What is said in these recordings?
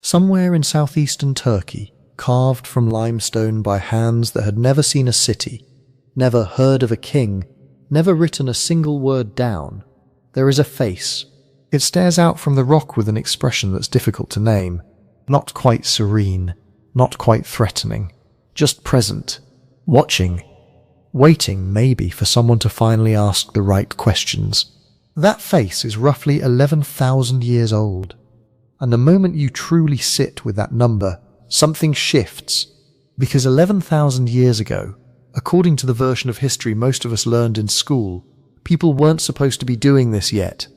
Somewhere in southeastern Turkey, carved from limestone by hands that had never seen a city, never heard of a king, never written a single word down, there is a face. It stares out from the rock with an expression that's difficult to name. Not quite serene, not quite threatening, just present, watching, waiting maybe for someone to finally ask the right questions. That face is roughly 11,000 years old. And the moment you truly sit with that number, something shifts. Because 11,000 years ago, according to the version of history most of us learned in school, people weren't supposed to be doing this yet.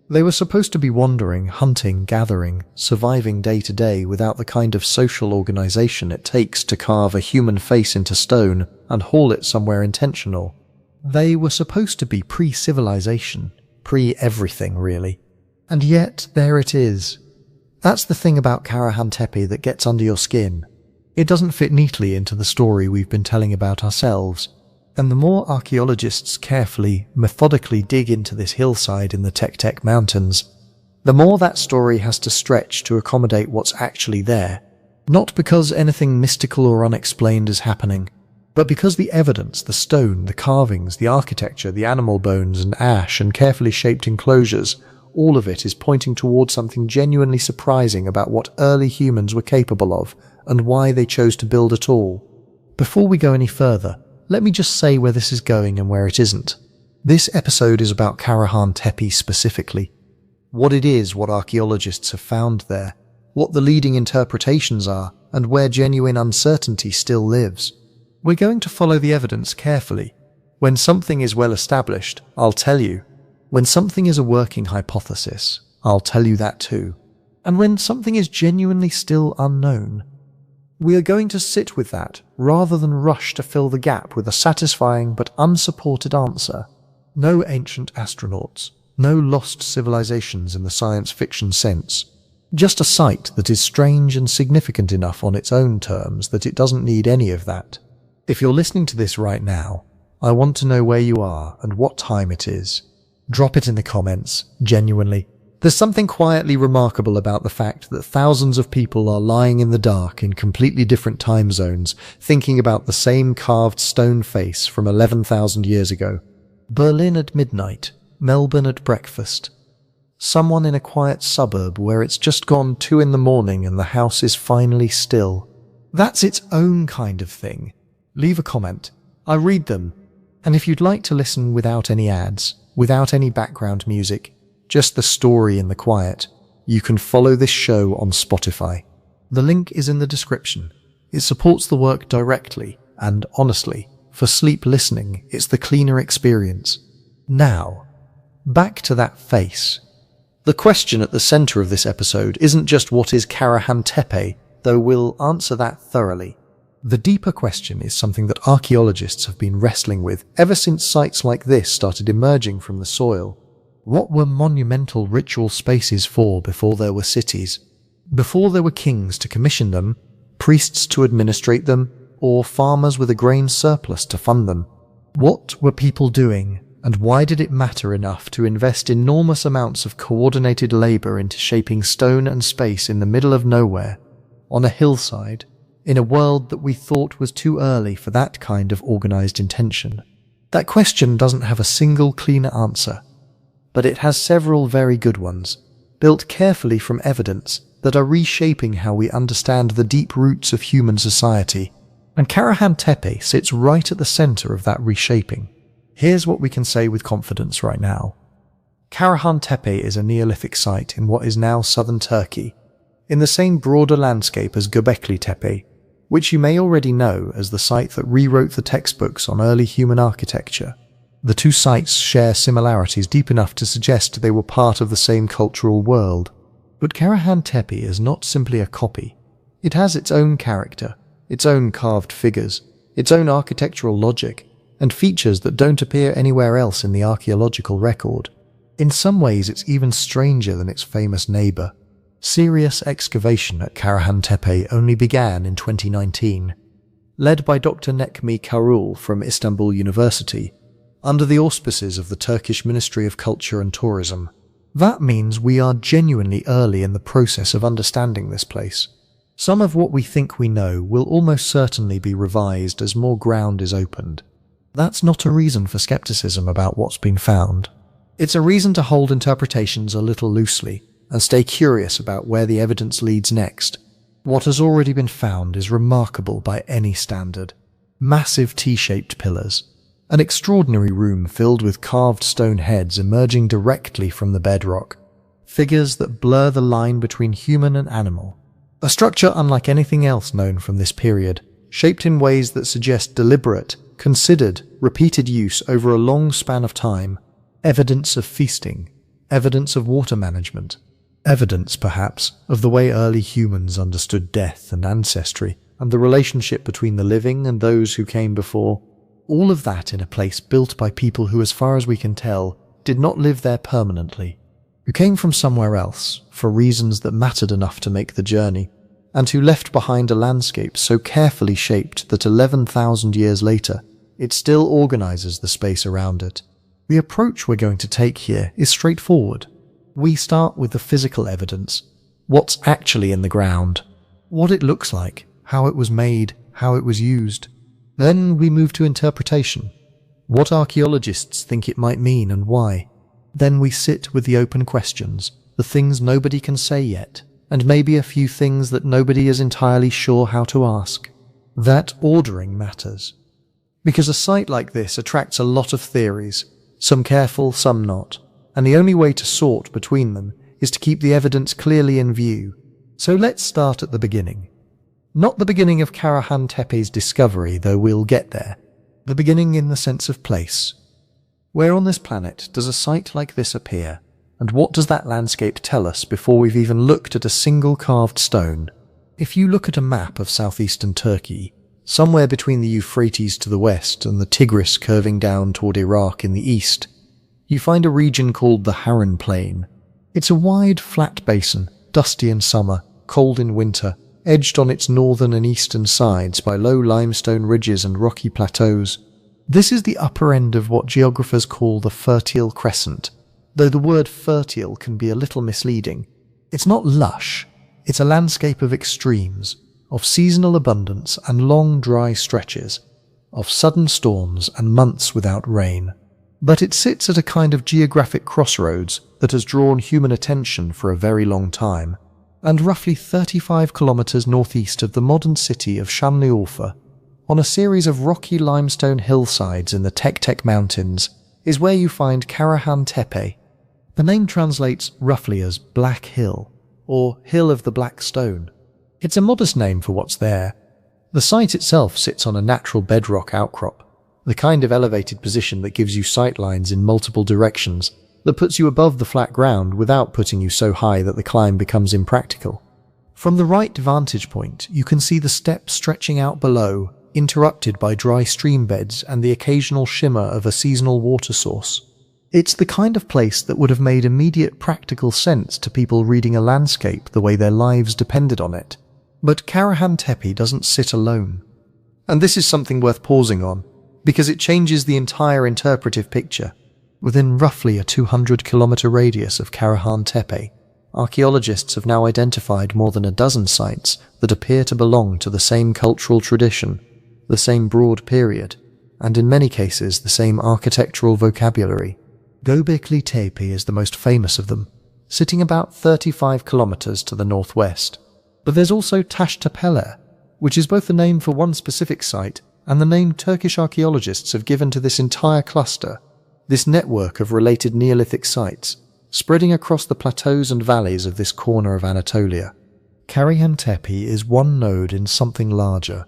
They were supposed to be wandering, hunting, gathering, surviving day to day without the kind of social organization it takes to carve a human face into stone and haul it somewhere intentional. They were supposed to be pre-civilization, pre-everything really. And yet, there it is. That's the thing about Karahan Tepe that gets under your skin. It doesn't fit neatly into the story we've been telling about ourselves. And the more archaeologists carefully, methodically dig into this hillside in the Tek Mountains, the more that story has to stretch to accommodate what's actually there. Not because anything mystical or unexplained is happening, but because the evidence, the stone, the carvings, the architecture, the animal bones and ash and carefully shaped enclosures, all of it is pointing towards something genuinely surprising about what early humans were capable of and why they chose to build at all. Before we go any further, let me just say where this is going and where it isn't. This episode is about Karahan Tepe specifically. What it is, what archaeologists have found there, what the leading interpretations are, and where genuine uncertainty still lives. We're going to follow the evidence carefully. When something is well established, I'll tell you. When something is a working hypothesis, I'll tell you that too. And when something is genuinely still unknown, we are going to sit with that rather than rush to fill the gap with a satisfying but unsupported answer. No ancient astronauts, no lost civilizations in the science fiction sense. Just a site that is strange and significant enough on its own terms that it doesn't need any of that. If you're listening to this right now, I want to know where you are and what time it is. Drop it in the comments, genuinely. There's something quietly remarkable about the fact that thousands of people are lying in the dark in completely different time zones, thinking about the same carved stone face from 11,000 years ago. Berlin at midnight, Melbourne at breakfast. Someone in a quiet suburb where it's just gone 2 in the morning and the house is finally still. That's its own kind of thing. Leave a comment. I read them. And if you'd like to listen without any ads, without any background music, just the story in the quiet, you can follow this show on Spotify. The link is in the description. It supports the work directly, and honestly, for sleep listening, it's the cleaner experience. Now, back to that face. The question at the center of this episode isn't just what is Karahan Tepe, though we'll answer that thoroughly. The deeper question is something that archaeologists have been wrestling with ever since sites like this started emerging from the soil. What were monumental ritual spaces for before there were cities? Before there were kings to commission them, priests to administrate them, or farmers with a grain surplus to fund them? What were people doing, and why did it matter enough to invest enormous amounts of coordinated labor into shaping stone and space in the middle of nowhere, on a hillside, in a world that we thought was too early for that kind of organized intention? That question doesn't have a single clean answer, but it has several very good ones, built carefully from evidence that are reshaping how we understand the deep roots of human society. And Karahan Tepe sits right at the center of that reshaping. Here's what we can say with confidence right now. Karahan Tepe is a Neolithic site in what is now southern Turkey, in the same broader landscape as Göbekli Tepe, which you may already know as the site that rewrote the textbooks on early human architecture. The two sites share similarities deep enough to suggest they were part of the same cultural world. But Karahan Tepe is not simply a copy. It has its own character, its own carved figures, its own architectural logic, and features that don't appear anywhere else in the archaeological record. In some ways it's even stranger than its famous neighbour. Serious excavation at Karahan Tepe only began in 2019, led by Dr. Necmi Karul from Istanbul University, under the auspices of the Turkish Ministry of Culture and Tourism. That means we are genuinely early in the process of understanding this place. Some of what we think we know will almost certainly be revised as more ground is opened. That's not a reason for skepticism about what's been found. It's a reason to hold interpretations a little loosely and stay curious about where the evidence leads next. What has already been found is remarkable by any standard. Massive T-shaped pillars, an extraordinary room filled with carved stone heads emerging directly from the bedrock, figures that blur the line between human and animal. A structure unlike anything else known from this period, shaped in ways that suggest deliberate, considered, repeated use over a long span of time. Evidence of feasting, evidence of water management, evidence, perhaps, of the way early humans understood death and ancestry, and the relationship between the living and those who came before. All of that in a place built by people who, as far as we can tell, did not live there permanently, who came from somewhere else for reasons that mattered enough to make the journey, and who left behind a landscape so carefully shaped that 11,000 years later, it still organizes the space around it. The approach we're going to take here is straightforward. We start with the physical evidence, what's actually in the ground, what it looks like, how it was made, how it was used. Then we move to interpretation, what archaeologists think it might mean and why. Then we sit with the open questions, the things nobody can say yet, and maybe a few things that nobody is entirely sure how to ask. That ordering matters, because a site like this attracts a lot of theories, some careful, some not, and the only way to sort between them is to keep the evidence clearly in view. So let's start at the beginning. Not the beginning of Karahan Tepe's discovery, though we'll get there. The beginning in the sense of place. Where on this planet does a site like this appear, and what does that landscape tell us before we've even looked at a single carved stone? If you look at a map of southeastern Turkey, somewhere between the Euphrates to the west and the Tigris curving down toward Iraq in the east, you find a region called the Harran Plain. It's a wide, flat basin, dusty in summer, cold in winter, edged on its northern and eastern sides by low limestone ridges and rocky plateaus. This is the upper end of what geographers call the Fertile Crescent, though the word fertile can be a little misleading. It's not lush, it's a landscape of extremes, of seasonal abundance and long dry stretches, of sudden storms and months without rain. But it sits at a kind of geographic crossroads that has drawn human attention for a very long time, and roughly 35 kilometers northeast of the modern city of Şanlıurfa, on a series of rocky limestone hillsides in the Tek Mountains, is where you find Karahan Tepe. The name translates roughly as Black Hill, or Hill of the Black Stone. It's a modest name for what's there. The site itself sits on a natural bedrock outcrop, the kind of elevated position that gives you sightlines in multiple directions, that puts you above the flat ground without putting you so high that the climb becomes impractical. From the right vantage point, you can see the steps stretching out below, interrupted by dry stream beds and the occasional shimmer of a seasonal water source. It's the kind of place that would have made immediate practical sense to people reading a landscape the way their lives depended on it. But Karahan Tepe doesn't sit alone. And this is something worth pausing on, because it changes the entire interpretive picture. Within roughly a 200-kilometer radius of Karahan Tepe, archaeologists have now identified more than a dozen sites that appear to belong to the same cultural tradition, the same broad period, and in many cases the same architectural vocabulary. Göbekli Tepe is the most famous of them, sitting about 35 kilometers to the northwest. But there's also Taş Tepeler, which is both the name for one specific site and the name Turkish archaeologists have given to this entire cluster, this network of related Neolithic sites, spreading across the plateaus and valleys of this corner of Anatolia. Karahan Tepe is one node in something larger.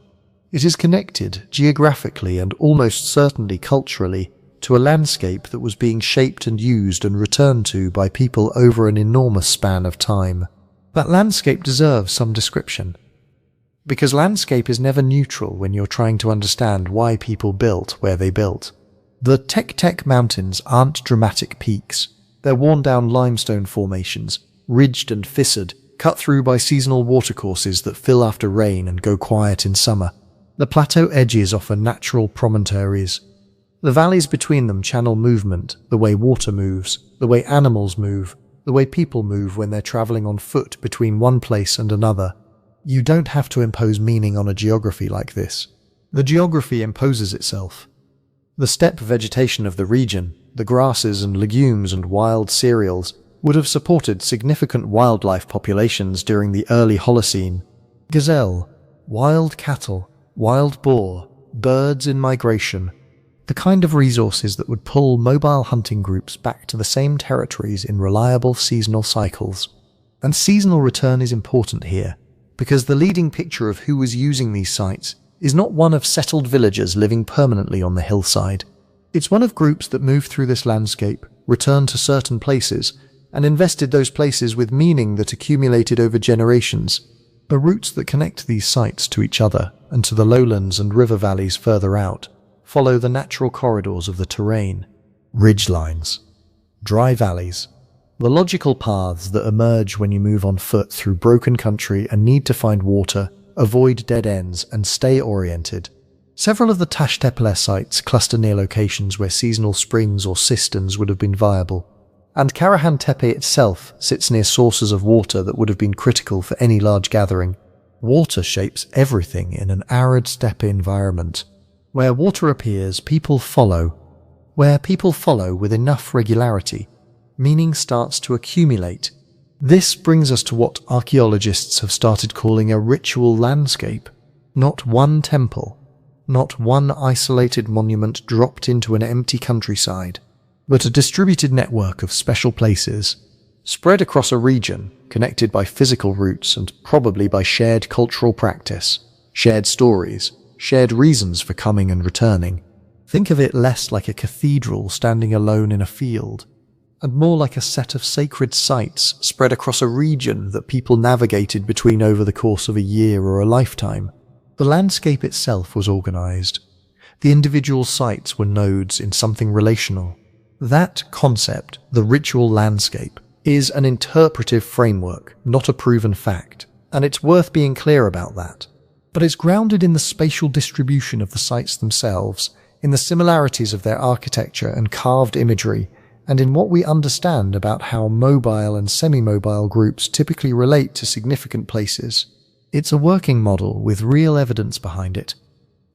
It is connected, geographically and almost certainly culturally, to a landscape that was being shaped and used and returned to by people over an enormous span of time. That landscape deserves some description, because landscape is never neutral when you're trying to understand why people built where they built. The Tek Mountains aren't dramatic peaks. They're worn-down limestone formations, ridged and fissured, cut through by seasonal watercourses that fill after rain and go quiet in summer. The plateau edges offer natural promontories. The valleys between them channel movement, the way water moves, the way animals move, the way people move when they're traveling on foot between one place and another. You don't have to impose meaning on a geography like this. The geography imposes itself. The steppe vegetation of the region, the grasses and legumes and wild cereals, would have supported significant wildlife populations during the early Holocene. Gazelle, wild cattle, wild boar, birds in migration, the kind of resources that would pull mobile hunting groups back to the same territories in reliable seasonal cycles. And seasonal return is important here, because the leading picture of who was using these sites is not one of settled villagers living permanently on the hillside. It's one of groups that moved through this landscape, returned to certain places, and invested those places with meaning that accumulated over generations. The routes that connect these sites to each other and to the lowlands and river valleys further out follow the natural corridors of the terrain. Ridgelines, dry valleys, the logical paths that emerge when you move on foot through broken country and need to find water, avoid dead ends, and stay oriented. Several of the Taş Tepeler sites cluster near locations where seasonal springs or cisterns would have been viable, and Karahan Tepe itself sits near sources of water that would have been critical for any large gathering. Water shapes everything in an arid steppe environment. Where water appears, people follow. Where people follow with enough regularity, meaning starts to accumulate. This brings us to what archaeologists have started calling a ritual landscape. Not one temple, not one isolated monument dropped into an empty countryside, but a distributed network of special places, spread across a region, connected by physical routes and probably by shared cultural practice, shared stories, shared reasons for coming and returning. Think of it less like a cathedral standing alone in a field, and more like a set of sacred sites spread across a region that people navigated between over the course of a year or a lifetime. The landscape itself was organized. The individual sites were nodes in something relational. That concept, the ritual landscape, is an interpretive framework, not a proven fact, and it's worth being clear about that. But it's grounded in the spatial distribution of the sites themselves, in the similarities of their architecture and carved imagery, and in what we understand about how mobile and semi-mobile groups typically relate to significant places. It's a working model with real evidence behind it,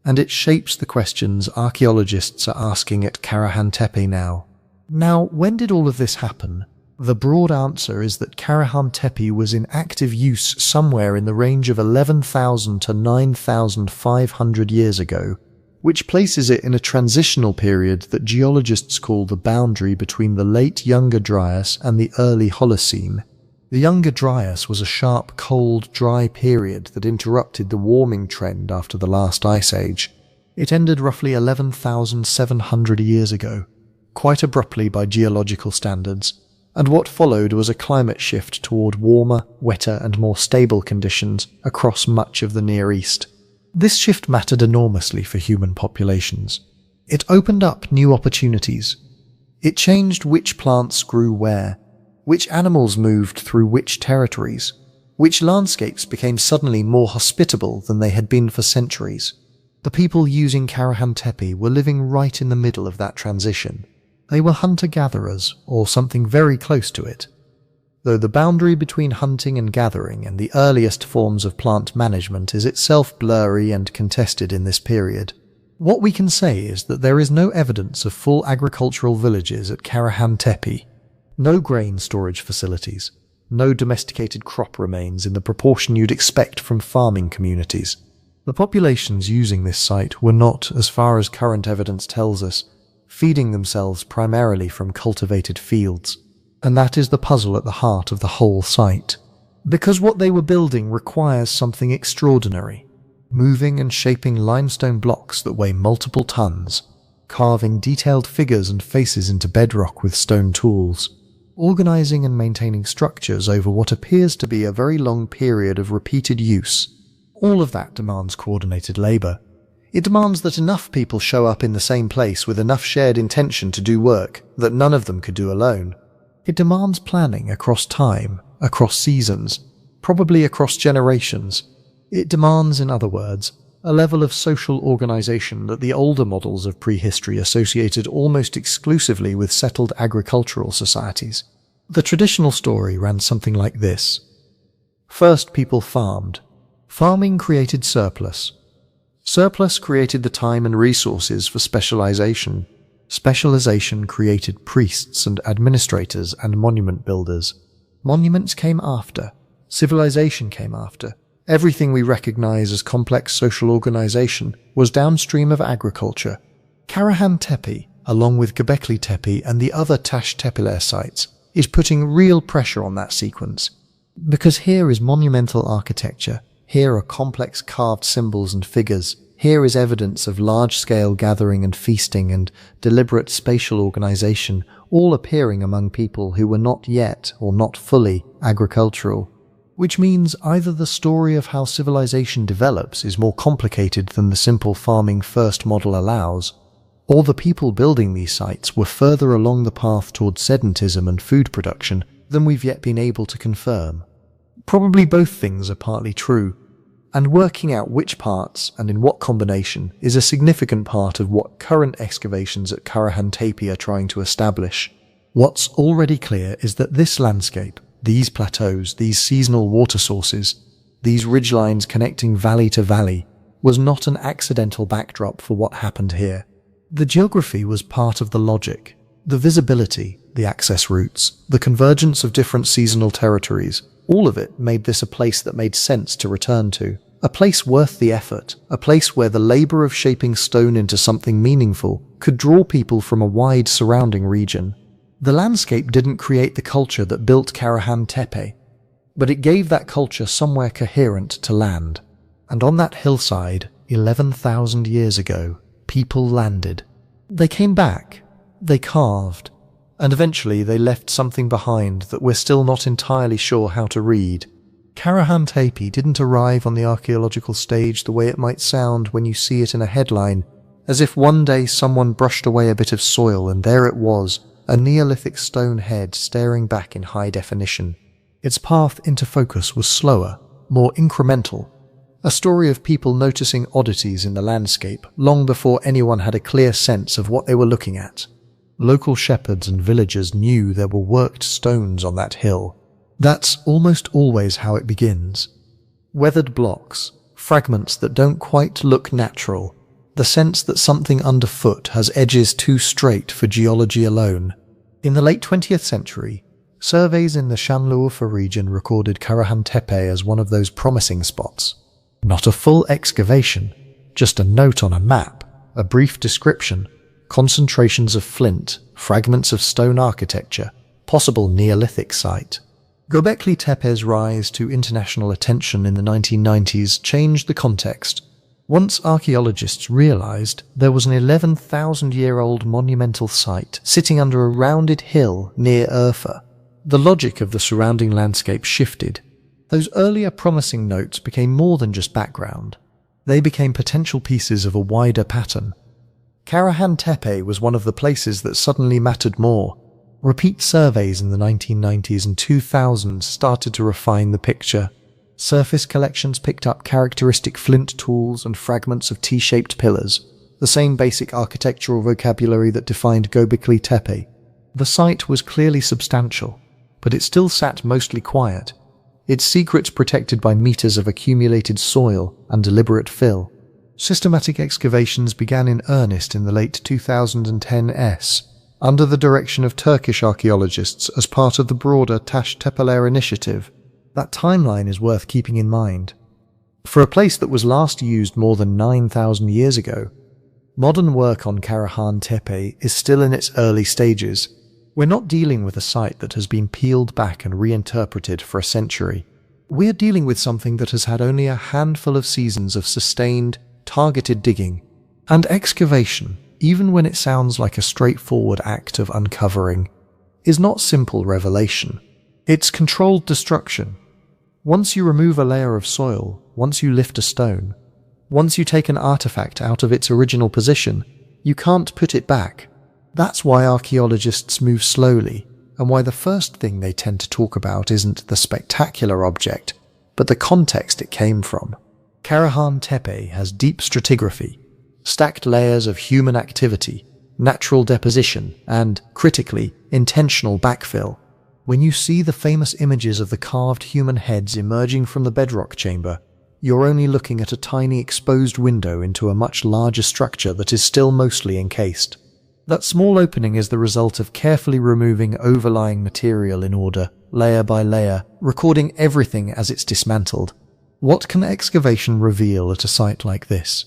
and it shapes the questions archaeologists are asking at Karahan Tepe now. Now, when did all of this happen? The broad answer is that Karahan Tepe was in active use somewhere in the range of 11,000 to 9,500 years ago, which places it in a transitional period that geologists call the boundary between the late Younger Dryas and the early Holocene. The Younger Dryas was a sharp, cold, dry period that interrupted the warming trend after the last ice age. It ended roughly 11,700 years ago, quite abruptly by geological standards, and what followed was a climate shift toward warmer, wetter and more stable conditions across much of the Near East. This shift mattered enormously for human populations. It opened up new opportunities. It changed which plants grew where, which animals moved through which territories, which landscapes became suddenly more hospitable than they had been for centuries. The people using Karahan Tepe were living right in the middle of that transition. They were hunter-gatherers, or something very close to it, though the boundary between hunting and gathering and the earliest forms of plant management is itself blurry and contested in this period. What we can say is that there is no evidence of full agricultural villages at Karahan Tepe, no grain storage facilities, no domesticated crop remains in the proportion you'd expect from farming communities. The populations using this site were not, as far as current evidence tells us, feeding themselves primarily from cultivated fields, and that is the puzzle at the heart of the whole site. Because what they were building requires something extraordinary, moving and shaping limestone blocks that weigh multiple tons, carving detailed figures and faces into bedrock with stone tools, organizing and maintaining structures over what appears to be a very long period of repeated use. All of that demands coordinated labor. It demands that enough people show up in the same place with enough shared intention to do work that none of them could do alone. It demands planning across time, across seasons, probably across generations. It demands, in other words, a level of social organization that the older models of prehistory associated almost exclusively with settled agricultural societies. The traditional story ran something like this. First, people farmed. Farming created surplus. Surplus created the time and resources for specialization. Specialization created priests and administrators and monument builders. Monuments came after. Civilization came after. Everything we recognize as complex social organization was downstream of agriculture. Karahan Tepe, along with Göbekli Tepe and the other Taş Tepeler sites, is putting real pressure on that sequence. Because here is monumental architecture, here are complex carved symbols and figures, here is evidence of large-scale gathering and feasting and deliberate spatial organization, all appearing among people who were not yet, or not fully, agricultural. Which means either the story of how civilization develops is more complicated than the simple farming first model allows, or the people building these sites were further along the path towards sedentism and food production than we've yet been able to confirm. Probably both things are partly true, and working out which parts and in what combination is a significant part of what current excavations at Karahan Tepe are trying to establish. What's already clear is that this landscape, these plateaus, these seasonal water sources, these ridgelines connecting valley to valley, was not an accidental backdrop for what happened here. The geography was part of the logic. The visibility, the access routes, the convergence of different seasonal territories, all of it made this a place that made sense to return to. A place worth the effort, a place where the labor of shaping stone into something meaningful could draw people from a wide surrounding region. The landscape didn't create the culture that built Karahan Tepe, but it gave that culture somewhere coherent to land. And on that hillside, 11,000 years ago, people landed. They came back, they carved, and eventually they left something behind that we're still not entirely sure how to read. Karahan Tepe didn't arrive on the archaeological stage the way it might sound when you see it in a headline, as if one day someone brushed away a bit of soil and there it was, a Neolithic stone head staring back in high definition. Its path into focus was slower, more incremental, a story of people noticing oddities in the landscape long before anyone had a clear sense of what they were looking at. Local shepherds and villagers knew there were worked stones on that hill. That's almost always how it begins. Weathered blocks, fragments that don't quite look natural, the sense that something underfoot has edges too straight for geology alone. In the late 20th century, surveys in the Şanlıurfa region recorded Karahan Tepe as one of those promising spots. Not a full excavation, just a note on a map, a brief description, concentrations of flint, fragments of stone architecture, possible Neolithic site. Göbekli Tepe's rise to international attention in the 1990s changed the context. Once archaeologists realized there was an 11,000-year-old monumental site sitting under a rounded hill near Urfa, the logic of the surrounding landscape shifted. Those earlier promising notes became more than just background. They became potential pieces of a wider pattern. Karahan Tepe was one of the places that suddenly mattered more. Repeat surveys in the 1990s and 2000s started to refine the picture. Surface collections picked up characteristic flint tools and fragments of T-shaped pillars, the same basic architectural vocabulary that defined Göbekli Tepe. The site was clearly substantial, but it still sat mostly quiet, its secrets protected by meters of accumulated soil and deliberate fill. Systematic excavations began in earnest in the late 2010s, under the direction of Turkish archaeologists as part of the broader Taş Tepeler initiative. That timeline is worth keeping in mind. For a place that was last used more than 9,000 years ago, modern work on Karahan Tepe is still in its early stages. We're not dealing with a site that has been peeled back and reinterpreted for a century. We're dealing with something that has had only a handful of seasons of sustained, targeted digging and excavation. Even when it sounds like a straightforward act of uncovering, is not simple revelation. It's controlled destruction. Once you remove a layer of soil, once you lift a stone, once you take an artifact out of its original position, you can't put it back. That's why archaeologists move slowly, and why the first thing they tend to talk about isn't the spectacular object, but the context it came from. Karahan Tepe has deep stratigraphy, stacked layers of human activity, natural deposition, and, critically, intentional backfill. When you see the famous images of the carved human heads emerging from the bedrock chamber, you're only looking at a tiny exposed window into a much larger structure that is still mostly encased. That small opening is the result of carefully removing overlying material in order, layer by layer, recording everything as it's dismantled. What can excavation reveal at a site like this?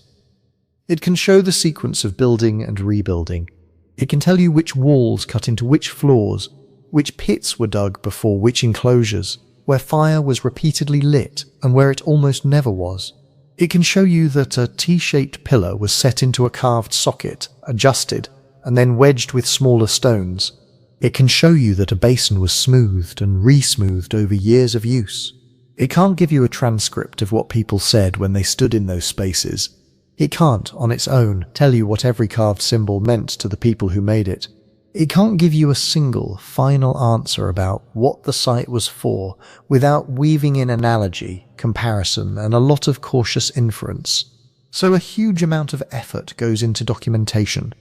It can show the sequence of building and rebuilding. It can tell you which walls cut into which floors, which pits were dug before which enclosures, where fire was repeatedly lit and where it almost never was. It can show you that a T-shaped pillar was set into a carved socket, adjusted, and then wedged with smaller stones. It can show you that a basin was smoothed and re-smoothed over years of use. It can't give you a transcript of what people said when they stood in those spaces. It can't, on its own, tell you what every carved symbol meant to the people who made it. It can't give you a single, final answer about what the site was for without weaving in analogy, comparison, and a lot of cautious inference. So a huge amount of effort goes into documentation.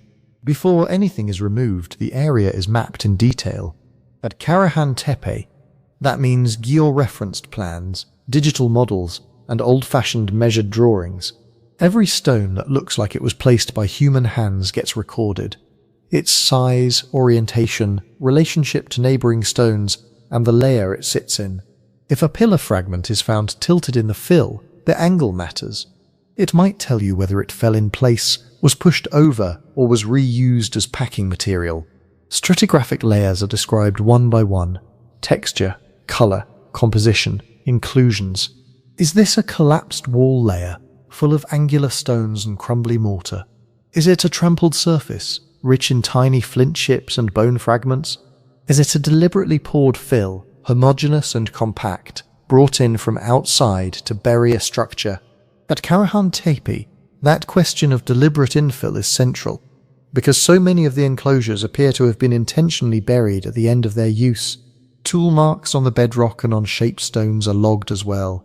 Before anything is removed, the area is mapped in detail. At Karahan Tepe, that means georeferenced plans, digital models, and old-fashioned measured drawings. Every stone that looks like it was placed by human hands gets recorded. Its size, orientation, relationship to neighbouring stones, and the layer it sits in. If a pillar fragment is found tilted in the fill, the angle matters. It might tell you whether it fell in place, was pushed over, or was reused as packing material. Stratigraphic layers are described one by one. Texture, colour, composition, inclusions. Is this a collapsed wall layer, full of angular stones and crumbly mortar? Is it a trampled surface, rich in tiny flint chips and bone fragments? Is it a deliberately poured fill, homogeneous and compact, brought in from outside to bury a structure? At Karahan Tepe, that question of deliberate infill is central, because so many of the enclosures appear to have been intentionally buried at the end of their use. Tool marks on the bedrock and on shaped stones are logged as well.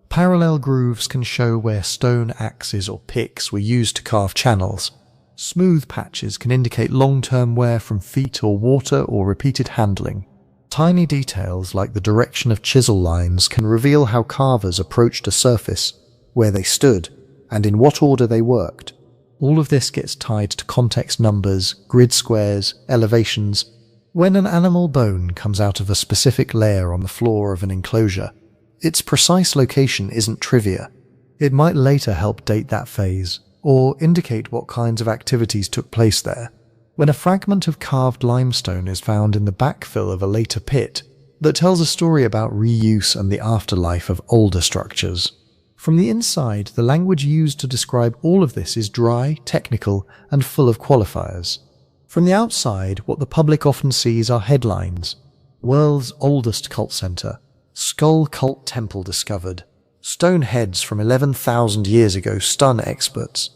Parallel grooves can show where stone axes or picks were used to carve channels. Smooth patches can indicate long-term wear from feet or water or repeated handling. Tiny details like the direction of chisel lines can reveal how carvers approached a surface, where they stood, and in what order they worked. All of this gets tied to context numbers, grid squares, elevations. When an animal bone comes out of a specific layer on the floor of an enclosure, its precise location isn't trivia. It might later help date that phase, or indicate what kinds of activities took place there. When a fragment of carved limestone is found in the backfill of a later pit, that tells a story about reuse and the afterlife of older structures. From the inside, the language used to describe all of this is dry, technical, and full of qualifiers. From the outside, what the public often sees are headlines. World's oldest cult center. Skull cult temple discovered. Stone heads from 11,000 years ago stun experts.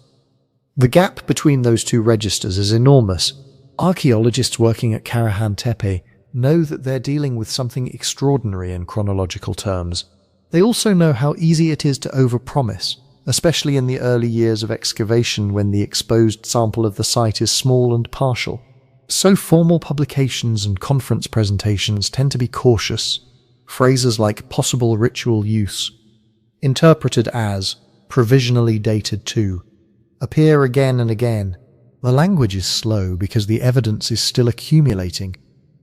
The gap between those two registers is enormous. Archaeologists working at Karahan Tepe know that they're dealing with something extraordinary in chronological terms. They also know how easy it is to overpromise, especially in the early years of excavation when the exposed sample of the site is small and partial. So formal publications and conference presentations tend to be cautious. Phrases like possible ritual use, interpreted as provisionally dated to, appear again and again. The language is slow because the evidence is still accumulating.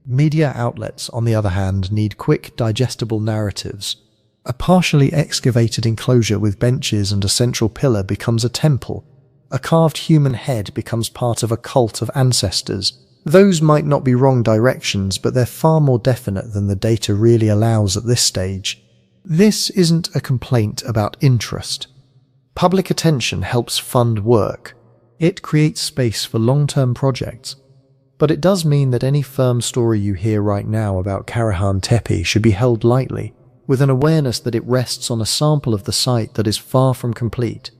Media outlets, on the other hand, need quick, digestible narratives. A partially excavated enclosure with benches and a central pillar becomes a temple. A carved human head becomes part of a cult of ancestors. Those might not be wrong directions, but they're far more definite than the data really allows at this stage. This isn't a complaint about interest. Public attention helps fund work. It creates space for long-term projects. But it does mean that any firm story you hear right now about Karahan Tepe should be held lightly, with an awareness that it rests on a sample of the site that is far from complete.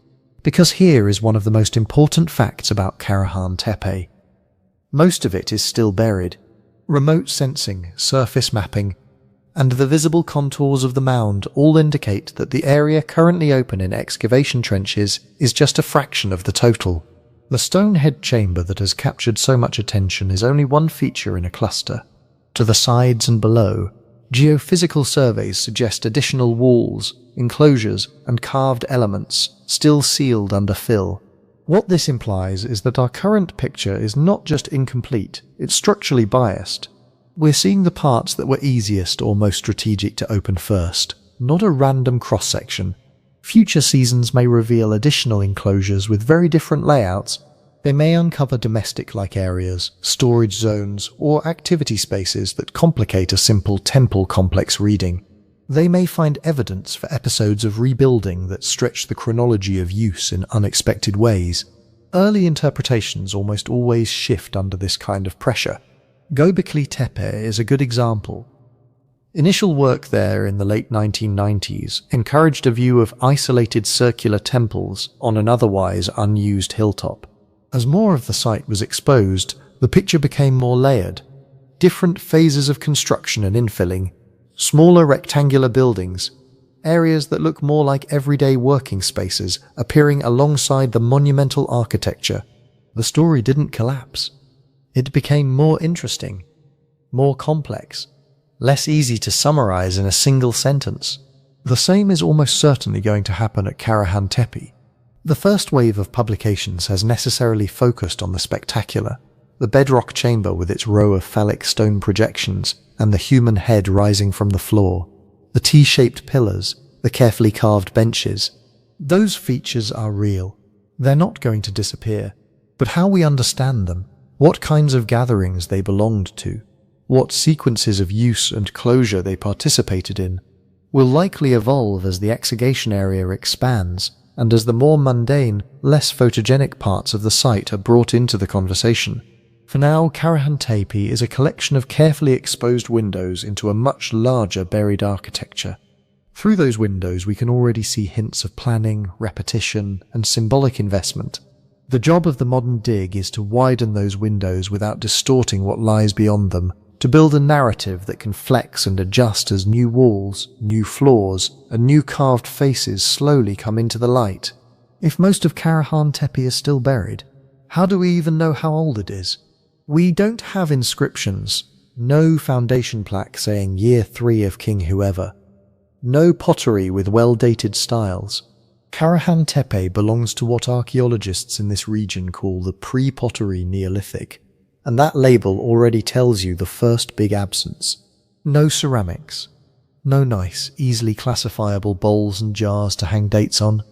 Because here is one of the most important facts about Karahan Tepe. Most of it is still buried. Remote sensing, surface mapping, and the visible contours of the mound all indicate that the area currently open in excavation trenches is just a fraction of the total. The stone head chamber that has captured so much attention is only one feature in a cluster. to the sides and below, geophysical surveys suggest additional walls, enclosures, and carved elements still sealed under fill. What this implies is that our current picture is not just incomplete, it's structurally biased. We're seeing the parts that were easiest or most strategic to open first, not a random cross-section. Future seasons may reveal additional enclosures with very different layouts. They may uncover domestic-like areas, storage zones, or activity spaces that complicate a simple temple complex reading. They may find evidence for episodes of rebuilding that stretch the chronology of use in unexpected ways. Early interpretations almost always shift under this kind of pressure. Göbekli Tepe is a good example. Initial work there in the late 1990s encouraged a view of isolated circular temples on an otherwise unused hilltop. As more of the site was exposed, the picture became more layered. Different phases of construction and infilling, smaller rectangular buildings, areas that look more like everyday working spaces appearing alongside the monumental architecture. The story didn't collapse. It became more interesting, more complex, less easy to summarize in a single sentence. The same is almost certainly going to happen at Karahan Tepe. The first wave of publications has necessarily focused on the spectacular, the bedrock chamber with its row of phallic stone projections and the human head rising from the floor, the T-shaped pillars, the carefully carved benches. Those features are real. They're not going to disappear. But how we understand them, what kinds of gatherings they belonged to, what sequences of use and closure they participated in, will likely evolve as the excavation area expands and as the more mundane, less photogenic parts of the site are brought into the conversation. For now, Karahan Tepe is a collection of carefully exposed windows into a much larger buried architecture. Through those windows we can already see hints of planning, repetition, and symbolic investment. The job of the modern dig is to widen those windows without distorting what lies beyond them, to build a narrative that can flex and adjust as new walls, new floors, and new carved faces slowly come into the light. If most of Karahan Tepe is still buried, how do we even know how old it is? We don't have inscriptions, no foundation plaque saying year 3 of King whoever, no pottery with well-dated styles. Karahan Tepe belongs to what archaeologists in this region call the Pre-Pottery Neolithic, and that label already tells you the first big absence. No ceramics, no nice, easily classifiable bowls and jars to hang dates on.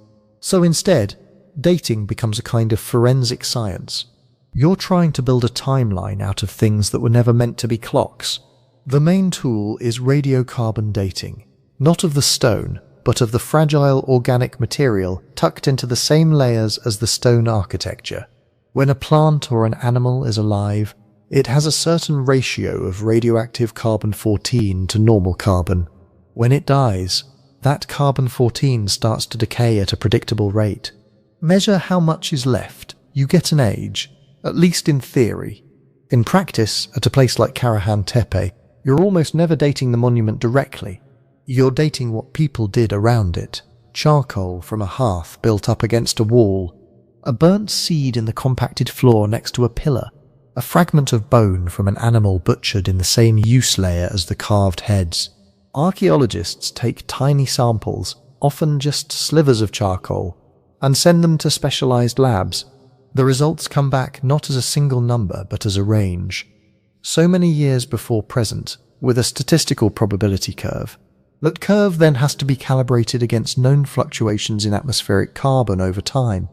So instead, dating becomes a kind of forensic science. You're trying to build a timeline out of things that were never meant to be clocks. The main tool is radiocarbon dating, not of the stone, but of the fragile organic material tucked into the same layers as the stone architecture. When a plant or an animal is alive, it has a certain ratio of radioactive carbon-14 to normal carbon. When it dies, that carbon-14 starts to decay at a predictable rate. Measure how much is left, you get an age, at least in theory. In practice, at a place like Karahan Tepe, you're almost never dating the monument directly. You're dating what people did around it. Charcoal from a hearth built up against a wall, a burnt seed in the compacted floor next to a pillar, a fragment of bone from an animal butchered in the same use layer as the carved heads. Archaeologists take tiny samples, often just slivers of charcoal, and send them to specialized labs. The results come back not as a single number but as a range. So many years before present, with a statistical probability curve. That curve then has to be calibrated against known fluctuations in atmospheric carbon over time.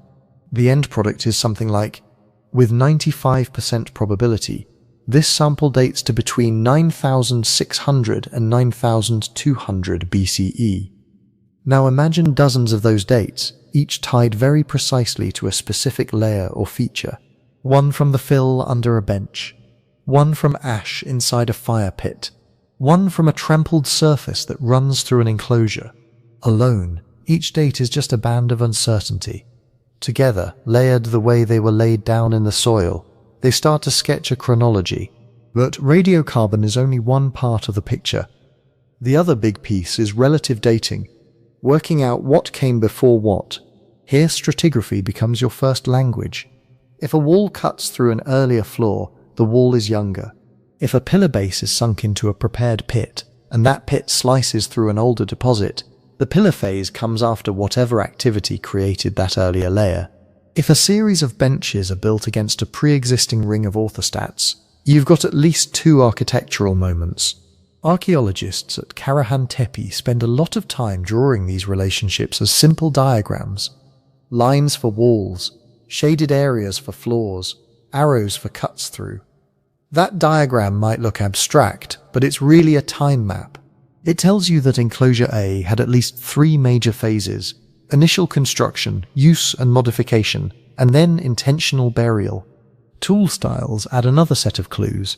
The end product is something like, with 95% probability, this sample dates to between 9,600 and 9,200 BCE. Now imagine dozens of those dates, each tied very precisely to a specific layer or feature. One from the fill under a bench, one from ash inside a fire pit, one from a trampled surface that runs through an enclosure. Alone, each date is just a band of uncertainty. Together, layered the way they were laid down in the soil, they start to sketch a chronology. But radiocarbon is only one part of the picture. The other big piece is relative dating, working out what came before what. Here stratigraphy becomes your first language. If a wall cuts through an earlier floor, the wall is younger. If a pillar base is sunk into a prepared pit, and that pit slices through an older deposit, the pillar phase comes after whatever activity created that earlier layer. If a series of benches are built against a pre-existing ring of orthostats, you've got at least two architectural moments. Archaeologists at Karahan Tepe spend a lot of time drawing these relationships as simple diagrams. Lines for walls, shaded areas for floors, arrows for cuts through. That diagram might look abstract, but it's really a time map. It tells you that Enclosure A had at least three major phases: initial construction, use and modification, and then intentional burial. Tool styles add another set of clues.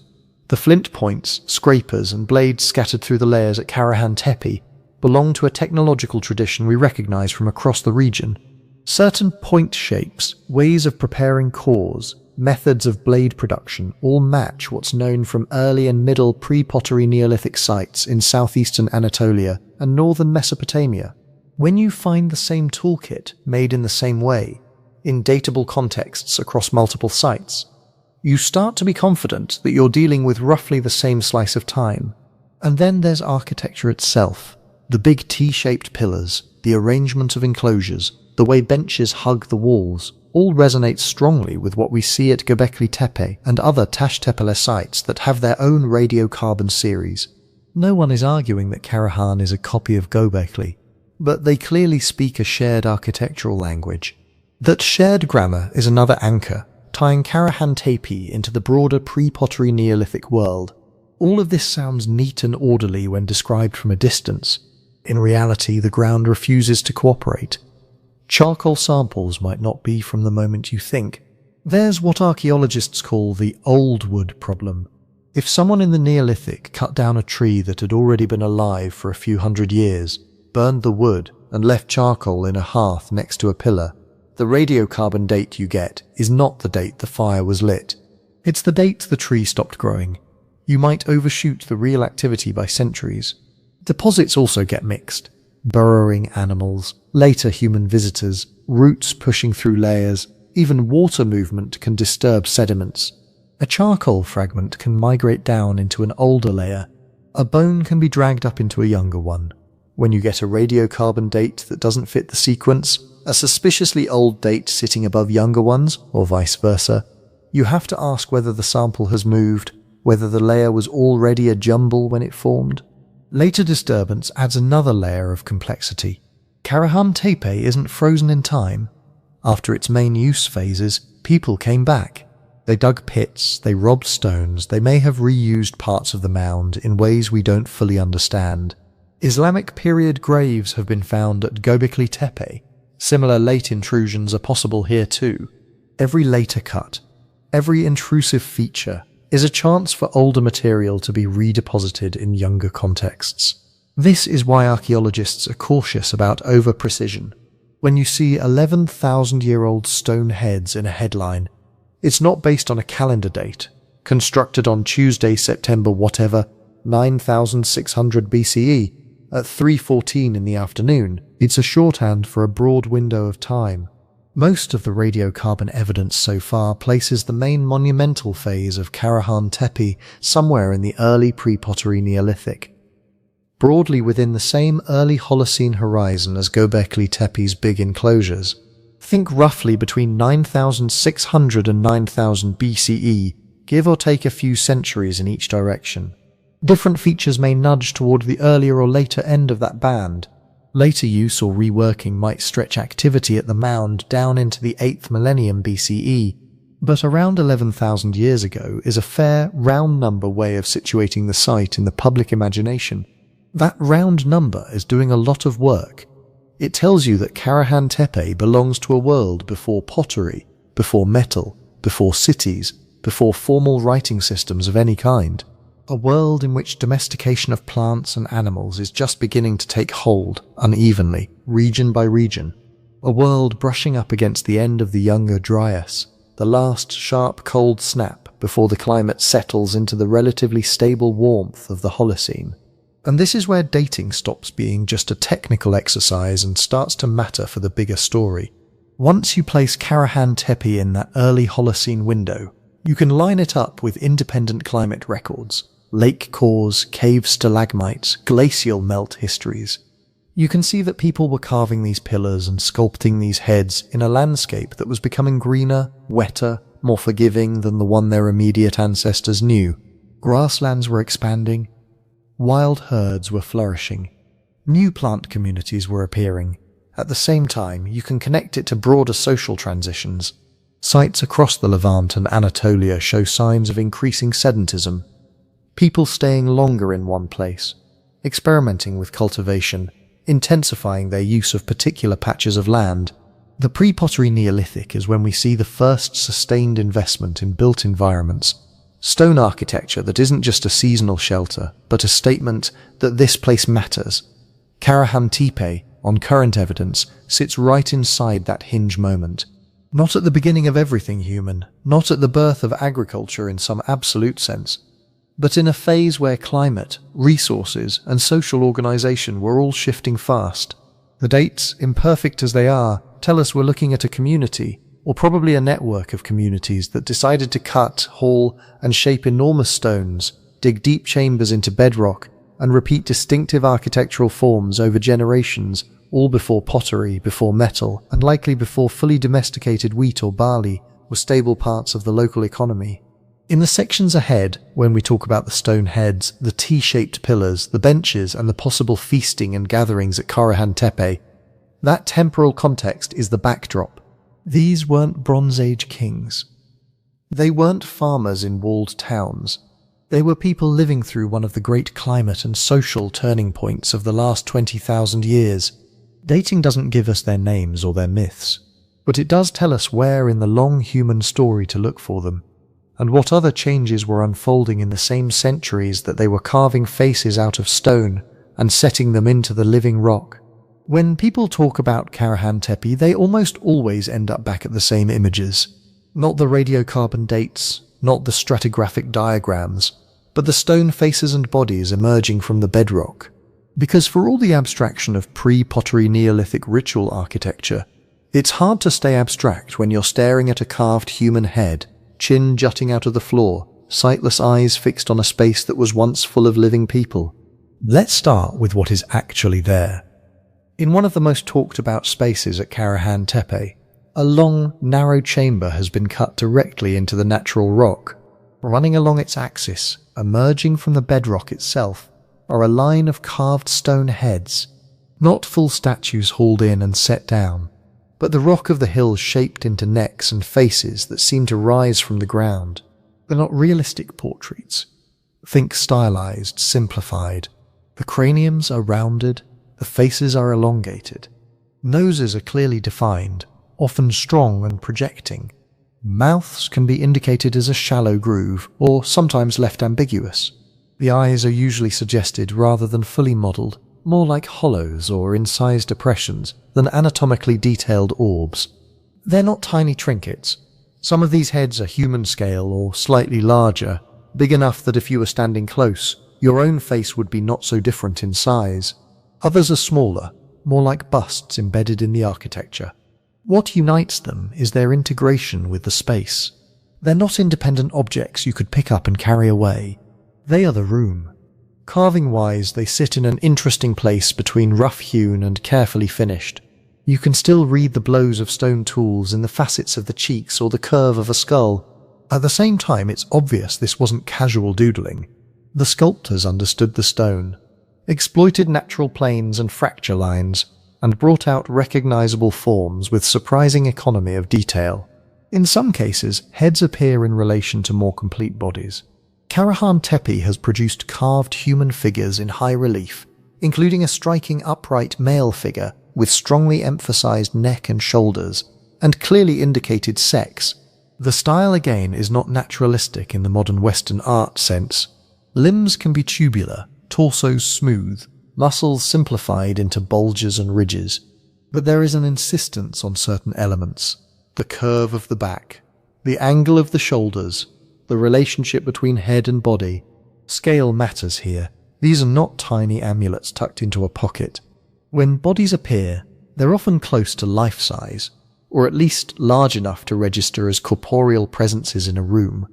The flint points, scrapers, and blades scattered through the layers at Karahan Tepe belong to a technological tradition we recognize from across the region. Certain point shapes, ways of preparing cores, methods of blade production all match what's known from early and middle pre-Pottery Neolithic sites in southeastern Anatolia and northern Mesopotamia. When you find the same toolkit made in the same way, in datable contexts across multiple sites, you start to be confident that you're dealing with roughly the same slice of time. And then there's architecture itself. The big T-shaped pillars, the arrangement of enclosures, the way benches hug the walls, all resonate strongly with what we see at Göbekli Tepe and other Taş Tepeler sites that have their own radiocarbon series. No one is arguing that Karahan is a copy of Göbekli, but they clearly speak a shared architectural language. That shared grammar is another anchor, tying Karahan Tepe into the broader pre-Pottery Neolithic world. All of this sounds neat and orderly when described from a distance. In reality, the ground refuses to cooperate. Charcoal samples might not be from the moment you think. There's what archaeologists call the old wood problem. If someone in the Neolithic cut down a tree that had already been alive for a few hundred years, burned the wood, and left charcoal in a hearth next to a pillar, the radiocarbon date you get is not the date the fire was lit. It's the date the tree stopped growing. You might overshoot the real activity by centuries. Deposits also get mixed. Burrowing animals, later human visitors, roots pushing through layers, even water movement can disturb sediments. A charcoal fragment can migrate down into an older layer. A bone can be dragged up into a younger one. When you get a radiocarbon date that doesn't fit the sequence, a suspiciously old date sitting above younger ones, or vice versa, you have to ask whether the sample has moved, whether the layer was already a jumble when it formed. Later disturbance adds another layer of complexity. Karahan Tepe isn't frozen in time. After its main use phases, people came back. They dug pits, they robbed stones, they may have reused parts of the mound in ways we don't fully understand. Islamic period graves have been found at Göbekli Tepe. Similar late intrusions are possible here too. Every later cut, every intrusive feature, is a chance for older material to be redeposited in younger contexts. This is why archaeologists are cautious about over-precision. When you see 11,000-year-old stone heads in a headline, it's not based on a calendar date, constructed on Tuesday, September whatever, 9600 BCE, at 3:14 in the afternoon. It's a shorthand for a broad window of time. Most of the radiocarbon evidence so far places the main monumental phase of Karahan Tepe somewhere in the early pre-Pottery Neolithic, broadly within the same early Holocene horizon as Göbekli Tepe's big enclosures. Think roughly between 9600 and 9000 BCE, give or take a few centuries in each direction. Different features may nudge toward the earlier or later end of that band. Later use or reworking might stretch activity at the mound down into the 8th millennium BCE, but around 11,000 years ago is a fair, round number way of situating the site in the public imagination. That round number is doing a lot of work. It tells you that Karahan Tepe belongs to a world before pottery, before metal, before cities, before formal writing systems of any kind. A world in which domestication of plants and animals is just beginning to take hold, unevenly, region by region. A world brushing up against the end of the Younger Dryas, the last sharp cold snap before the climate settles into the relatively stable warmth of the Holocene. And this is where dating stops being just a technical exercise and starts to matter for the bigger story. Once you place Karahan Tepe in that early Holocene window, You can line it up with independent climate records, lake cores, cave stalagmites, glacial melt histories. You can see that people were carving these pillars and sculpting these heads in a landscape that was becoming greener, wetter, more forgiving than the one their immediate ancestors knew. Grasslands were expanding, wild herds were flourishing, new plant communities were appearing. At the same time, you can connect it to broader social transitions. Sites across the Levant and Anatolia show signs of increasing sedentism. People staying longer in one place, experimenting with cultivation, intensifying their use of particular patches of land. The pre-pottery Neolithic is when we see the first sustained investment in built environments. Stone architecture that isn't just a seasonal shelter, but a statement that this place matters. Karahan Tepe, on current evidence, sits right inside that hinge moment. Not at the beginning of everything human, not at the birth of agriculture in some absolute sense, but in a phase where climate, resources, and social organization were all shifting fast. The dates, imperfect as they are, tell us we're looking at a community, or probably a network of communities that decided to cut, haul, and shape enormous stones, dig deep chambers into bedrock, and repeat distinctive architectural forms over generations, all before pottery, before metal, and likely before fully domesticated wheat or barley were stable parts of the local economy. In the sections ahead, when we talk about the stone heads, the T-shaped pillars, the benches, and the possible feasting and gatherings at Karahan Tepe, that temporal context is the backdrop. These weren't Bronze Age kings. They weren't farmers in walled towns. They were people living through one of the great climate and social turning points of the last 20,000 years. Dating doesn't give us their names or their myths, but it does tell us where in the long human story to look for them, and what other changes were unfolding in the same centuries that they were carving faces out of stone and setting them into the living rock. When people talk about Karahan Tepe, they almost always end up back at the same images. Not the radiocarbon dates, not the stratigraphic diagrams, but the stone faces and bodies emerging from the bedrock. Because for all the abstraction of pre-pottery Neolithic ritual architecture, it's hard to stay abstract when you're staring at a carved human head, chin jutting out of the floor, sightless eyes fixed on a space that was once full of living people. Let's start with what is actually there. In one of the most talked about spaces at Karahan Tepe, a long, narrow chamber has been cut directly into the natural rock. Running along its axis, emerging from the bedrock itself, are a line of carved stone heads, not full statues hauled in and set down, but the rock of the hills shaped into necks and faces that seem to rise from the ground. They're not realistic portraits. Think stylized, simplified. The craniums are rounded, the faces are elongated. Noses are clearly defined, often strong and projecting. Mouths can be indicated as a shallow groove, or sometimes left ambiguous. The eyes are usually suggested rather than fully modelled, more like hollows or incised depressions than anatomically detailed orbs. They're not tiny trinkets. Some of these heads are human scale or slightly larger, big enough that if you were standing close, your own face would be not so different in size. Others are smaller, more like busts embedded in the architecture. What unites them is their integration with the space. They're not independent objects you could pick up and carry away. They are the room. Carving-wise, they sit in an interesting place between rough-hewn and carefully finished. You can still read the blows of stone tools in the facets of the cheeks or the curve of a skull. At the same time, it's obvious this wasn't casual doodling. The sculptors understood the stone, exploited natural planes and fracture lines, and brought out recognizable forms with surprising economy of detail. In some cases, heads appear in relation to more complete bodies. Karahan Tepe has produced carved human figures in high relief, including a striking upright male figure with strongly emphasized neck and shoulders, and clearly indicated sex. The style again is not naturalistic in the modern Western art sense. Limbs can be tubular, torsos smooth, muscles simplified into bulges and ridges, but there is an insistence on certain elements. The curve of the back, the angle of the shoulders, the relationship between head and body. Scale matters here. These are not tiny amulets tucked into a pocket. When bodies appear, they're often close to life size, or at least large enough to register as corporeal presences in a room.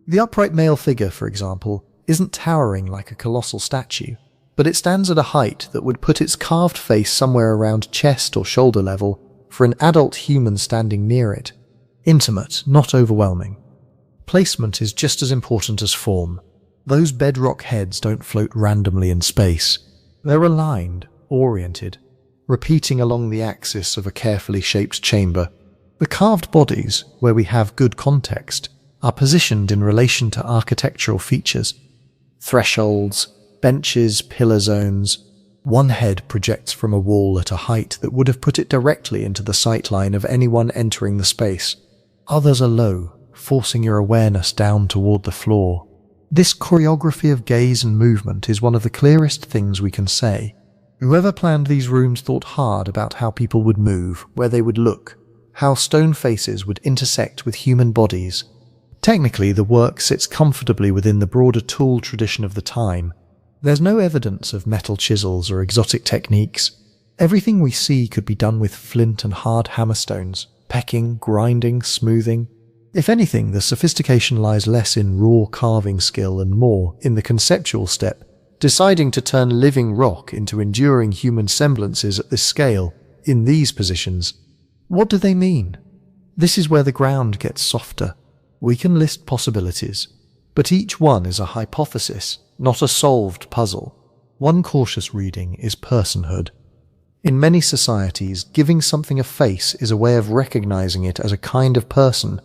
The upright male figure, for example, isn't towering like a colossal statue, but it stands at a height that would put its carved face somewhere around chest or shoulder level for an adult human standing near it. Intimate, not overwhelming. Placement is just as important as form. Those bedrock heads don't float randomly in space. They're aligned, oriented, repeating along the axis of a carefully shaped chamber. The carved bodies, where we have good context, are positioned in relation to architectural features. Thresholds, benches, pillar zones. One head projects from a wall at a height that would have put it directly into the sightline of anyone entering the space. Others are low, forcing your awareness down toward the floor. This choreography of gaze and movement is one of the clearest things we can say. Whoever planned these rooms thought hard about how people would move, where they would look, how stone faces would intersect with human bodies. Technically, the work sits comfortably within the broader tool tradition of the time. There's no evidence of metal chisels or exotic techniques. Everything we see could be done with flint and hard hammerstones, pecking, grinding, smoothing. If anything, the sophistication lies less in raw carving skill and more in the conceptual step, deciding to turn living rock into enduring human semblances at this scale, in these positions. What do they mean? This is where the ground gets softer. We can list possibilities, but each one is a hypothesis, not a solved puzzle. One cautious reading is personhood. In many societies, giving something a face is a way of recognizing it as a kind of person,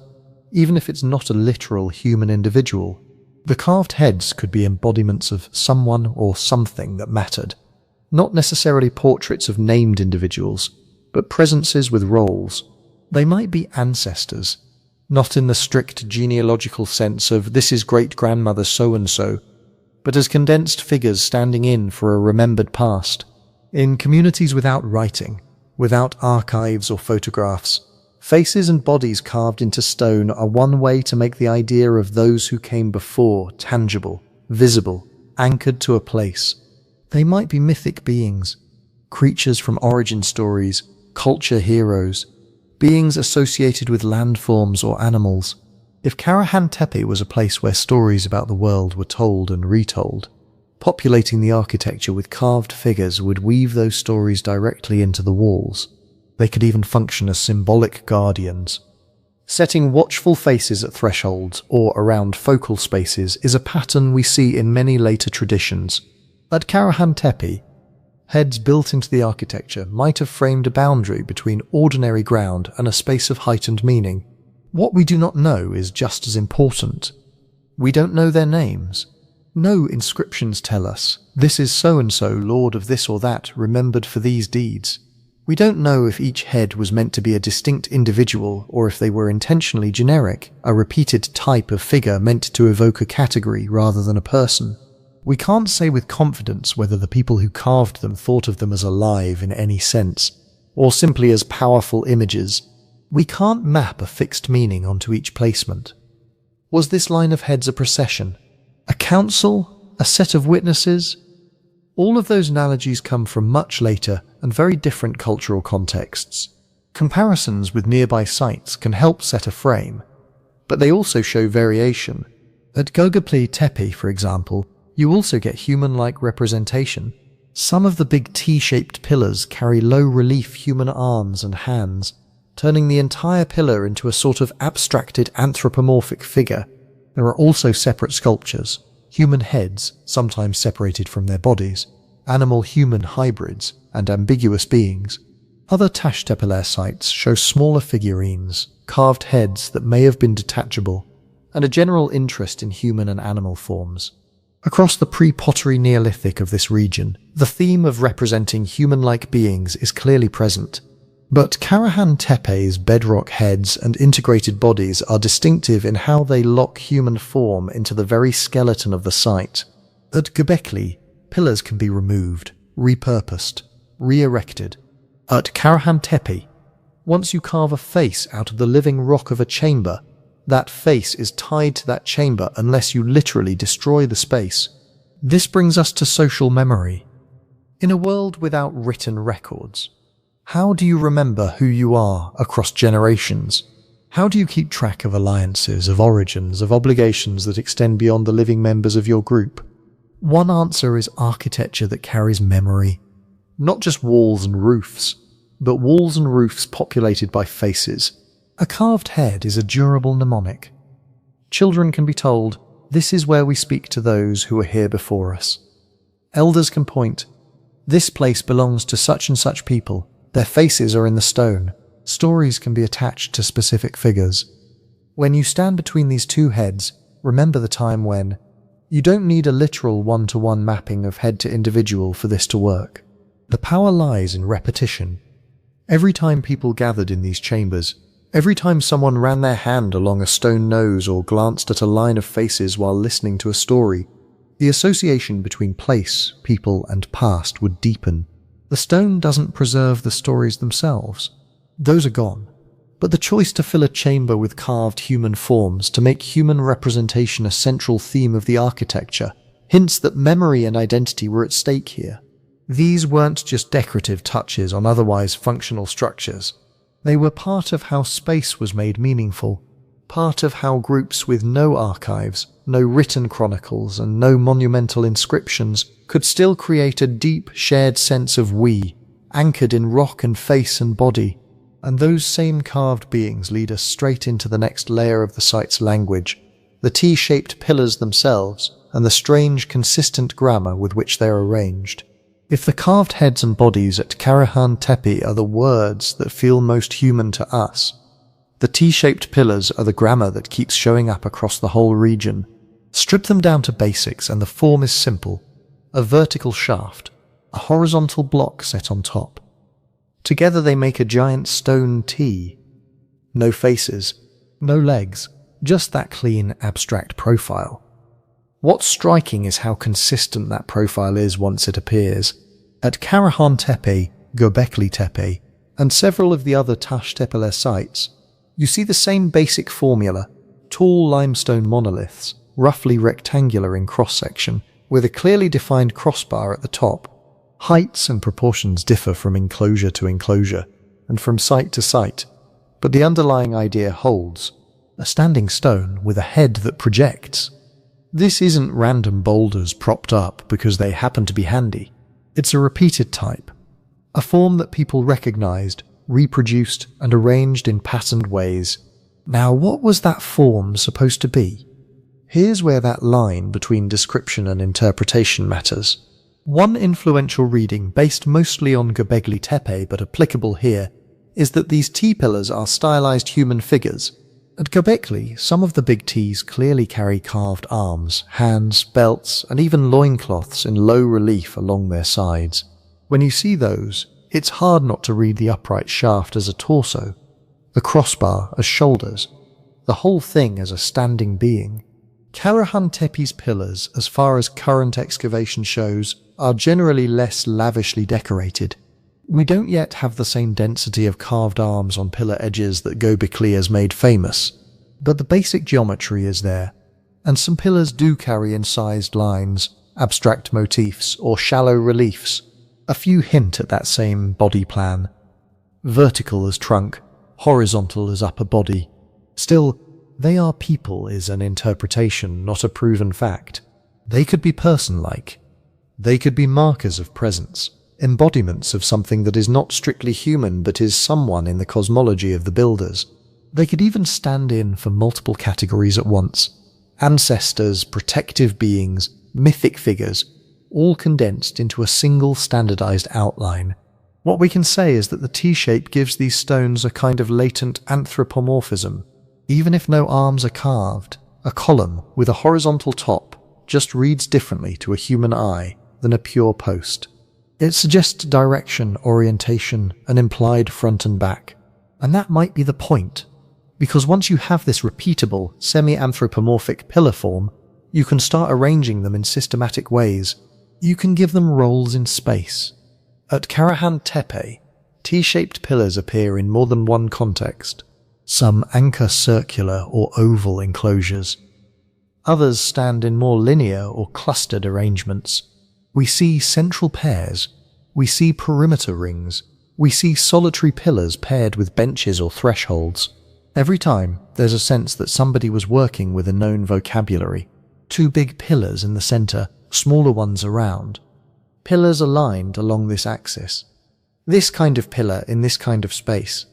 even if it's not a literal human individual. The carved heads could be embodiments of someone or something that mattered, not necessarily portraits of named individuals, but presences with roles. They might be ancestors, not in the strict genealogical sense of this is great-grandmother so-and-so, but as condensed figures standing in for a remembered past. In communities without writing, without archives or photographs, faces and bodies carved into stone are one way to make the idea of those who came before tangible, visible, anchored to a place. They might be mythic beings, creatures from origin stories, culture heroes, beings associated with landforms or animals. If Karahan Tepe was a place where stories about the world were told and retold, populating the architecture with carved figures would weave those stories directly into the walls. They could even function as symbolic guardians. Setting watchful faces at thresholds or around focal spaces is a pattern we see in many later traditions. At Karahan Tepe, heads built into the architecture might have framed a boundary between ordinary ground and a space of heightened meaning. What we do not know is just as important. We don't know their names. No inscriptions tell us, this is so-and-so, lord of this or that, remembered for these deeds. We don't know if each head was meant to be a distinct individual or if they were intentionally generic, a repeated type of figure meant to evoke a category rather than a person. We can't say with confidence whether the people who carved them thought of them as alive in any sense, or simply as powerful images. We can't map a fixed meaning onto each placement. Was this line of heads a procession? A council? A set of witnesses? All of those analogies come from much later and very different cultural contexts. Comparisons with nearby sites can help set a frame, but they also show variation. At Göbekli Tepe, for example, you also get human-like representation. Some of the big T-shaped pillars carry low-relief human arms and hands, turning the entire pillar into a sort of abstracted anthropomorphic figure. There are also separate sculptures, human heads, sometimes separated from their bodies, animal-human hybrids, and ambiguous beings. Other Taş Tepeler sites show smaller figurines, carved heads that may have been detachable, and a general interest in human and animal forms. Across the pre-Pottery Neolithic of this region, the theme of representing human-like beings is clearly present. But Karahan Tepe's bedrock heads and integrated bodies are distinctive in how they lock human form into the very skeleton of the site. At Göbekli, pillars can be removed, repurposed, re-erected. At Karahan Tepe, once you carve a face out of the living rock of a chamber, that face is tied to that chamber unless you literally destroy the space. This brings us to social memory. In a world without written records, how do you remember who you are across generations? How do you keep track of alliances, of origins, of obligations that extend beyond the living members of your group? One answer is architecture that carries memory. Not just walls and roofs, but walls and roofs populated by faces. A carved head is a durable mnemonic. Children can be told, "This is where we speak to those who were here before us." Elders can point, "This place belongs to such and such people. Their faces are in the stone." Stories can be attached to specific figures. When you stand between these two heads, remember the time when you don't need a literal one-to-one mapping of head to individual for this to work. The power lies in repetition. Every time people gathered in these chambers, every time someone ran their hand along a stone nose or glanced at a line of faces while listening to a story, the association between place, people, and past would deepen. The stone doesn't preserve the stories themselves. Those are gone. But the choice to fill a chamber with carved human forms, to make human representation a central theme of the architecture, hints that memory and identity were at stake here. These weren't just decorative touches on otherwise functional structures. They were part of how space was made meaningful, part of how groups with no archives, no written chronicles, and no monumental inscriptions could still create a deep, shared sense of we, anchored in rock and face and body. And those same carved beings lead us straight into the next layer of the site's language, the T-shaped pillars themselves, and the strange, consistent grammar with which they are arranged. If the carved heads and bodies at Karahan Tepe are the words that feel most human to us, the T-shaped pillars are the grammar that keeps showing up across the whole region. Strip them down to basics and the form is simple: a vertical shaft, a horizontal block set on top. Together they make a giant stone T. No faces, no legs, just that clean, abstract profile. What's striking is how consistent that profile is once it appears. At Karahan Tepe, Göbekli Tepe, and several of the other Taş Tepeler sites, you see the same basic formula: tall limestone monoliths, roughly rectangular in cross-section, with a clearly defined crossbar at the top. Heights and proportions differ from enclosure to enclosure, and from site to site, but the underlying idea holds: a standing stone with a head that projects. This isn't random boulders propped up because they happen to be handy. It's a repeated type, a form that people recognized, reproduced, and arranged in patterned ways. Now, what was that form supposed to be? Here's where that line between description and interpretation matters. One influential reading, based mostly on Göbekli Tepe but applicable here, is that these T-pillars are stylized human figures. At Göbekli, some of the big T's clearly carry carved arms, hands, belts, and even loincloths in low relief along their sides. When you see those, it's hard not to read the upright shaft as a torso, the crossbar as shoulders, the whole thing as a standing being. Karahan Tepe's pillars, as far as current excavation shows, are generally less lavishly decorated. We don't yet have the same density of carved arms on pillar edges that Göbekli has made famous, but the basic geometry is there, and some pillars do carry incised lines, abstract motifs, or shallow reliefs. A few hint at that same body plan. Vertical as trunk, horizontal as upper body. Still, they are people is an interpretation, not a proven fact. They could be person-like. They could be markers of presence, embodiments of something that is not strictly human but is someone in the cosmology of the builders. They could even stand in for multiple categories at once: ancestors, protective beings, mythic figures, all condensed into a single standardized outline. What we can say is that the T-shape gives these stones a kind of latent anthropomorphism. Even if no arms are carved, a column with a horizontal top just reads differently to a human eye than a pure post. It suggests direction, orientation, an implied front and back. And that might be the point, because once you have this repeatable, semi-anthropomorphic pillar form, you can start arranging them in systematic ways. You can give them roles in space. At Karahan Tepe, T-shaped pillars appear in more than one context. Some anchor circular or oval enclosures. Others stand in more linear or clustered arrangements. We see central pairs. We see perimeter rings. We see solitary pillars paired with benches or thresholds. Every time, there's a sense that somebody was working with a known vocabulary. 2 big pillars in the center, smaller ones around. Pillars aligned along this axis. This kind of pillar in this kind of space.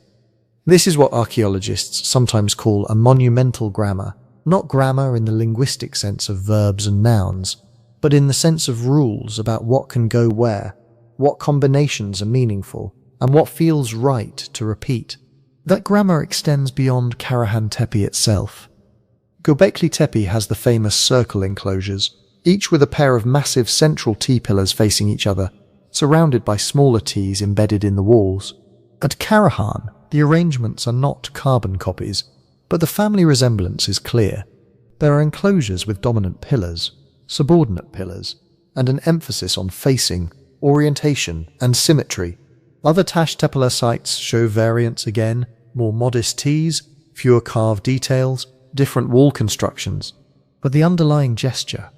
This is what archaeologists sometimes call a monumental grammar, not grammar in the linguistic sense of verbs and nouns, but in the sense of rules about what can go where, what combinations are meaningful, and what feels right to repeat. That grammar extends beyond Karahan Tepe itself. Göbekli Tepe has the famous circle enclosures, each with a pair of massive central T-pillars facing each other, surrounded by smaller Ts embedded in the walls. At Karahan, the arrangements are not carbon copies, but the family resemblance is clear. There are enclosures with dominant pillars, subordinate pillars, and an emphasis on facing, orientation, and symmetry. Other Taş Tepeler sites show variants again, more modest Ts, fewer carved details, different wall constructions, but the underlying gesture,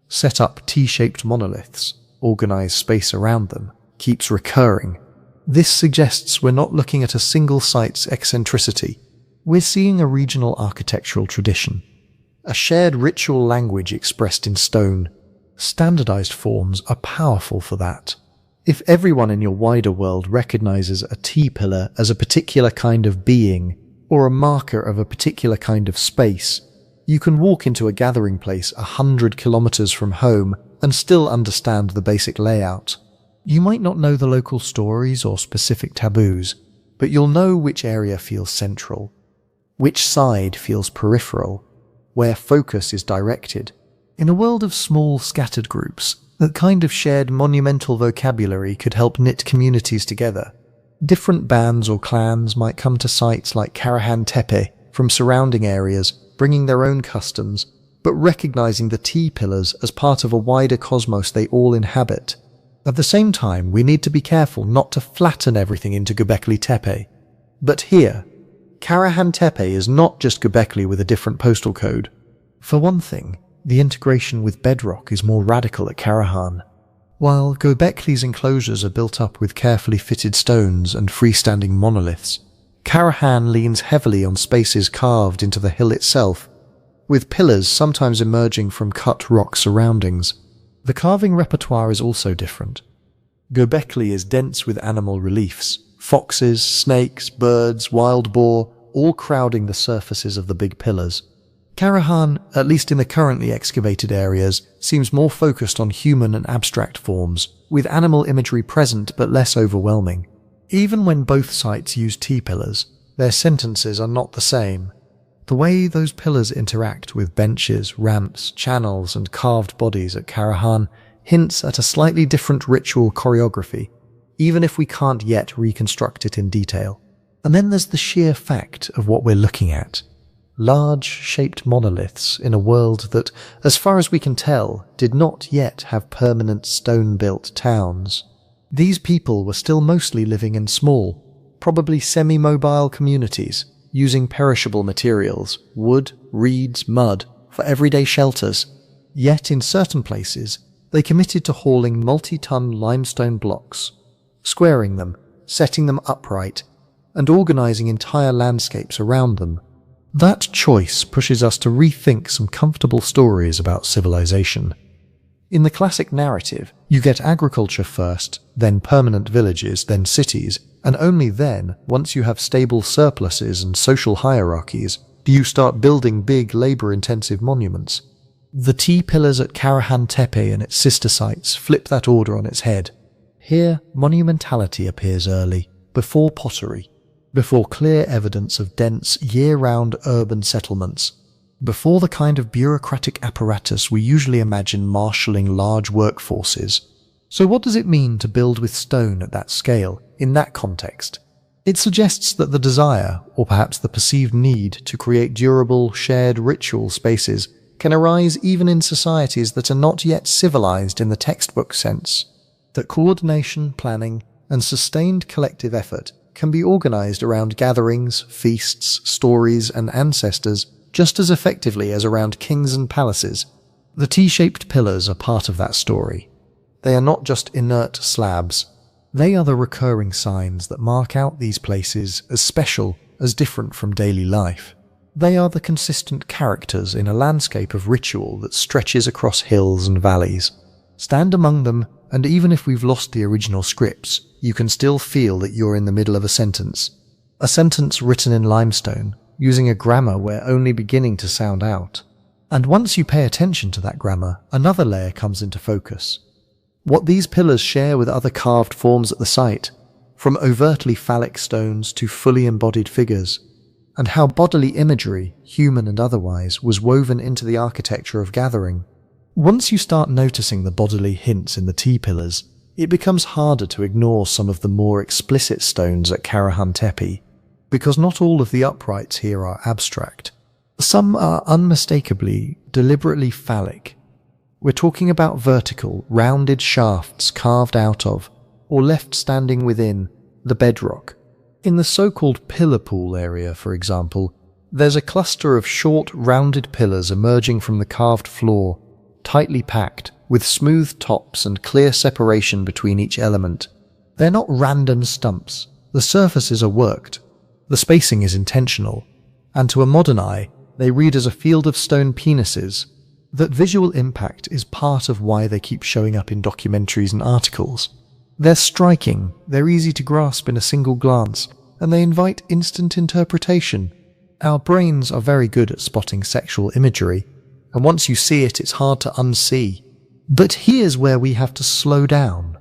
set up T-shaped monoliths, organized space around them, keeps recurring. This suggests we're not looking at a single site's eccentricity. We're seeing a regional architectural tradition, a shared ritual language expressed in stone. Standardized forms are powerful for that. If everyone in your wider world recognizes a T-pillar as a particular kind of being, or a marker of a particular kind of space, you can walk into a gathering place 100 kilometers from home and still understand the basic layout. You might not know the local stories or specific taboos, but you'll know which area feels central, which side feels peripheral, where focus is directed. In a world of small, scattered groups, that kind of shared monumental vocabulary could help knit communities together. Different bands or clans might come to sites like Karahan Tepe from surrounding areas, bringing their own customs, but recognizing the T-pillars as part of a wider cosmos they all inhabit. At the same time, we need to be careful not to flatten everything into Göbekli Tepe. But here, Karahan Tepe is not just Göbekli with a different postal code. For one thing, the integration with bedrock is more radical at Karahan. While Göbekli's enclosures are built up with carefully fitted stones and freestanding monoliths, Karahan leans heavily on spaces carved into the hill itself, with pillars sometimes emerging from cut rock surroundings. The carving repertoire is also different. Göbekli is dense with animal reliefs, foxes, snakes, birds, wild boar, all crowding the surfaces of the big pillars. Karahan, at least in the currently excavated areas, seems more focused on human and abstract forms, with animal imagery present but less overwhelming. Even when both sites use T-pillars, their sentences are not the same. The way those pillars interact with benches, ramps, channels, and carved bodies at Karahan hints at a slightly different ritual choreography, even if we can't yet reconstruct it in detail. And then there's the sheer fact of what we're looking at. Large, shaped monoliths in a world that, as far as we can tell, did not yet have permanent stone-built towns. These people were still mostly living in small, probably semi-mobile communities, using perishable materials, wood, reeds, mud, for everyday shelters. Yet in certain places, they committed to hauling multi-ton limestone blocks, squaring them, setting them upright, and organizing entire landscapes around them. That choice pushes us to rethink some comfortable stories about civilization. In the classic narrative, you get agriculture first, then permanent villages, then cities, and only then, once you have stable surpluses and social hierarchies, do you start building big labor-intensive monuments. The T-pillars at Karahan Tepe and its sister sites flip that order on its head. Here, monumentality appears early, before pottery, before clear evidence of dense, year-round urban settlements, before the kind of bureaucratic apparatus we usually imagine marshalling large workforces. So what does it mean to build with stone at that scale, in that context? It suggests that the desire, or perhaps the perceived need, to create durable, shared ritual spaces can arise even in societies that are not yet civilized in the textbook sense. That coordination, planning, and sustained collective effort can be organized around gatherings, feasts, stories, and ancestors just as effectively as around kings and palaces. The T-shaped pillars are part of that story. They are not just inert slabs. They are the recurring signs that mark out these places as special, as different from daily life. They are the consistent characters in a landscape of ritual that stretches across hills and valleys. Stand among them, and even if we've lost the original scripts, you can still feel that you're in the middle of a sentence written in limestone, using a grammar we're only beginning to sound out. And once you pay attention to that grammar, another layer comes into focus. What these pillars share with other carved forms at the site, from overtly phallic stones to fully embodied figures, and how bodily imagery, human and otherwise, was woven into the architecture of gathering. Once you start noticing the bodily hints in the T-pillars, it becomes harder to ignore some of the more explicit stones at Karahan Tepe, because not all of the uprights here are abstract. Some are unmistakably, deliberately phallic. We're talking about vertical, rounded shafts carved out of, or left standing within, the bedrock. In the so-called pillar pool area, for example, there's a cluster of short, rounded pillars emerging from the carved floor, tightly packed, with smooth tops and clear separation between each element. They're not random stumps. The surfaces are worked. The spacing is intentional, and to a modern eye, they read as a field of stone penises. That visual impact is part of why they keep showing up in documentaries and articles. They're striking, they're easy to grasp in a single glance, and they invite instant interpretation. Our brains are very good at spotting sexual imagery, and once you see it, it's hard to unsee. But here's where we have to slow down.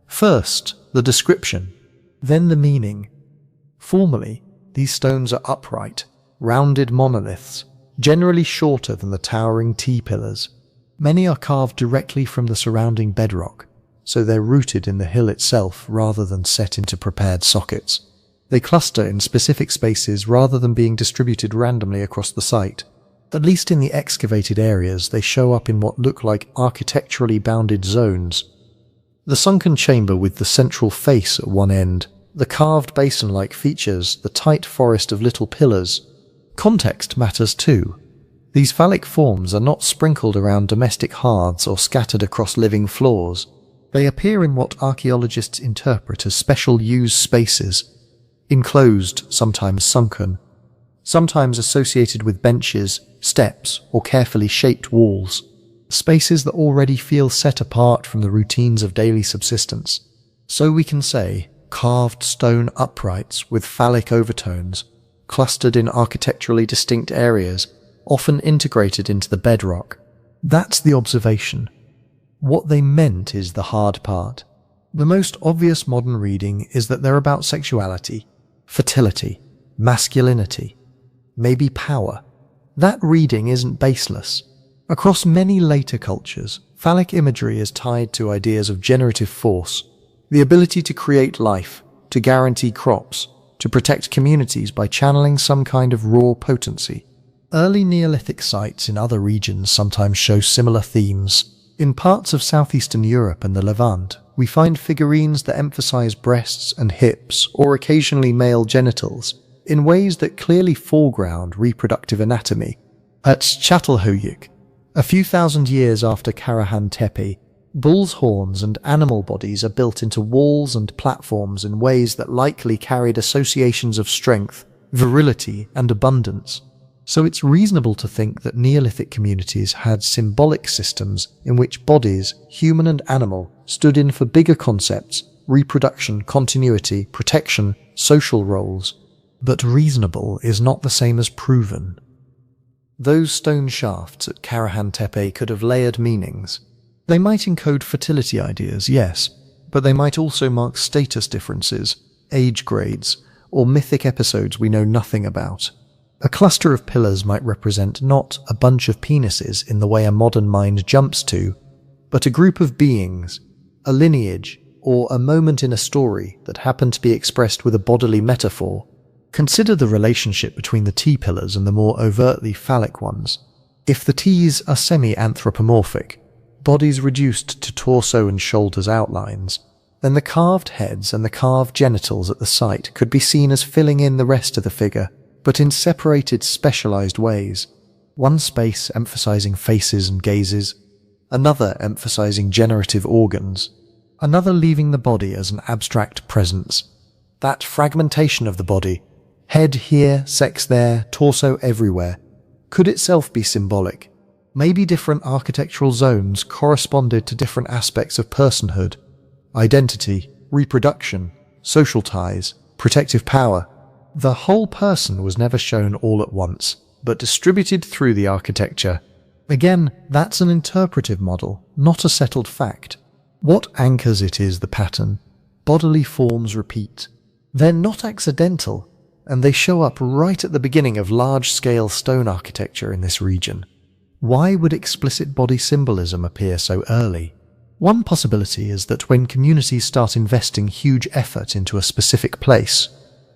First, the description, then the meaning. Formally, these stones are upright, rounded monoliths, generally shorter than the towering T-pillars. Many are carved directly from the surrounding bedrock, so they're rooted in the hill itself rather than set into prepared sockets. They cluster in specific spaces rather than being distributed randomly across the site. At least in the excavated areas, they show up in what look like architecturally bounded zones. The sunken chamber with the central face at one end, the carved basin-like features, the tight forest of little pillars. Context matters too. These phallic forms are not sprinkled around domestic hearths or scattered across living floors. They appear in what archaeologists interpret as special use spaces, enclosed, sometimes sunken, sometimes associated with benches, steps, or carefully shaped walls, spaces that already feel set apart from the routines of daily subsistence. So we can say, carved stone uprights with phallic overtones, clustered in architecturally distinct areas, often integrated into the bedrock. That's the observation. What they meant is the hard part. The most obvious modern reading is that they're about sexuality, fertility, masculinity, maybe power. That reading isn't baseless. Across many later cultures, phallic imagery is tied to ideas of generative force, the ability to create life, to guarantee crops, to protect communities by channeling some kind of raw potency. Early Neolithic sites in other regions sometimes show similar themes. In parts of southeastern Europe and the Levant, we find figurines that emphasize breasts and hips, or occasionally male genitals, in ways that clearly foreground reproductive anatomy. At Çatalhöyük, a few thousand years after Karahan Tepe, bulls' horns and animal bodies are built into walls and platforms in ways that likely carried associations of strength, virility, and abundance. So it's reasonable to think that Neolithic communities had symbolic systems in which bodies, human and animal, stood in for bigger concepts, reproduction, continuity, protection, social roles. But reasonable is not the same as proven. Those stone shafts at Karahan Tepe could have layered meanings. They might encode fertility ideas, yes, but they might also mark status differences, age grades, or mythic episodes we know nothing about. A cluster of pillars might represent not a bunch of penises in the way a modern mind jumps to, but a group of beings, a lineage, or a moment in a story that happened to be expressed with a bodily metaphor. Consider the relationship between the T-pillars and the more overtly phallic ones. If the T's are semi-anthropomorphic, bodies reduced to torso and shoulders outlines, then the carved heads and the carved genitals at the site could be seen as filling in the rest of the figure, but in separated, specialized ways. One space emphasizing faces and gazes, another emphasizing generative organs, another leaving the body as an abstract presence. That fragmentation of the body, Head here, sex there, torso everywhere, could itself be symbolic. Maybe different architectural zones corresponded to different aspects of personhood, identity, reproduction, social ties, protective power. The whole person was never shown all at once, but distributed through the architecture. Again, that's an interpretive model, not a settled fact. What anchors it is the pattern. Bodily forms repeat. They're not accidental, and they show up right at the beginning of large-scale stone architecture in this region. Why would explicit body symbolism appear so early? One possibility is that when communities start investing huge effort into a specific place,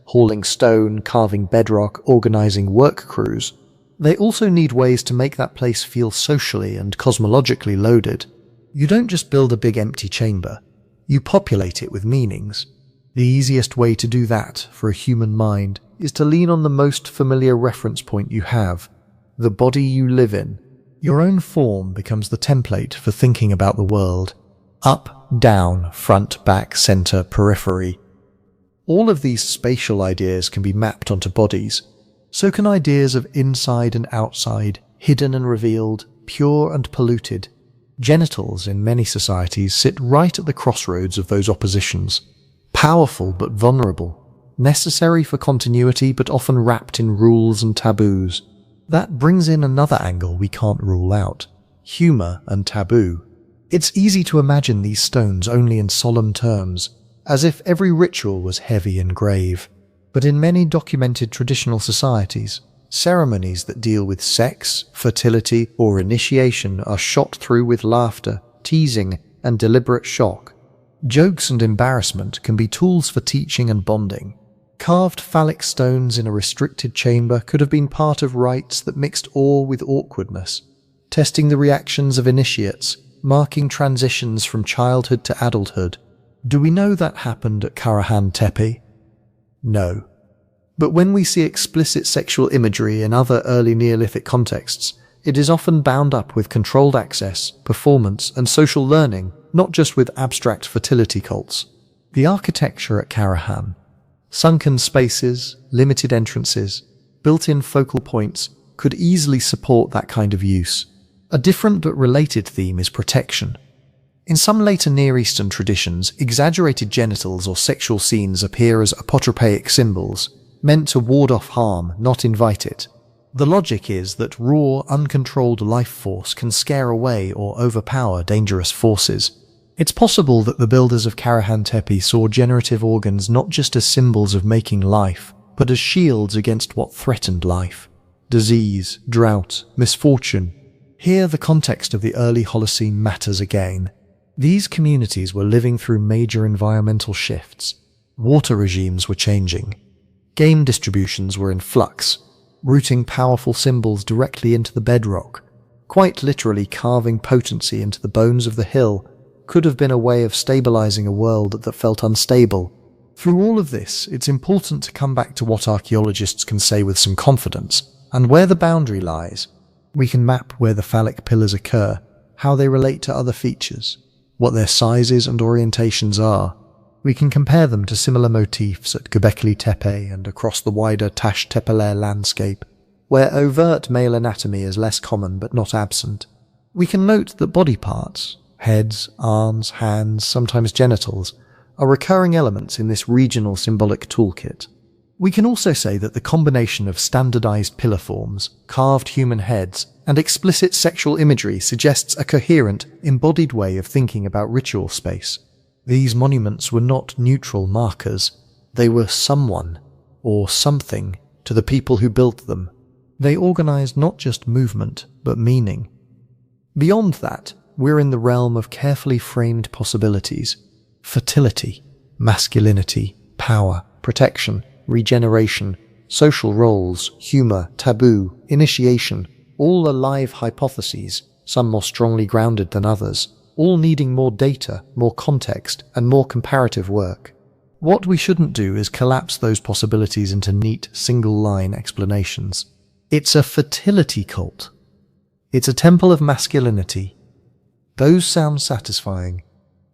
hauling stone, carving bedrock, organizing work crews, they also need ways to make that place feel socially and cosmologically loaded. You don't just build a big empty chamber, you populate it with meanings. The easiest way to do that for a human mind is to lean on the most familiar reference point you have, the body you live in. Your own form becomes the template for thinking about the world. Up, down, front, back, center, periphery. All of these spatial ideas can be mapped onto bodies. So can ideas of inside and outside, hidden and revealed, pure and polluted. Genitals in many societies sit right at the crossroads of those oppositions. Powerful but vulnerable. Necessary for continuity but often wrapped in rules and taboos. That brings in another angle we can't rule out. Humor and taboo. It's easy to imagine these stones only in solemn terms, as if every ritual was heavy and grave. But in many documented traditional societies, ceremonies that deal with sex, fertility, or initiation are shot through with laughter, teasing, and deliberate shock. Jokes and embarrassment can be tools for teaching and bonding. Carved phallic stones in a restricted chamber could have been part of rites that mixed awe with awkwardness, testing the reactions of initiates, marking transitions from childhood to adulthood. Do we know that happened at Karahan Tepe? No. But when we see explicit sexual imagery in other early Neolithic contexts, it is often bound up with controlled access, performance, and social learning, not just with abstract fertility cults. The architecture at Karahan, sunken spaces, limited entrances, built-in focal points, could easily support that kind of use. A different but related theme is protection. In some later Near Eastern traditions, exaggerated genitals or sexual scenes appear as apotropaic symbols, meant to ward off harm, not invite it. The logic is that raw, uncontrolled life force can scare away or overpower dangerous forces. It's possible that the builders of Karahan Tepe saw generative organs not just as symbols of making life, but as shields against what threatened life. Disease, drought, misfortune. Here the context of the early Holocene matters again. These communities were living through major environmental shifts. Water regimes were changing. Game distributions were in flux, rooting powerful symbols directly into the bedrock. Quite literally carving potency into the bones of the hill could have been a way of stabilizing a world that felt unstable. Through all of this, it's important to come back to what archaeologists can say with some confidence, and where the boundary lies. We can map where the phallic pillars occur, how they relate to other features, what their sizes and orientations are. We can compare them to similar motifs at Göbekli Tepe and across the wider Taş Tepeler landscape, where overt male anatomy is less common but not absent. We can note that body parts, heads, arms, hands, sometimes genitals, are recurring elements in this regional symbolic toolkit. We can also say that the combination of standardized pillar forms, carved human heads, and explicit sexual imagery suggests a coherent, embodied way of thinking about ritual space. These monuments were not neutral markers. They were someone, or something, to the people who built them. They organized not just movement, but meaning. Beyond that, we're in the realm of carefully framed possibilities. Fertility, masculinity, power, protection, regeneration, social roles, humor, taboo, initiation, all alive hypotheses, some more strongly grounded than others, all needing more data, more context, and more comparative work. What we shouldn't do is collapse those possibilities into neat, single-line explanations. It's a fertility cult. It's a temple of masculinity. Those sound satisfying,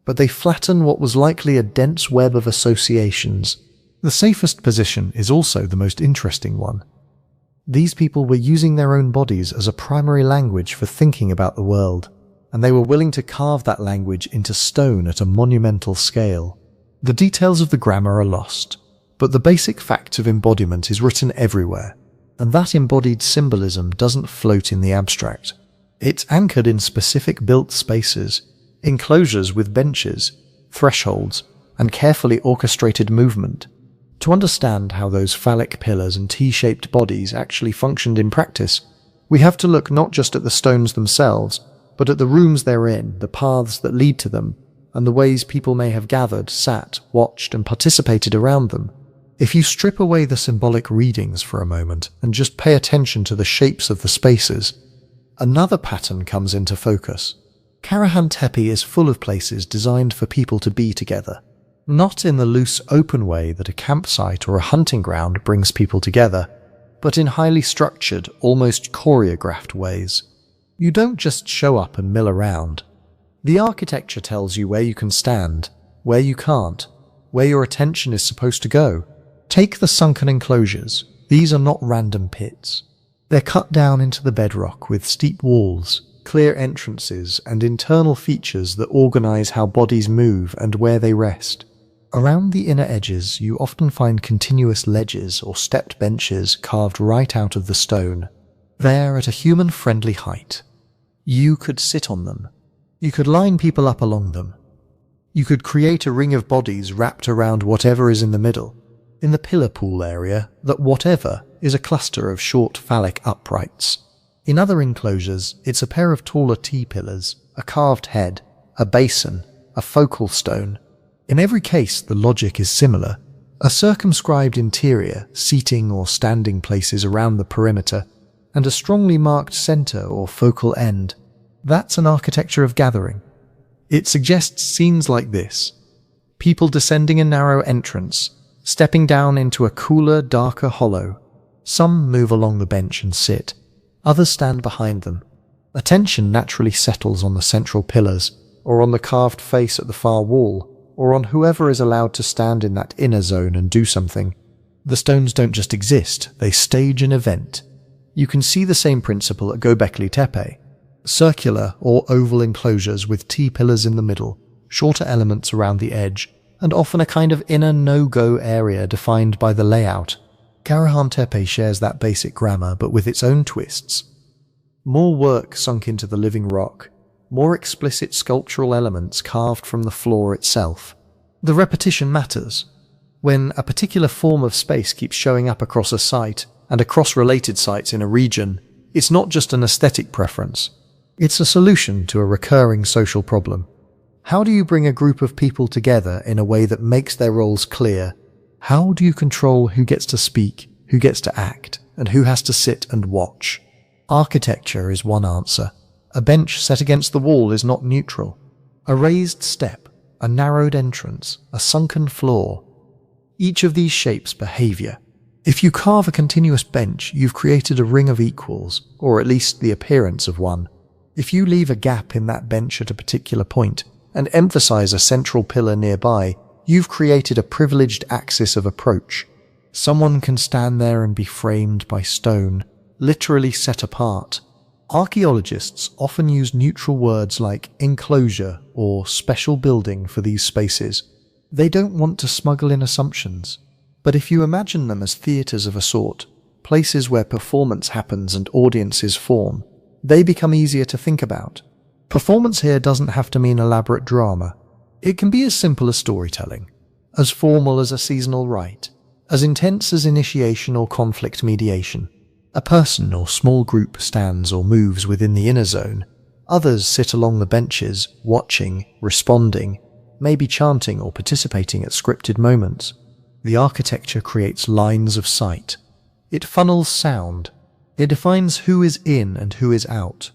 but they flatten what was likely a dense web of associations. The safest position is also the most interesting one. These people were using their own bodies as a primary language for thinking about the world, and they were willing to carve that language into stone at a monumental scale. The details of the grammar are lost, but the basic fact of embodiment is written everywhere, and that embodied symbolism doesn't float in the abstract. It's anchored in specific built spaces, enclosures with benches, thresholds, and carefully orchestrated movement. To understand how those phallic pillars and T-shaped bodies actually functioned in practice, we have to look not just at the stones themselves, but at the rooms they're in, the paths that lead to them, and the ways people may have gathered, sat, watched, and participated around them. If you strip away the symbolic readings for a moment and just pay attention to the shapes of the spaces, another pattern comes into focus. Karahan Tepe is full of places designed for people to be together. Not in the loose, open way that a campsite or a hunting ground brings people together, but in highly structured, almost choreographed ways. You don't just show up and mill around. The architecture tells you where you can stand, where you can't, where your attention is supposed to go. Take the sunken enclosures. These are not random pits. They're cut down into the bedrock with steep walls, clear entrances, and internal features that organize how bodies move and where they rest. Around the inner edges, you often find continuous ledges or stepped benches carved right out of the stone. They're at a human-friendly height. You could sit on them. You could line people up along them. You could create a ring of bodies wrapped around whatever is in the middle. In the pillar pool area, that whatever is a cluster of short phallic uprights. In other enclosures, it's a pair of taller T-pillars, a carved head, a basin, a focal stone. In every case, the logic is similar. A circumscribed interior, seating or standing places around the perimeter, and a strongly marked center or focal end. That's an architecture of gathering. It suggests scenes like this. People descending a narrow entrance, stepping down into a cooler, darker hollow. Some move along the bench and sit. Others stand behind them. Attention naturally settles on the central pillars, or on the carved face at the far wall, or on whoever is allowed to stand in that inner zone and do something. The stones don't just exist, they stage an event. You can see the same principle at Göbekli Tepe. Circular or oval enclosures with T-pillars in the middle, shorter elements around the edge, and often a kind of inner no-go area defined by the layout. Karahan Tepe shares that basic grammar, but with its own twists. More work sunk into the living rock, more explicit sculptural elements carved from the floor itself. The repetition matters. When a particular form of space keeps showing up across a site and across related sites in a region, it's not just an aesthetic preference. It's a solution to a recurring social problem. How do you bring a group of people together in a way that makes their roles clear? How do you control who gets to speak, who gets to act, and who has to sit and watch? Architecture is one answer. A bench set against the wall is not neutral. A raised step, a narrowed entrance, a sunken floor. Each of these shapes behavior. If you carve a continuous bench, you've created a ring of equals, or at least the appearance of one. If you leave a gap in that bench at a particular point, and emphasize a central pillar nearby, you've created a privileged axis of approach. Someone can stand there and be framed by stone, literally set apart. Archaeologists often use neutral words like enclosure or special building for these spaces. They don't want to smuggle in assumptions. But if you imagine them as theatres of a sort, places where performance happens and audiences form, they become easier to think about. Performance here doesn't have to mean elaborate drama. It can be as simple as storytelling, as formal as a seasonal rite, as intense as initiation or conflict mediation. A person or small group stands or moves within the inner zone. Others sit along the benches, watching, responding, maybe chanting or participating at scripted moments. The architecture creates lines of sight. It funnels sound. It defines who is in and who is out,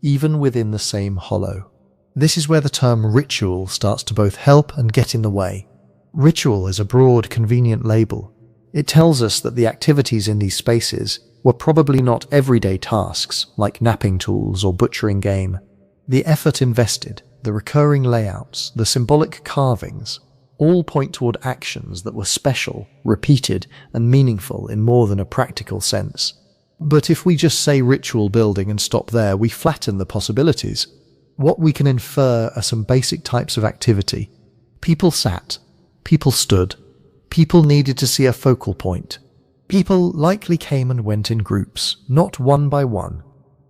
even within the same hollow. This is where the term ritual starts to both help and get in the way. Ritual is a broad, convenient label. It tells us that the activities in these spaces were probably not everyday tasks like napping tools or butchering game. The effort invested, the recurring layouts, the symbolic carvings, all point toward actions that were special, repeated, and meaningful in more than a practical sense. But if we just say ritual building and stop there, we flatten the possibilities. What we can infer are some basic types of activity. People sat, people stood, people needed to see a focal point. People likely came and went in groups, not one by one.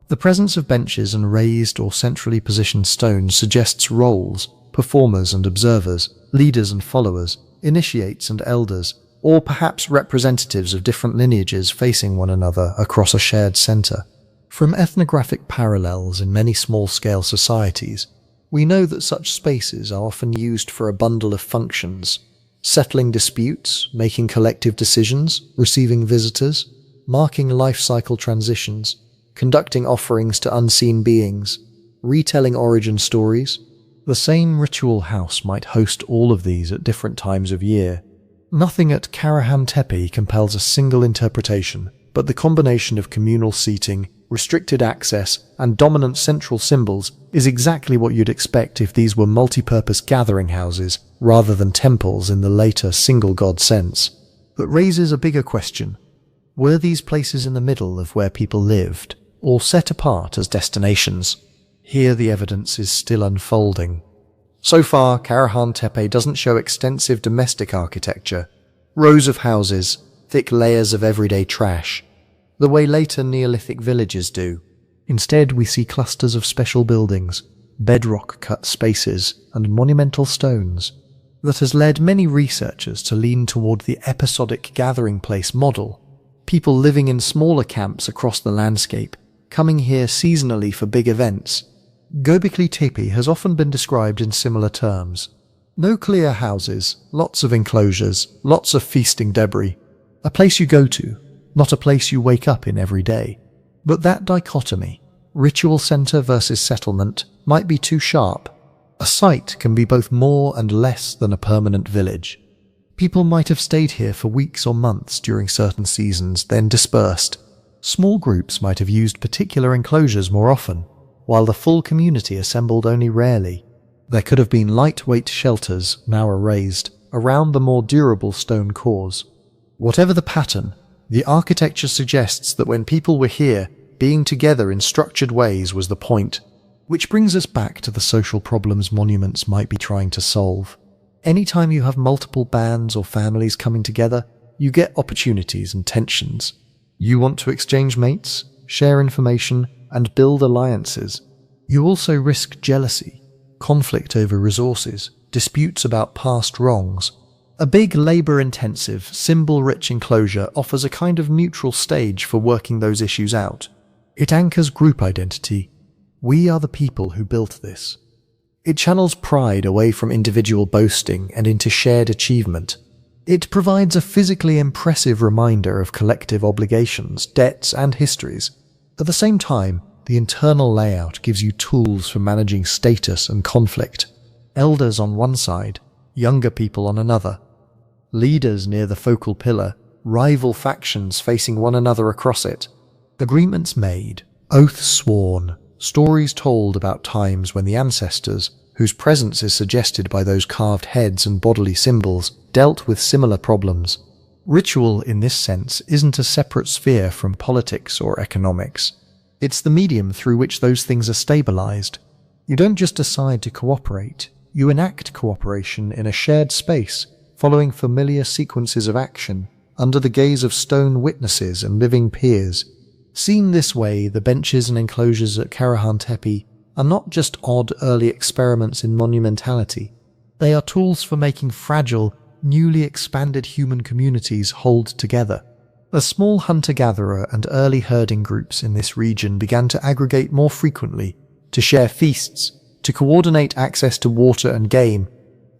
The presence of benches and raised or centrally positioned stones suggests roles, performers and observers, leaders and followers, initiates and elders, or perhaps representatives of different lineages facing one another across a shared centre. From ethnographic parallels in many small-scale societies, we know that such spaces are often used for a bundle of functions: settling disputes, making collective decisions, receiving visitors, marking life cycle transitions, conducting offerings to unseen beings, retelling origin stories. The same ritual house might host all of these at different times of year. Nothing at Karahan Tepe compels a single interpretation, but the combination of communal seating, restricted access, and dominant central symbols is exactly what you'd expect if these were multi-purpose gathering houses rather than temples in the later single-god sense. But raises a bigger question. Were these places in the middle of where people lived, or set apart as destinations? Here the evidence is still unfolding. So far, Karahan Tepe doesn't show extensive domestic architecture, rows of houses, thick layers of everyday trash, the way later Neolithic villages do. Instead, we see clusters of special buildings, bedrock-cut spaces, and monumental stones. That has led many researchers to lean toward the episodic gathering place model, people living in smaller camps across the landscape, coming here seasonally for big events. Göbekli Tepe has often been described in similar terms. No clear houses, lots of enclosures, lots of feasting debris. A place you go to, not a place you wake up in every day. But that dichotomy, ritual centre versus settlement, might be too sharp. A site can be both more and less than a permanent village. People might have stayed here for weeks or months during certain seasons, then dispersed. Small groups might have used particular enclosures more often, while the full community assembled only rarely. There could have been lightweight shelters, now erased, around the more durable stone cores. Whatever the pattern, the architecture suggests that when people were here, being together in structured ways was the point. Which brings us back to the social problems monuments might be trying to solve. Anytime you have multiple bands or families coming together, you get opportunities and tensions. You want to exchange mates, share information, and build alliances. You also risk jealousy, conflict over resources, disputes about past wrongs. A big labour-intensive, symbol-rich enclosure offers a kind of neutral stage for working those issues out. It anchors group identity. We are the people who built this. It channels pride away from individual boasting and into shared achievement. It provides a physically impressive reminder of collective obligations, debts, and histories. At the same time, the internal layout gives you tools for managing status and conflict. Elders on one side, younger people on another. Leaders near the focal pillar, rival factions facing one another across it. Agreements made, oaths sworn, stories told about times when the ancestors, whose presence is suggested by those carved heads and bodily symbols, dealt with similar problems. Ritual, in this sense, isn't a separate sphere from politics or economics. It's the medium through which those things are stabilized. You don't just decide to cooperate, you enact cooperation in a shared space, following familiar sequences of action, under the gaze of stone witnesses and living peers. Seen this way, the benches and enclosures at Karahan Tepe are not just odd early experiments in monumentality. They are tools for making fragile, newly expanded human communities hold together. The small hunter-gatherer and early herding groups in this region began to aggregate more frequently, to share feasts, to coordinate access to water and game.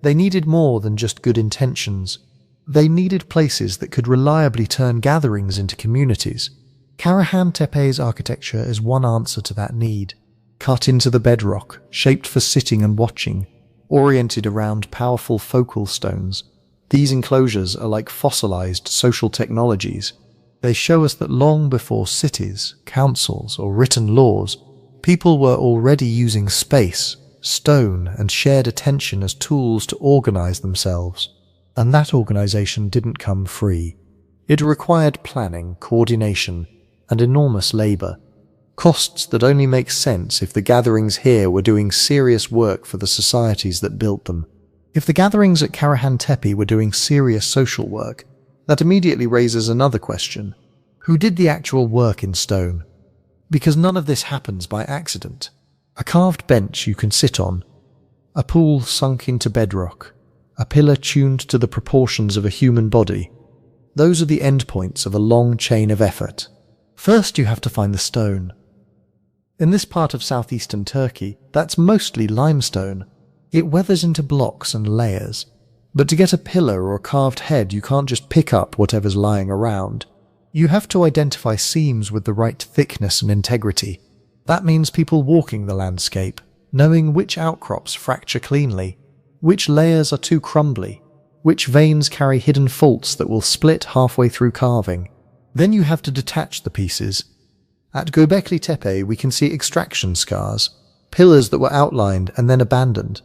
They needed more than just good intentions. They needed places that could reliably turn gatherings into communities. Karahan Tepe's architecture is one answer to that need. Cut into the bedrock, shaped for sitting and watching, oriented around powerful focal stones. These enclosures are like fossilized social technologies. They show us that long before cities, councils, or written laws, people were already using space, stone, and shared attention as tools to organize themselves. And that organization didn't come free. It required planning, coordination, and enormous labor. Costs that only make sense if the gatherings here were doing serious work for the societies that built them. If the gatherings at Karahan Tepe were doing serious social work, that immediately raises another question. Who did the actual work in stone? Because none of this happens by accident. A carved bench you can sit on, a pool sunk into bedrock, a pillar tuned to the proportions of a human body. Those are the endpoints of a long chain of effort. First you have to find the stone. In this part of southeastern Turkey, that's mostly limestone. It weathers into blocks and layers. But to get a pillar or a carved head, you can't just pick up whatever's lying around. You have to identify seams with the right thickness and integrity. That means people walking the landscape, knowing which outcrops fracture cleanly, which layers are too crumbly, which veins carry hidden faults that will split halfway through carving. Then you have to detach the pieces. At Göbekli Tepe we can see extraction scars, pillars that were outlined and then abandoned.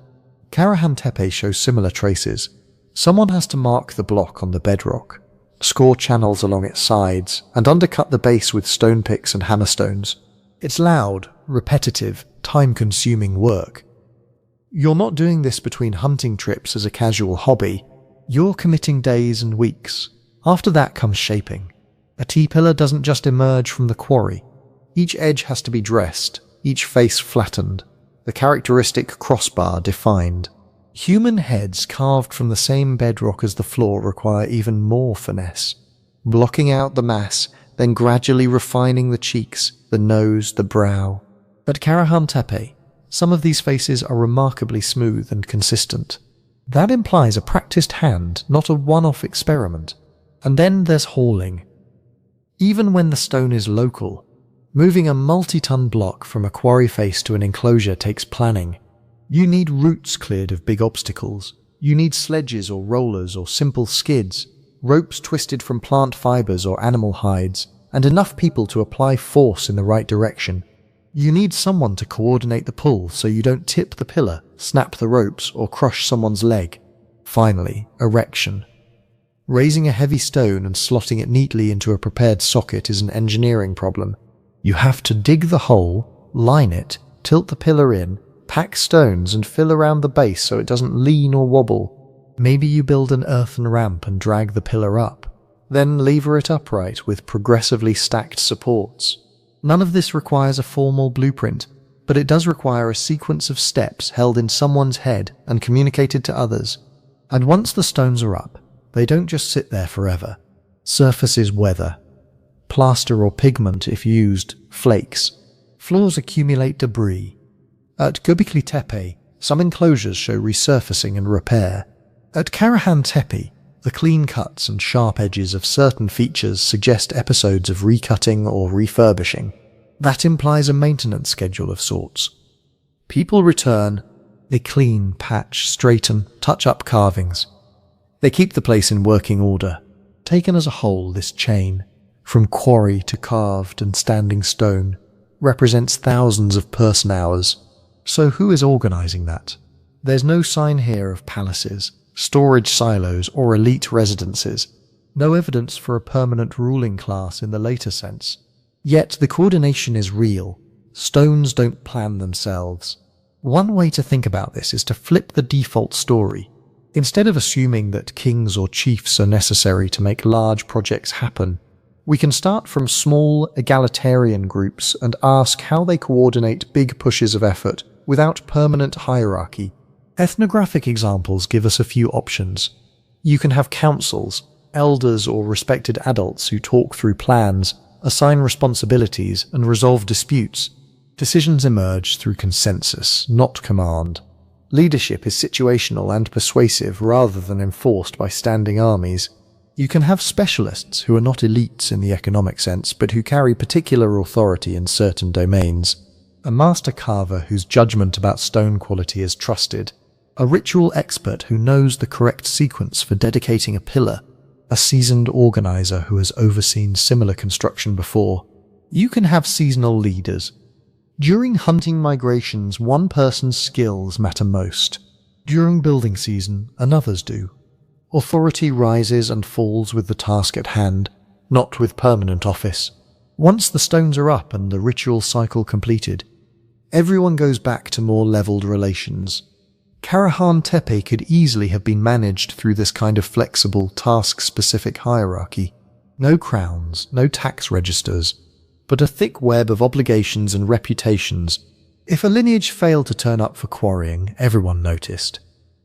Karahan Tepe shows similar traces. Someone has to mark the block on the bedrock, score channels along its sides, and undercut the base with stone picks and hammerstones. It's loud, repetitive, time-consuming work. You're not doing this between hunting trips as a casual hobby. You're committing days and weeks. After that comes shaping. A T-pillar doesn't just emerge from the quarry. Each edge has to be dressed, each face flattened, the characteristic crossbar defined. Human heads carved from the same bedrock as the floor require even more finesse. Blocking out the mass, then gradually refining the cheeks, the nose, the brow. At Karahan Tepe, some of these faces are remarkably smooth and consistent. That implies a practiced hand, not a one-off experiment. And then there's hauling. Even when the stone is local, moving a multi-ton block from a quarry face to an enclosure takes planning. You need routes cleared of big obstacles. You need sledges or rollers or simple skids, ropes twisted from plant fibers or animal hides, and enough people to apply force in the right direction. You need someone to coordinate the pull so you don't tip the pillar, snap the ropes, or crush someone's leg. Finally, erection. Raising a heavy stone and slotting it neatly into a prepared socket is an engineering problem. You have to dig the hole, line it, tilt the pillar in, pack stones and fill around the base so it doesn't lean or wobble. Maybe you build an earthen ramp and drag the pillar up, then lever it upright with progressively stacked supports. None of this requires a formal blueprint, but it does require a sequence of steps held in someone's head and communicated to others. And once the stones are up, they don't just sit there forever. Surfaces weather. Plaster or pigment, if used, flakes. Floors accumulate debris. At Göbekli Tepe, some enclosures show resurfacing and repair. At Karahan Tepe, the clean cuts and sharp edges of certain features suggest episodes of recutting or refurbishing. That implies a maintenance schedule of sorts. People return, they clean, patch, straighten, touch up carvings. They keep the place in working order. Taken as a whole, this chain, from quarry to carved and standing stone, represents thousands of person-hours. So who is organizing that? There's no sign here of palaces, storage silos, or elite residences. No evidence for a permanent ruling class in the later sense. Yet the coordination is real. Stones don't plan themselves. One way to think about this is to flip the default story. Instead of assuming that kings or chiefs are necessary to make large projects happen, we can start from small, egalitarian groups and ask how they coordinate big pushes of effort without permanent hierarchy. Ethnographic examples give us a few options. You can have councils, elders or respected adults who talk through plans, assign responsibilities, and resolve disputes. Decisions emerge through consensus, not command. Leadership is situational and persuasive rather than enforced by standing armies. You can have specialists who are not elites in the economic sense, but who carry particular authority in certain domains. A master carver whose judgment about stone quality is trusted. A ritual expert who knows the correct sequence for dedicating a pillar. A seasoned organizer who has overseen similar construction before. You can have seasonal leaders. During hunting migrations, one person's skills matter most. During building season, another's do. Authority rises and falls with the task at hand, not with permanent office. Once the stones are up and the ritual cycle completed, everyone goes back to more leveled relations. Karahan Tepe could easily have been managed through this kind of flexible, task-specific hierarchy. No crowns, no tax registers, but a thick web of obligations and reputations. If a lineage failed to turn up for quarrying, everyone noticed.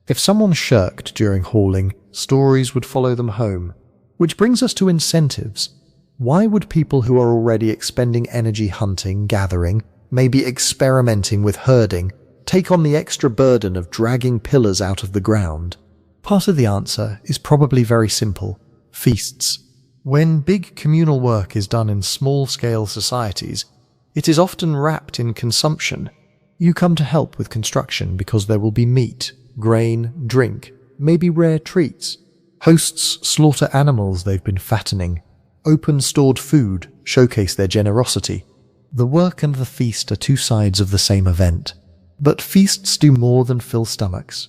If someone shirked during hauling, stories would follow them home. Which brings us to incentives. Why would people who are already expending energy hunting, gathering, maybe experimenting with herding, take on the extra burden of dragging pillars out of the ground? Part of the answer is probably very simple: feasts. When big communal work is done in small-scale societies, it is often wrapped in consumption. You come to help with construction because there will be meat, grain, drink, maybe rare treats. Hosts slaughter animals they've been fattening. Open stored food showcase their generosity. The work and the feast are two sides of the same event. But feasts do more than fill stomachs.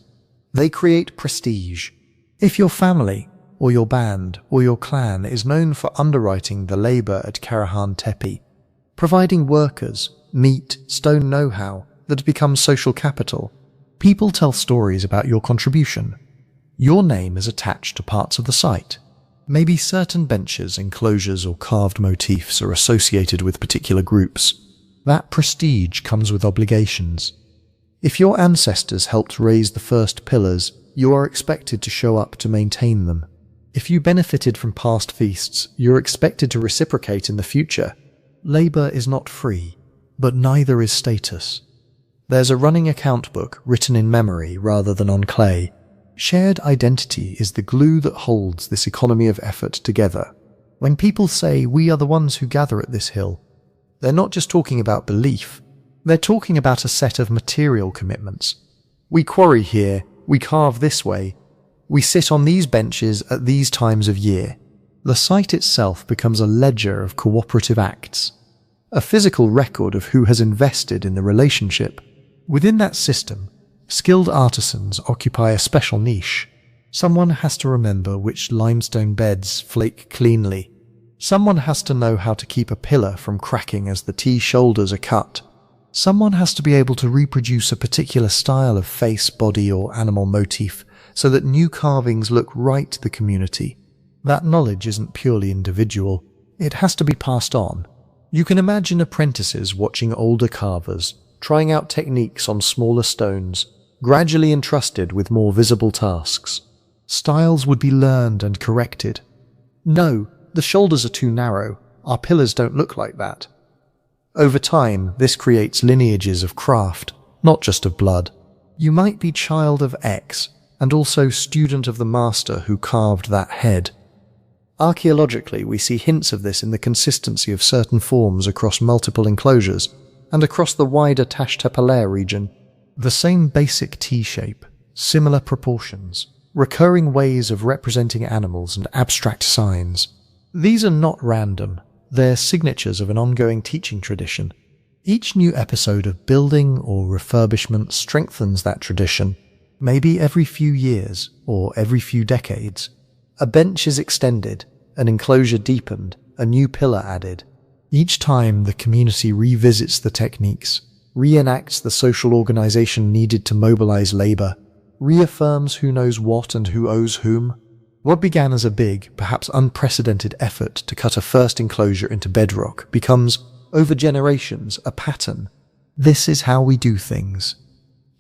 They create prestige. If your family, or your band, or your clan is known for underwriting the labour at Karahan Tepe, providing workers, meat, stone know-how that becomes social capital, people tell stories about your contribution. Your name is attached to parts of the site. Maybe certain benches, enclosures, or carved motifs are associated with particular groups. That prestige comes with obligations. If your ancestors helped raise the first pillars, you are expected to show up to maintain them. If you benefited from past feasts, you're expected to reciprocate in the future. Labour is not free, but neither is status. There's a running account book written in memory rather than on clay. Shared identity is the glue that holds this economy of effort together. When people say we are the ones who gather at this hill, they're not just talking about belief, they're talking about a set of material commitments. We quarry here, we carve this way, we sit on these benches at these times of year. The site itself becomes a ledger of cooperative acts, a physical record of who has invested in the relationship. Within that system, skilled artisans occupy a special niche. Someone has to remember which limestone beds flake cleanly. Someone has to know how to keep a pillar from cracking as the T-shoulders are cut. Someone has to be able to reproduce a particular style of face, body, or animal motif so that new carvings look right to the community. That knowledge isn't purely individual. It has to be passed on. You can imagine apprentices watching older carvers, trying out techniques on smaller stones, gradually entrusted with more visible tasks. Styles would be learned and corrected. No, the shoulders are too narrow. Our pillars don't look like that. Over time, this creates lineages of craft, not just of blood. You might be child of X, and also student of the master who carved that head. Archaeologically, we see hints of this in the consistency of certain forms across multiple enclosures, and across the wider Taş Tepeler region. The same basic T-shape, similar proportions, recurring ways of representing animals and abstract signs. These are not random. They're signatures of an ongoing teaching tradition. Each new episode of building or refurbishment strengthens that tradition, maybe every few years or every few decades. A bench is extended, an enclosure deepened, a new pillar added. Each time the community revisits the techniques, reenacts the social organization needed to mobilize labor, reaffirms who knows what and who owes whom. What began as a big, perhaps unprecedented effort to cut a first enclosure into bedrock becomes, over generations, a pattern. This is how we do things.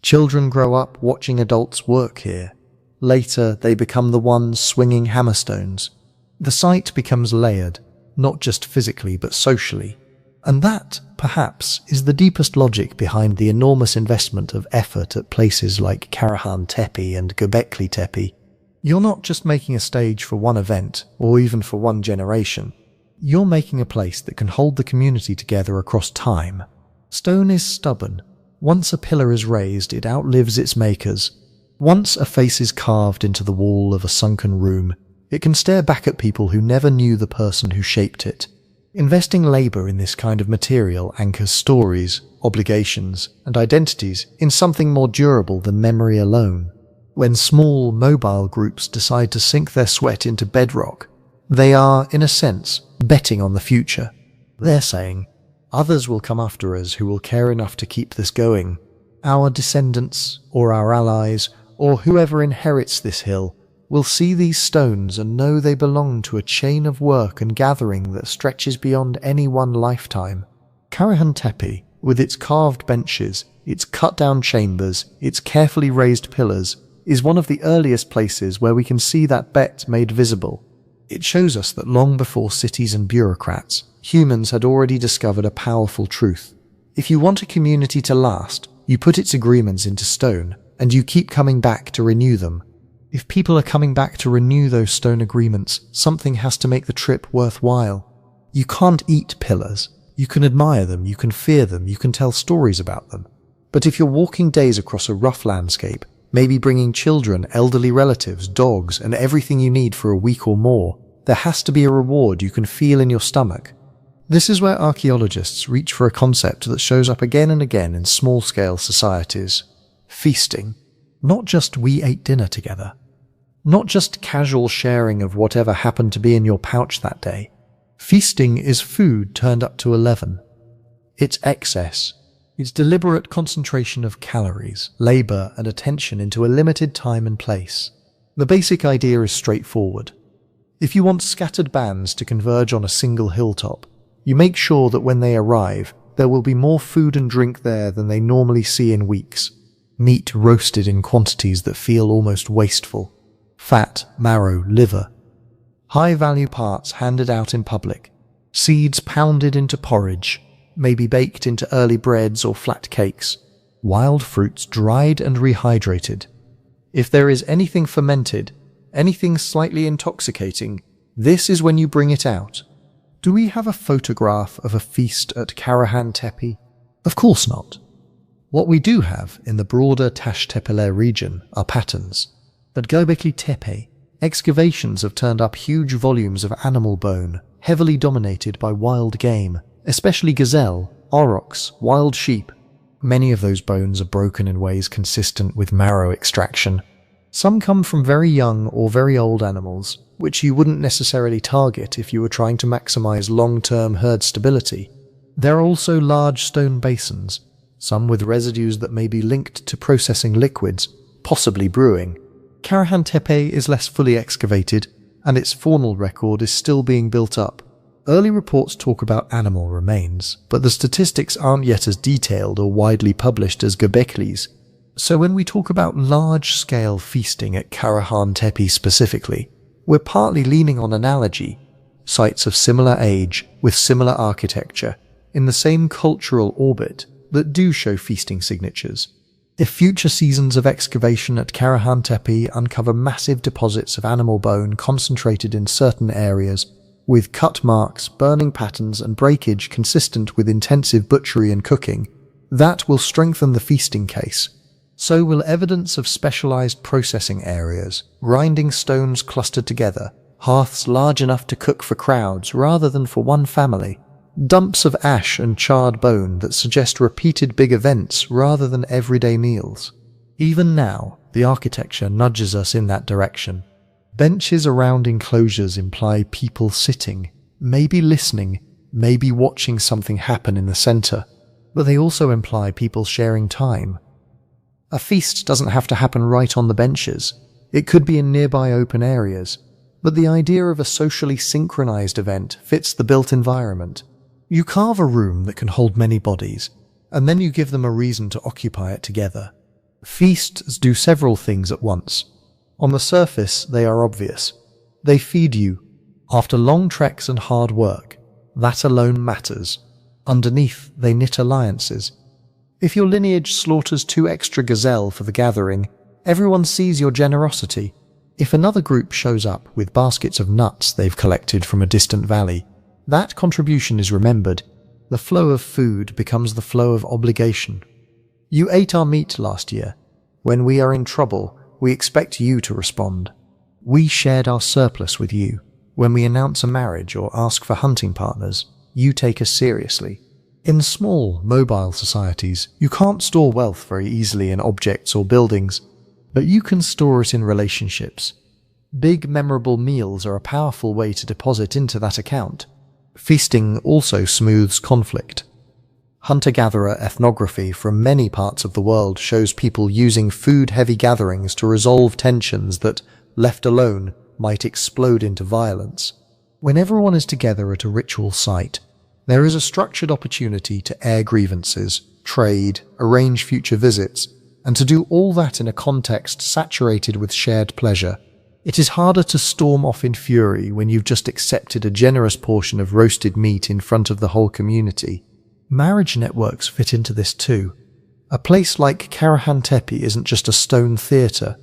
Children grow up watching adults work here. Later, they become the ones swinging hammerstones. The site becomes layered, not just physically but socially. And that, perhaps, is the deepest logic behind the enormous investment of effort at places like Karahan Tepe and Göbekli Tepe. You're not just making a stage for one event, or even for one generation. You're making a place that can hold the community together across time. Stone is stubborn. Once a pillar is raised, it outlives its makers. Once a face is carved into the wall of a sunken room, it can stare back at people who never knew the person who shaped it. Investing labor in this kind of material anchors stories, obligations, and identities in something more durable than memory alone. When small, mobile groups decide to sink their sweat into bedrock, they are, in a sense, betting on the future. They're saying, others will come after us who will care enough to keep this going. Our descendants, or our allies, or whoever inherits this hill, will see these stones and know they belong to a chain of work and gathering that stretches beyond any one lifetime. Karahan Tepe, with its carved benches, its cut-down chambers, its carefully raised pillars, is one of the earliest places where we can see that bet made visible. It shows us that long before cities and bureaucrats, humans had already discovered a powerful truth. If you want a community to last, you put its agreements into stone, and you keep coming back to renew them. If people are coming back to renew those stone agreements, something has to make the trip worthwhile. You can't eat pillars. You can admire them, you can fear them, you can tell stories about them. But if you're walking days across a rough landscape, maybe bringing children, elderly relatives, dogs, and everything you need for a week or more, there has to be a reward you can feel in your stomach. This is where archaeologists reach for a concept that shows up again and again in small-scale societies. Feasting. Not just we ate dinner together. Not just casual sharing of whatever happened to be in your pouch that day. Feasting is food turned up to 11. It's excess. It's deliberate concentration of calories, labor, and attention into a limited time and place. The basic idea is straightforward. If you want scattered bands to converge on a single hilltop, you make sure that when they arrive, there will be more food and drink there than they normally see in weeks. Meat roasted in quantities that feel almost wasteful. Fat, marrow, liver. High-value parts handed out in public. Seeds pounded into porridge, maybe baked into early breads or flat cakes. Wild fruits dried and rehydrated. If there is anything fermented, anything slightly intoxicating, this is when you bring it out. Do we have a photograph of a feast at Karahan Tepe? Of course not. What we do have in the broader Taş Tepeler region are patterns. At Göbekli Tepe, excavations have turned up huge volumes of animal bone, heavily dominated by wild game, especially gazelle, aurochs, wild sheep. Many of those bones are broken in ways consistent with marrow extraction. Some come from very young or very old animals, which you wouldn't necessarily target if you were trying to maximize long-term herd stability. There are also large stone basins, some with residues that may be linked to processing liquids, possibly brewing. Karahan Tepe is less fully excavated, and its faunal record is still being built up. Early reports talk about animal remains, but the statistics aren't yet as detailed or widely published as Göbekli's. So when we talk about large-scale feasting at Karahan Tepe specifically, we're partly leaning on analogy, sites of similar age with similar architecture, in the same cultural orbit that do show feasting signatures. If future seasons of excavation at Karahan Tepe uncover massive deposits of animal bone concentrated in certain areas, with cut marks, burning patterns, and breakage consistent with intensive butchery and cooking, that will strengthen the feasting case. So will evidence of specialized processing areas, grinding stones clustered together, hearths large enough to cook for crowds rather than for one family, dumps of ash and charred bone that suggest repeated big events rather than everyday meals. Even now, the architecture nudges us in that direction. Benches around enclosures imply people sitting, maybe listening, maybe watching something happen in the center, but they also imply people sharing time. A feast doesn't have to happen right on the benches. It could be in nearby open areas, but the idea of a socially synchronized event fits the built environment. You carve a room that can hold many bodies, and then you give them a reason to occupy it together. Feasts do several things at once. On the surface, they are obvious. They feed you. After long treks and hard work, that alone matters. Underneath, they knit alliances. If your lineage slaughters 2 extra gazelle for the gathering, everyone sees your generosity. If another group shows up with baskets of nuts they've collected from a distant valley, that contribution is remembered. The flow of food becomes the flow of obligation. You ate our meat last year. When we are in trouble, we expect you to respond. We shared our surplus with you. When we announce a marriage or ask for hunting partners, you take us seriously. In small, mobile societies, you can't store wealth very easily in objects or buildings, but you can store it in relationships. Big, memorable meals are a powerful way to deposit into that account. Feasting also smooths conflict. Hunter-gatherer ethnography from many parts of the world shows people using food-heavy gatherings to resolve tensions that, left alone, might explode into violence. When everyone is together at a ritual site, there is a structured opportunity to air grievances, trade, arrange future visits, and to do all that in a context saturated with shared pleasure. It is harder to storm off in fury when you've just accepted a generous portion of roasted meat in front of the whole community. Marriage networks fit into this too. A place like Karahan Tepe isn't just a stone theatre.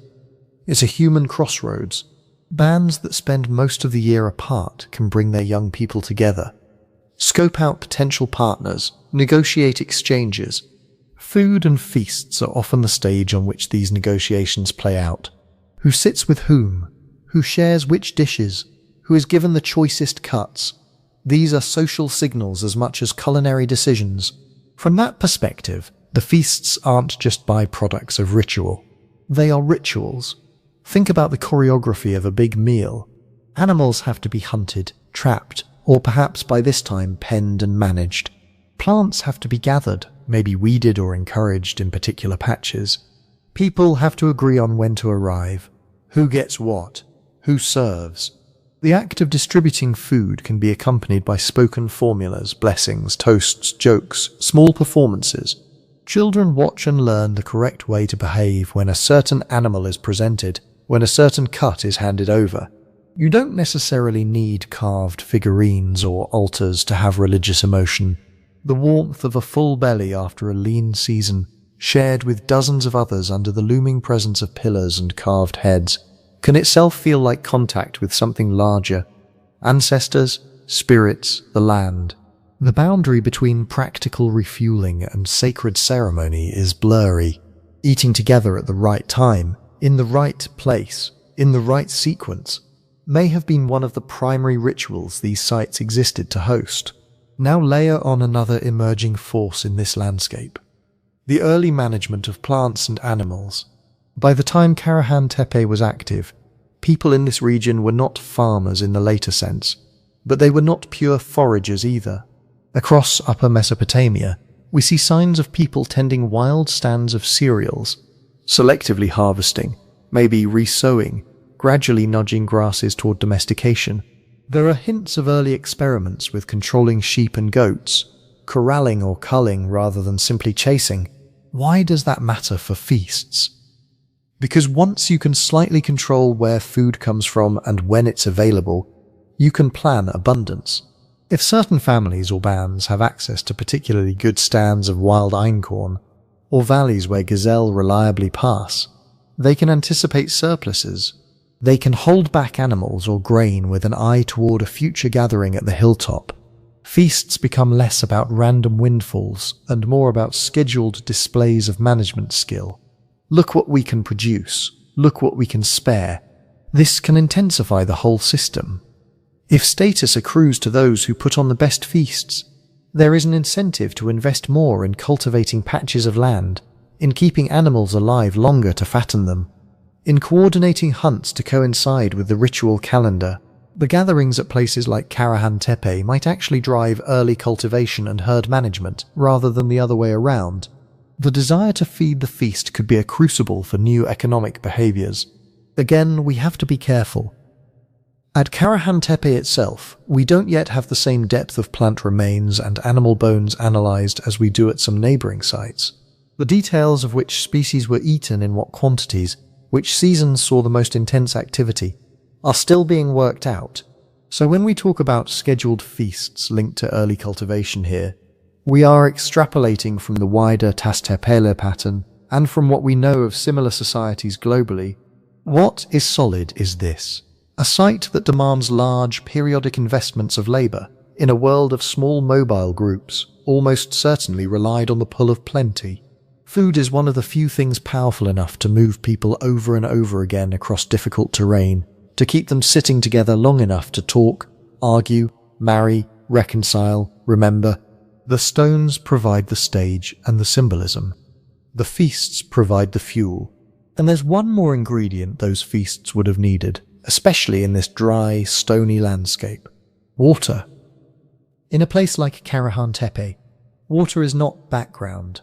It's a human crossroads. Bands that spend most of the year apart can bring their young people together. Scope out potential partners, negotiate exchanges. Food and feasts are often the stage on which these negotiations play out. Who sits with whom? Who shares which dishes? Who is given the choicest cuts? These are social signals as much as culinary decisions. From that perspective, the feasts aren't just byproducts of ritual. They are rituals. Think about the choreography of a big meal. Animals have to be hunted, trapped, or perhaps by this time penned and managed. Plants have to be gathered, maybe weeded or encouraged in particular patches. People have to agree on when to arrive, who gets what, who serves. The act of distributing food can be accompanied by spoken formulas, blessings, toasts, jokes, small performances. Children watch and learn the correct way to behave when a certain animal is presented, when a certain cut is handed over. You don't necessarily need carved figurines or altars to have religious emotion. The warmth of a full belly after a lean season, shared with dozens of others under the looming presence of pillars and carved heads, can itself feel like contact with something larger. Ancestors, spirits, the land. The boundary between practical refueling and sacred ceremony is blurry. Eating together at the right time, in the right place, in the right sequence, may have been one of the primary rituals these sites existed to host. Now layer on another emerging force in this landscape: the early management of plants and animals. By the time Karahan Tepe was active, people in this region were not farmers in the later sense, but they were not pure foragers either. Across Upper Mesopotamia, we see signs of people tending wild stands of cereals, selectively harvesting, maybe resowing, gradually nudging grasses toward domestication. There are hints of early experiments with controlling sheep and goats, corralling or culling rather than simply chasing. Why does that matter for feasts? Because once you can slightly control where food comes from and when it's available, you can plan abundance. If certain families or bands have access to particularly good stands of wild einkorn, or valleys where gazelle reliably pass, they can anticipate surpluses. They can hold back animals or grain with an eye toward a future gathering at the hilltop. Feasts become less about random windfalls and more about scheduled displays of management skill. Look what we can produce. Look what we can spare. This can intensify the whole system. If status accrues to those who put on the best feasts, there is an incentive to invest more in cultivating patches of land, in keeping animals alive longer to fatten them, in coordinating hunts to coincide with the ritual calendar. The gatherings at places like Karahan Tepe might actually drive early cultivation and herd management rather than the other way around. The desire to feed the feast could be a crucible for new economic behaviors. Again, we have to be careful. At Karahan Tepe itself, we don't yet have the same depth of plant remains and animal bones analyzed as we do at some neighboring sites. The details of which species were eaten in what quantities, which seasons saw the most intense activity, are still being worked out. So when we talk about scheduled feasts linked to early cultivation here, we are extrapolating from the wider Taş Tepeler pattern and from what we know of similar societies globally. What is solid is this: a site that demands large, periodic investments of labor in a world of small mobile groups almost certainly relied on the pull of plenty. Food is one of the few things powerful enough to move people over and over again across difficult terrain, to keep them sitting together long enough to talk, argue, marry, reconcile, Remember, the stones provide the stage and the symbolism. The feasts provide the fuel. And there's one more ingredient those feasts would have needed, especially in this dry, stony landscape. Water. In a place like Karahan Tepe, water is not background.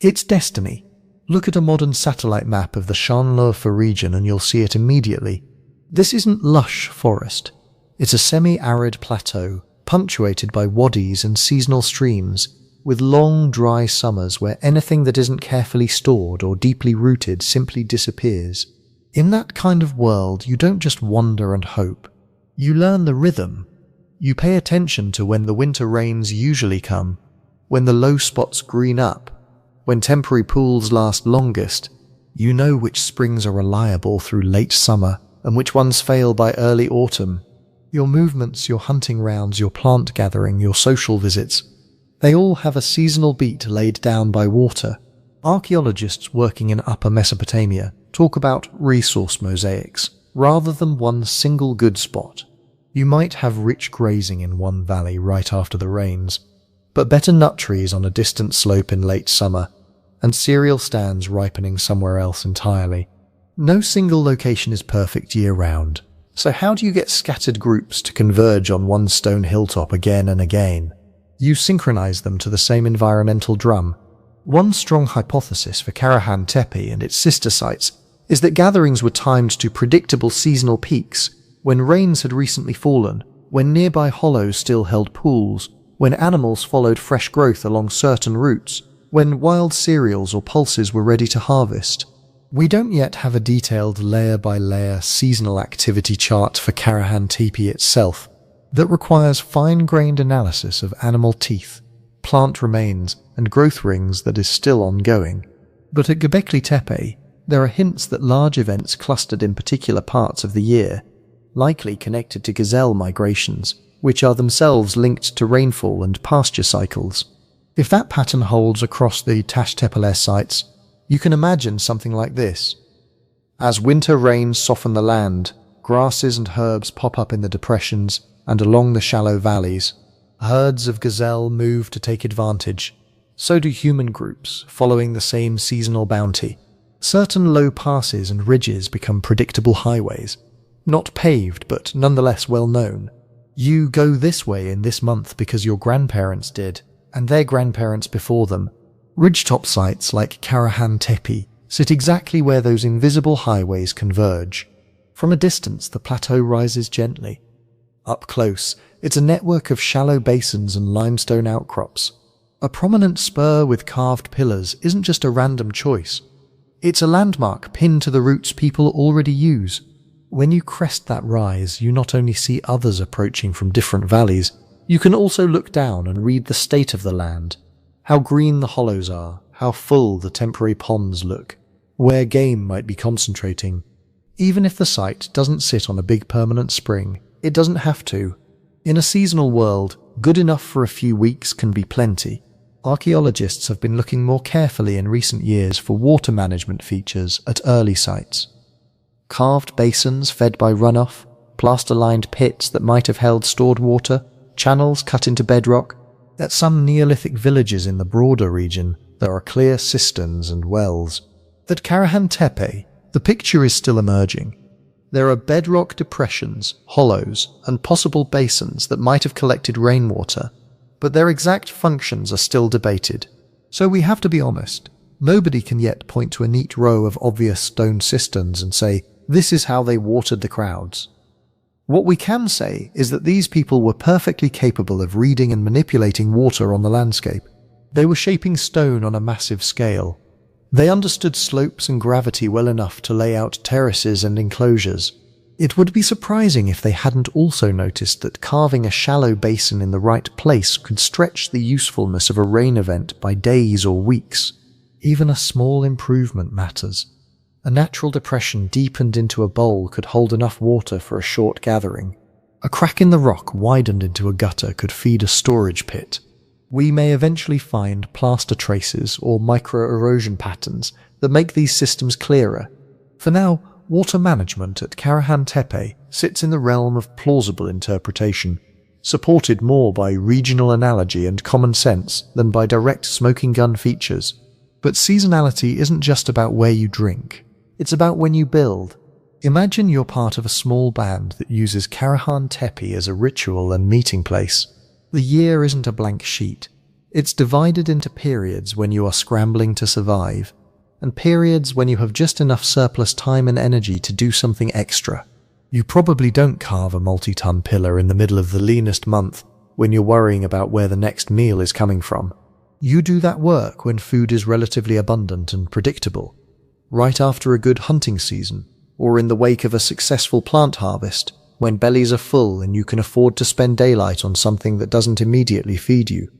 It's destiny. Look at a modern satellite map of the Şanlıurfa region and you'll see it immediately. This isn't lush forest. It's a semi-arid plateau, punctuated by wadis and seasonal streams, with long, dry summers where anything that isn't carefully stored or deeply rooted simply disappears. In that kind of world, you don't just wander and hope. You learn the rhythm. You pay attention to when the winter rains usually come, when the low spots green up, when temporary pools last longest. You know which springs are reliable through late summer and which ones fail by early autumn. Your movements, your hunting rounds, your plant gathering, your social visits, they all have a seasonal beat laid down by water. Archaeologists working in Upper Mesopotamia talk about resource mosaics rather than one single good spot. You might have rich grazing in one valley right after the rains, but better nut trees on a distant slope in late summer, and cereal stands ripening somewhere else entirely. No single location is perfect year-round, so how do you get scattered groups to converge on one stone hilltop again and again? You synchronize them to the same environmental drum. One strong hypothesis for Karahan Tepe and its sister sites is that gatherings were timed to predictable seasonal peaks, when rains had recently fallen, when nearby hollows still held pools, when animals followed fresh growth along certain routes, when wild cereals or pulses were ready to harvest. We don't yet have a detailed layer-by-layer seasonal activity chart for Karahan Tepe itself that requires fine-grained analysis of animal teeth, plant remains, and growth rings that is still ongoing. But at Göbekli Tepe, there are hints that large events clustered in particular parts of the year, likely connected to gazelle migrations, which are themselves linked to rainfall and pasture cycles. If that pattern holds across the Taş Tepeler sites, you can imagine something like this. As winter rains soften the land, grasses and herbs pop up in the depressions and along the shallow valleys. Herds of gazelle move to take advantage. So do human groups, following the same seasonal bounty. Certain low passes and ridges become predictable highways. Not paved, but nonetheless well known. You go this way in this month because your grandparents did, and their grandparents before them. Ridgetop sites like Karahan Tepe sit exactly where those invisible highways converge. From a distance, the plateau rises gently. Up close, it's a network of shallow basins and limestone outcrops. A prominent spur with carved pillars isn't just a random choice. It's a landmark pinned to the routes people already use. When you crest that rise, you not only see others approaching from different valleys, you can also look down and read the state of the land. How green the hollows are, how full the temporary ponds look, where game might be concentrating. Even if the site doesn't sit on a big permanent spring, it doesn't have to. In a seasonal world, good enough for a few weeks can be plenty. Archaeologists have been looking more carefully in recent years for water management features at early sites. Carved basins fed by runoff, plaster-lined pits that might have held stored water, channels cut into bedrock. At some Neolithic villages in the broader region, there are clear cisterns and wells. At Karahan Tepe, the picture is still emerging. There are bedrock depressions, hollows, and possible basins that might have collected rainwater, but their exact functions are still debated. So we have to be honest. Nobody can yet point to a neat row of obvious stone cisterns and say, this is how they watered the crowds. What we can say is that these people were perfectly capable of reading and manipulating water on the landscape. They were shaping stone on a massive scale. They understood slopes and gravity well enough to lay out terraces and enclosures. It would be surprising if they hadn't also noticed that carving a shallow basin in the right place could stretch the usefulness of a rain event by days or weeks. Even a small improvement matters. A natural depression deepened into a bowl could hold enough water for a short gathering. A crack in the rock widened into a gutter could feed a storage pit. We may eventually find plaster traces or micro-erosion patterns that make these systems clearer. For now, water management at Karahan Tepe sits in the realm of plausible interpretation. supported more by regional analogy and common sense than by direct smoking gun features. But seasonality isn't just about where you drink, it's about when you build. Imagine you're part of a small band that uses Karahan Tepe as a ritual and meeting place. The year isn't a blank sheet. It's divided into periods when you are scrambling to survive, and periods when you have just enough surplus time and energy to do something extra. You probably don't carve a multi-ton pillar in the middle of the leanest month when you're worrying about where the next meal is coming from. You do that work when food is relatively abundant and predictable, right after a good hunting season, or in the wake of a successful plant harvest, when bellies are full and you can afford to spend daylight on something that doesn't immediately feed you.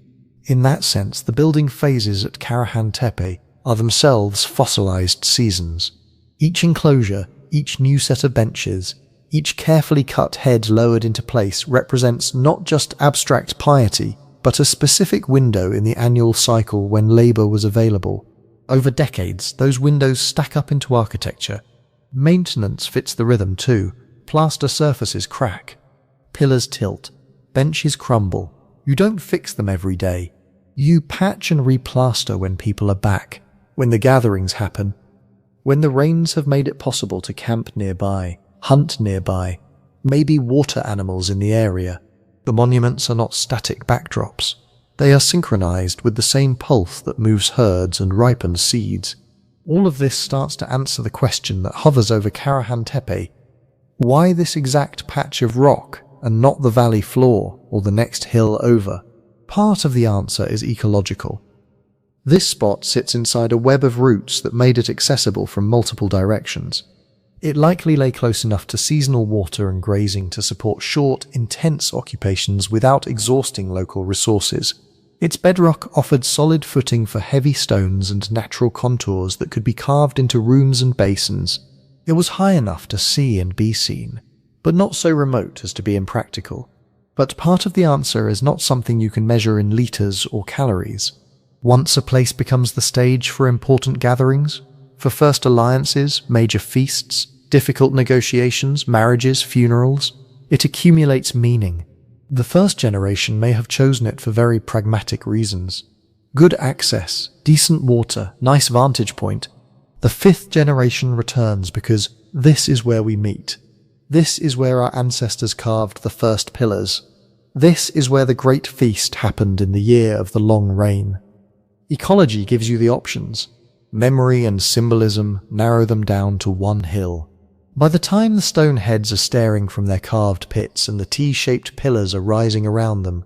In that sense, the building phases at Karahan Tepe are themselves fossilized seasons. Each enclosure, each new set of benches, each carefully cut head lowered into place represents not just abstract piety, but a specific window in the annual cycle when labor was available. Over decades, those windows stack up into architecture. Maintenance fits the rhythm too. Plaster surfaces crack, pillars tilt, benches crumble. You don't fix them every day. You patch and replaster when people are back, when the gatherings happen, when the rains have made it possible to camp nearby, hunt nearby, maybe water animals in the area. The monuments are not static backdrops. They are synchronized with the same pulse that moves herds and ripens seeds. All of this starts to answer the question that hovers over Karahan Tepe. Why this exact patch of rock and not the valley floor or the next hill over? Part of the answer is ecological. This spot sits inside a web of roots that made it accessible from multiple directions. It likely lay close enough to seasonal water and grazing to support short, intense occupations without exhausting local resources. Its bedrock offered solid footing for heavy stones and natural contours that could be carved into rooms and basins. It was high enough to see and be seen, but not so remote as to be impractical. But part of the answer is not something you can measure in liters or calories. Once a place becomes the stage for important gatherings, for first alliances, major feasts, difficult negotiations, marriages, funerals, it accumulates meaning. The first generation may have chosen it for very pragmatic reasons. Good access, decent water, nice vantage point. The fifth generation returns because this is where we meet. This is where our ancestors carved the first pillars. This is where the great feast happened in the year of the long rain. Ecology gives you the options. Memory and symbolism narrow them down to one hill. By the time the stone heads are staring from their carved pits and the T-shaped pillars are rising around them,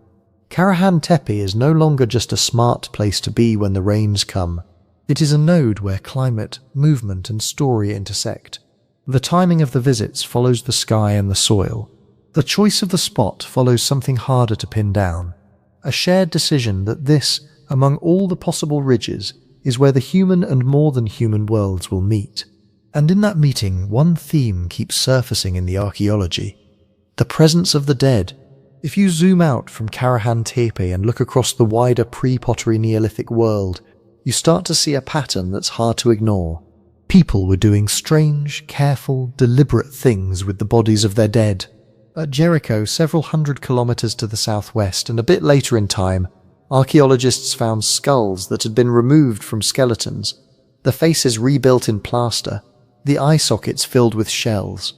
Karahan Tepe is no longer just a smart place to be when the rains come. It is a node where climate, movement and story intersect. The timing of the visits follows the sky and the soil. The choice of the spot follows something harder to pin down. A shared decision that this, among all the possible ridges, is where the human and more than human worlds will meet. And in that meeting, one theme keeps surfacing in the archaeology: the presence of the dead. If you zoom out from Karahan Tepe and look across the wider pre-Pottery Neolithic world, you start to see a pattern that's hard to ignore. People were doing strange, careful, deliberate things with the bodies of their dead. At Jericho, several hundred kilometers to the southwest, and a bit later in time, archaeologists found skulls that had been removed from skeletons, the faces rebuilt in plaster, the eye sockets filled with shells.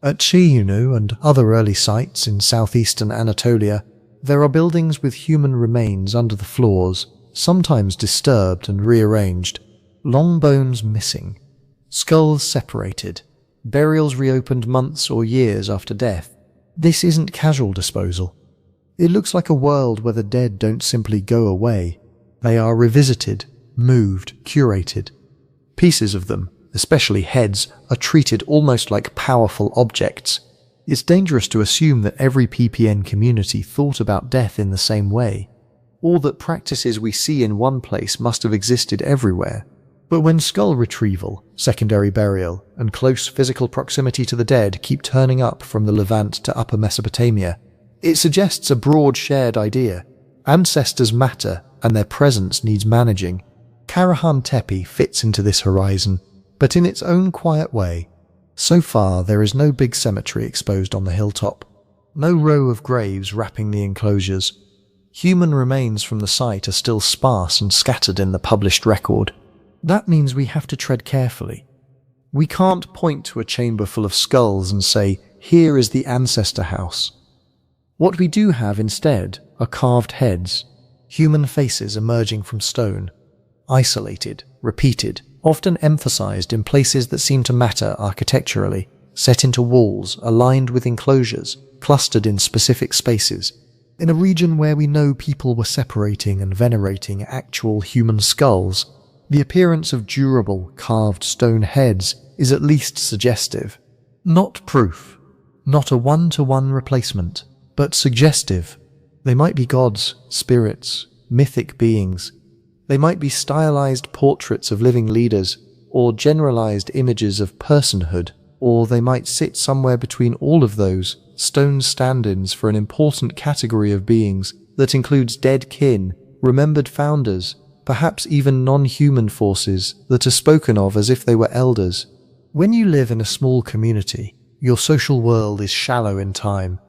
At Chiunu and other early sites in southeastern Anatolia, there are buildings with human remains under the floors, sometimes disturbed and rearranged, long bones missing, skulls separated, burials reopened months or years after death. This isn't casual disposal. It looks like a world where the dead don't simply go away. They are revisited, moved, curated. Pieces of them, especially heads, are treated almost like powerful objects. It's dangerous to assume that every PPN community thought about death in the same way, or that practices we see in one place must have existed everywhere. But when skull retrieval, secondary burial, and close physical proximity to the dead keep turning up from the Levant to Upper Mesopotamia, it suggests a broad shared idea. Ancestors matter, and their presence needs managing. Karahan Tepe fits into this horizon, but in its own quiet way. So far, there is no big cemetery exposed on the hilltop. no row of graves wrapping the enclosures. Human remains from the site are still sparse and scattered in the published record. That means we have to tread carefully. We can't point to a chamber full of skulls and say, "Here is the ancestor house." What we do have instead are carved heads, human faces emerging from stone, isolated, repeated, often emphasized in places that seem to matter architecturally, set into walls, aligned with enclosures, clustered in specific spaces. In a region where we know people were separating and venerating actual human skulls, the appearance of durable, carved stone heads is at least suggestive. Not proof, not a one-to-one replacement, but suggestive. They might be gods, spirits, mythic beings. They might be stylized portraits of living leaders, or generalized images of personhood, or they might sit somewhere between all of those, stone stand-ins for an important category of beings that includes dead kin, remembered founders, perhaps even non-human forces that are spoken of as if they were elders. When you live in a small community, your social world is shallow in time.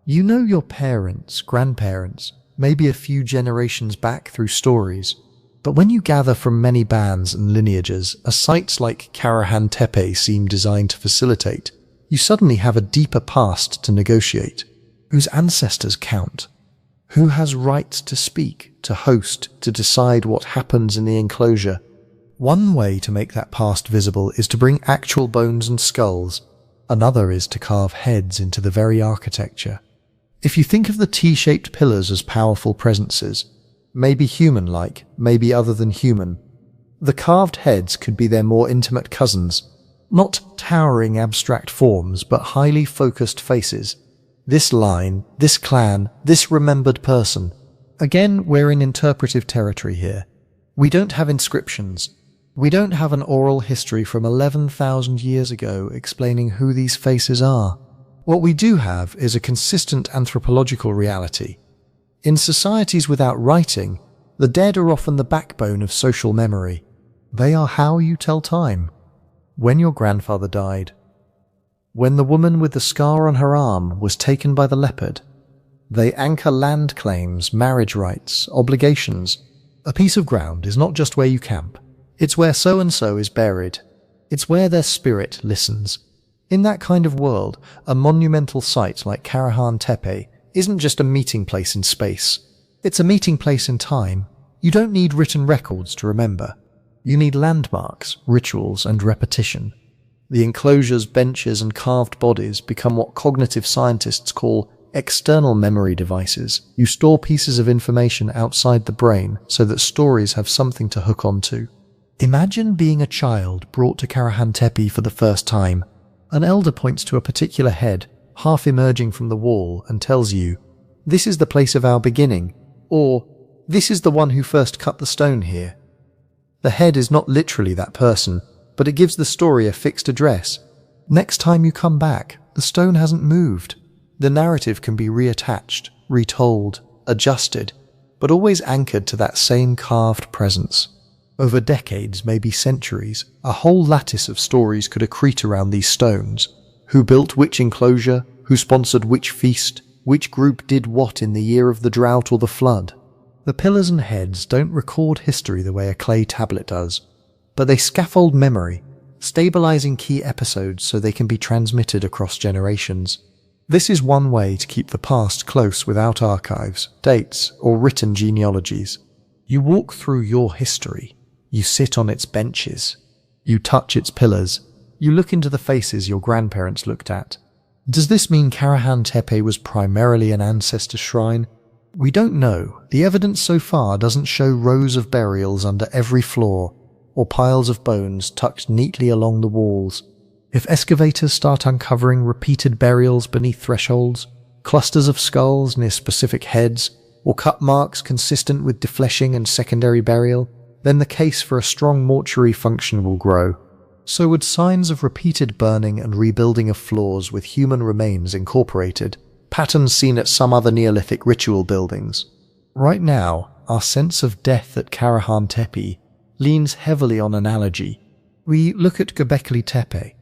You know your parents, grandparents, maybe a few generations back through stories. But when you gather from many bands and lineages, a site like Karahan Tepe seem designed to facilitate, you suddenly have a deeper past to negotiate. Whose ancestors count? Who has rights to speak, to host, to decide what happens in the enclosure? One way to make that past visible is to bring actual bones and skulls. Another is to carve heads into the very architecture. If you think of the T-shaped pillars as powerful presences, maybe human-like, maybe other than human, the carved heads could be their more intimate cousins, not towering abstract forms, but highly focused faces. This line, this clan, this remembered person. Again, we're in interpretive territory here. We don't have inscriptions. We don't have an oral history from 11,000 years ago explaining who these faces are. What we do have is a consistent anthropological reality. In societies without writing, the dead are often the backbone of social memory. They are how you tell time. When your grandfather died. When the woman with the scar on her arm was taken by the leopard. They anchor land claims, marriage rights, obligations. A piece of ground is not just where you camp. It's where so-and-so is buried. It's where their spirit listens. In that kind of world, a monumental site like Karahan Tepe isn't just a meeting place in space. It's a meeting place in time. You don't need written records to remember. You need landmarks, rituals, and repetition. The enclosures, benches, and carved bodies become what cognitive scientists call external memory devices. You store pieces of information outside the brain so that stories have something to hook onto. Imagine being a child brought to Karahan Tepe for the first time. An elder points to a particular head, half emerging from the wall, and tells you, "This is the place of our beginning," or "This is the one who first cut the stone here." The head is not literally that person, but it gives the story a fixed address. Next time you come back, the stone hasn't moved. The narrative can be reattached, retold, adjusted, but always anchored to that same carved presence. Over decades, maybe centuries, a whole lattice of stories could accrete around these stones. Who built which enclosure, who sponsored which feast, which group did what in the year of the drought or the flood. The pillars and heads don't record history the way a clay tablet does, but they scaffold memory, stabilizing key episodes so they can be transmitted across generations. This is one way to keep the past close without archives, dates, or written genealogies. You walk through your history. You sit on its benches. You touch its pillars. You look into the faces your grandparents looked at. Does this mean Karahan Tepe was primarily an ancestor shrine? We don't know. The evidence so far doesn't show rows of burials under every floor, or piles of bones tucked neatly along the walls. If excavators start uncovering repeated burials beneath thresholds, clusters of skulls near specific heads, or cut marks consistent with defleshing and secondary burial, then the case for a strong mortuary function will grow. So would signs of repeated burning and rebuilding of floors with human remains incorporated, patterns seen at some other Neolithic ritual buildings. Right now, our sense of death at Karahan Tepe leans heavily on analogy. We look at Göbekli Tepe.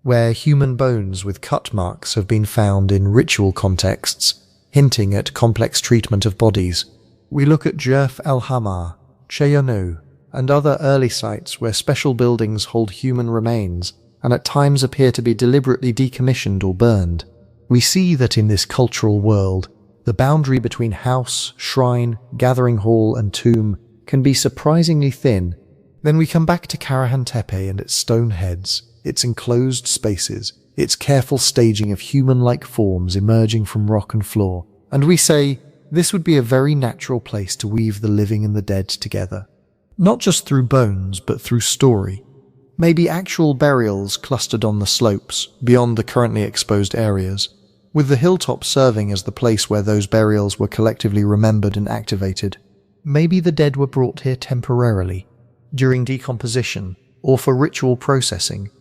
where human bones with cut marks have been found in ritual contexts, hinting at complex treatment of bodies. We look at Jerf el-Hamar, Cheyanu, and other early sites where special buildings hold human remains and at times appear to be deliberately decommissioned or burned. We see that in this cultural world, the boundary between house, shrine, gathering hall, and tomb can be surprisingly thin. Then we come back to Karahan Tepe and its stone heads, its enclosed spaces, its careful staging of human-like forms emerging from rock and floor, and we say, this would be a very natural place to weave the living and the dead together. Not just through bones, but through story. Maybe actual burials clustered on the slopes, beyond the currently exposed areas, with the hilltop serving as the place where those burials were collectively remembered and activated. Maybe the dead were brought here temporarily, during decomposition, or for ritual processing,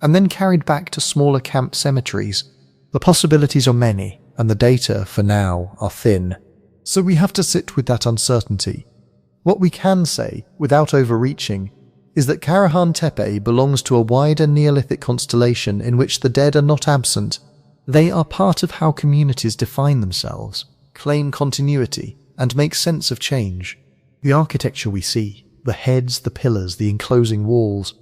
and then carried back to smaller camp cemeteries. The possibilities are many, and the data, for now, are thin. So we have to sit with that uncertainty. What we can say, without overreaching, is that Karahan Tepe belongs to a wider Neolithic constellation in which the dead are not absent. They are part of how communities define themselves, claim continuity, and make sense of change. The architecture we see, the heads, the pillars, the enclosing walls,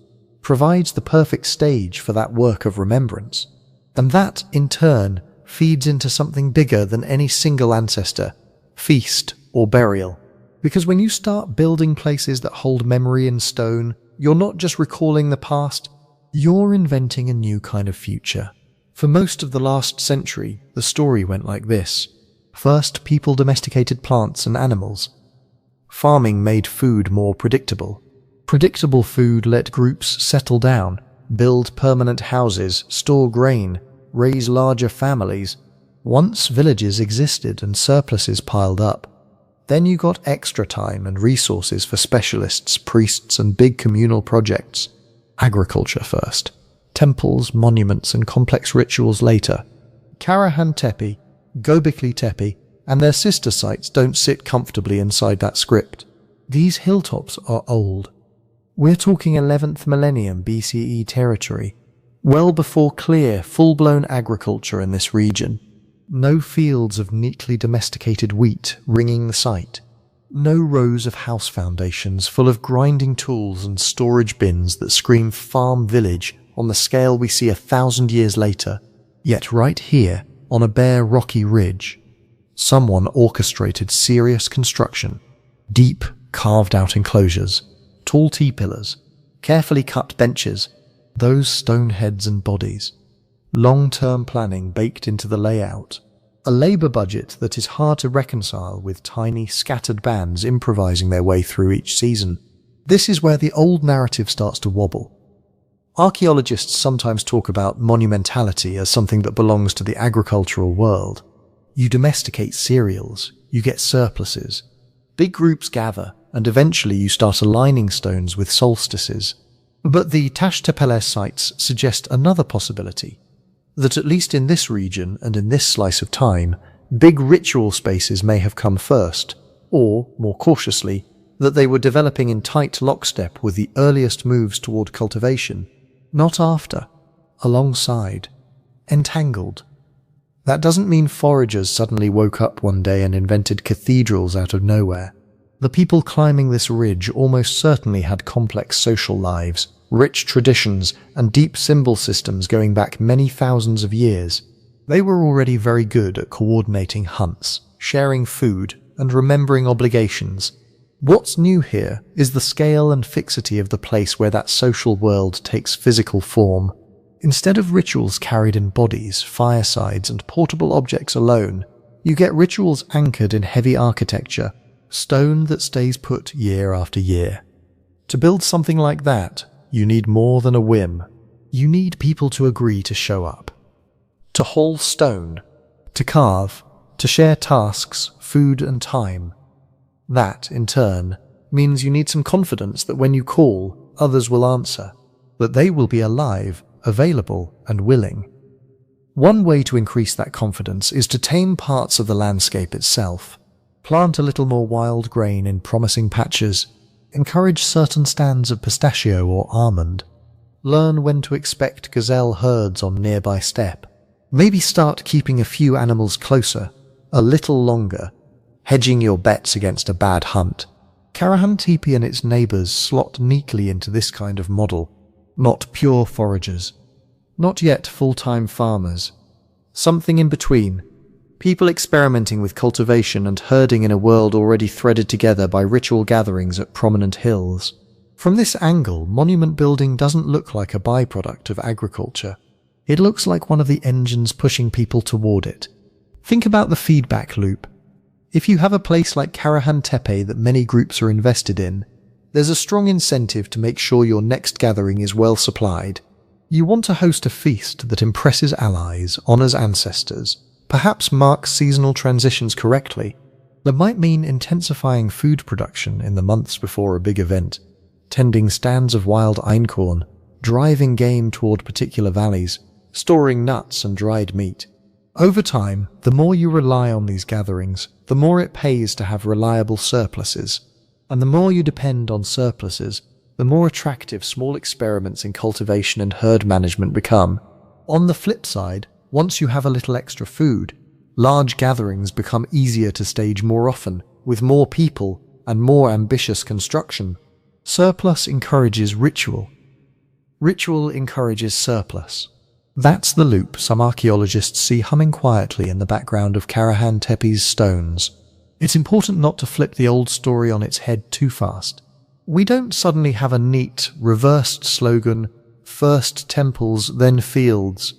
provides the perfect stage for that work of remembrance. And that, in turn, feeds into something bigger than any single ancestor, feast, or burial. Because when you start building places that hold memory in stone, you're not just recalling the past, you're inventing a new kind of future. For most of the last century, the story went like this. First, people domesticated plants and animals. Farming made food more predictable. Predictable food let groups settle down, build permanent houses, store grain, raise larger families. Once villages existed and surpluses piled up, then you got extra time and resources for specialists, priests, and big communal projects. Agriculture first. Temples, monuments, and complex rituals later. Karahan Tepe, Göbekli Tepe, and their sister sites don't sit comfortably inside that script. These hilltops are old. We're talking 11th millennium BCE territory, well before clear, full-blown agriculture in this region. No fields of neatly domesticated wheat ringing the site. No rows of house foundations full of grinding tools and storage bins that scream farm village on the scale we see 1,000 years later. Yet right here, on a bare rocky ridge, someone orchestrated serious construction. Deep, carved-out enclosures, tall T-pillars, carefully cut benches, those stone heads and bodies. Long-term planning baked into the layout. A labour budget that is hard to reconcile with tiny, scattered bands improvising their way through each season. This is where the old narrative starts to wobble. Archaeologists sometimes talk about monumentality as something that belongs to the agricultural world. You domesticate cereals, you get surpluses. Big groups gather, and eventually you start aligning stones with solstices. But the Taş Tepeler sites suggest another possibility. That at least in this region and in this slice of time, big ritual spaces may have come first, or, more cautiously, that they were developing in tight lockstep with the earliest moves toward cultivation, not after, alongside, entangled. That doesn't mean foragers suddenly woke up one day and invented cathedrals out of nowhere. The people climbing this ridge almost certainly had complex social lives, rich traditions, and deep symbol systems going back many thousands of years. They were already very good at coordinating hunts, sharing food, and remembering obligations. What's new here is the scale and fixity of the place where that social world takes physical form. Instead of rituals carried in bodies, firesides, and portable objects alone, you get rituals anchored in heavy architecture, stone that stays put year after year. To build something like that, you need more than a whim. You need people to agree to show up. To haul stone, to carve, to share tasks, food and time. That, in turn, means you need some confidence that when you call, others will answer, that they will be alive, available, and willing. One way to increase that confidence is to tame parts of the landscape itself. Plant a little more wild grain in promising patches. Encourage certain stands of pistachio or almond. Learn when to expect gazelle herds on nearby steppe. Maybe start keeping a few animals closer, a little longer, hedging your bets against a bad hunt. Karahan Tepe and its neighbours slot neatly into this kind of model. Not pure foragers, not yet full-time farmers. Something in between. People experimenting with cultivation and herding in a world already threaded together by ritual gatherings at prominent hills. From this angle, monument building doesn't look like a byproduct of agriculture. It looks like one of the engines pushing people toward it. Think about the feedback loop. If you have a place like Karahan Tepe that many groups are invested in, there's a strong incentive to make sure your next gathering is well supplied. You want to host a feast that impresses allies, honors ancestors, perhaps marks seasonal transitions correctly. That might mean intensifying food production in the months before a big event, tending stands of wild einkorn, driving game toward particular valleys, storing nuts and dried meat. Over time, the more you rely on these gatherings, the more it pays to have reliable surpluses. And the more you depend on surpluses, the more attractive small experiments in cultivation and herd management become. On the flip side, once you have a little extra food, large gatherings become easier to stage more often, with more people and more ambitious construction. Surplus encourages ritual. Ritual encourages surplus. That's the loop some archaeologists see humming quietly in the background of Karahan Tepe's stones. It's important not to flip the old story on its head too fast. We don't suddenly have a neat, reversed slogan, first temples, then fields.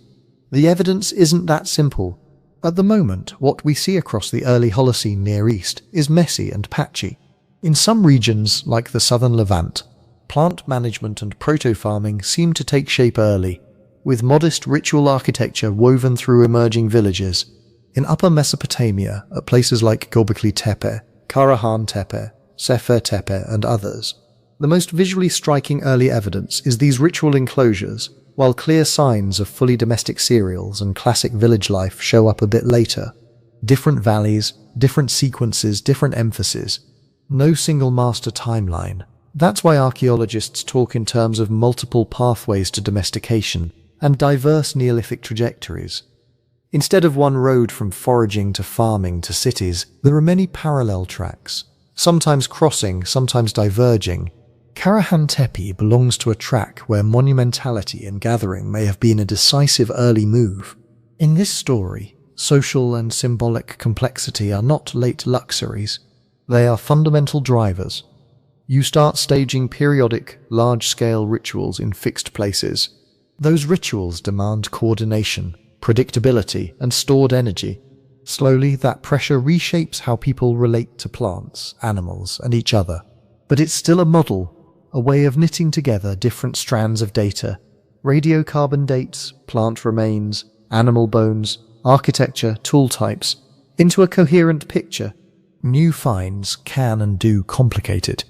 The evidence isn't that simple. At the moment, what we see across the early Holocene Near East is messy and patchy. In some regions, like the southern Levant, plant management and proto-farming seem to take shape early, with modest ritual architecture woven through emerging villages. In Upper Mesopotamia, at places like Göbekli Tepe, Karahan Tepe, Soft Tepe, and others, the most visually striking early evidence is these ritual enclosures, while clear signs of fully domestic cereals and classic village life show up a bit later. Different valleys, different sequences, different emphasis. No single master timeline. That's why archaeologists talk in terms of multiple pathways to domestication and diverse Neolithic trajectories. Instead of one road from foraging to farming to cities, there are many parallel tracks, sometimes crossing, sometimes diverging. Karahan Tepe belongs to a track where monumentality and gathering may have been a decisive early move. In this story, social and symbolic complexity are not late luxuries. They are fundamental drivers. You start staging periodic, large-scale rituals in fixed places. Those rituals demand coordination, predictability, and stored energy. Slowly, that pressure reshapes how people relate to plants, animals, and each other. But it's still a model, a way of knitting together different strands of data: radiocarbon dates, plant remains, animal bones, architecture, tool types, into a coherent picture. New finds can and do complicate it.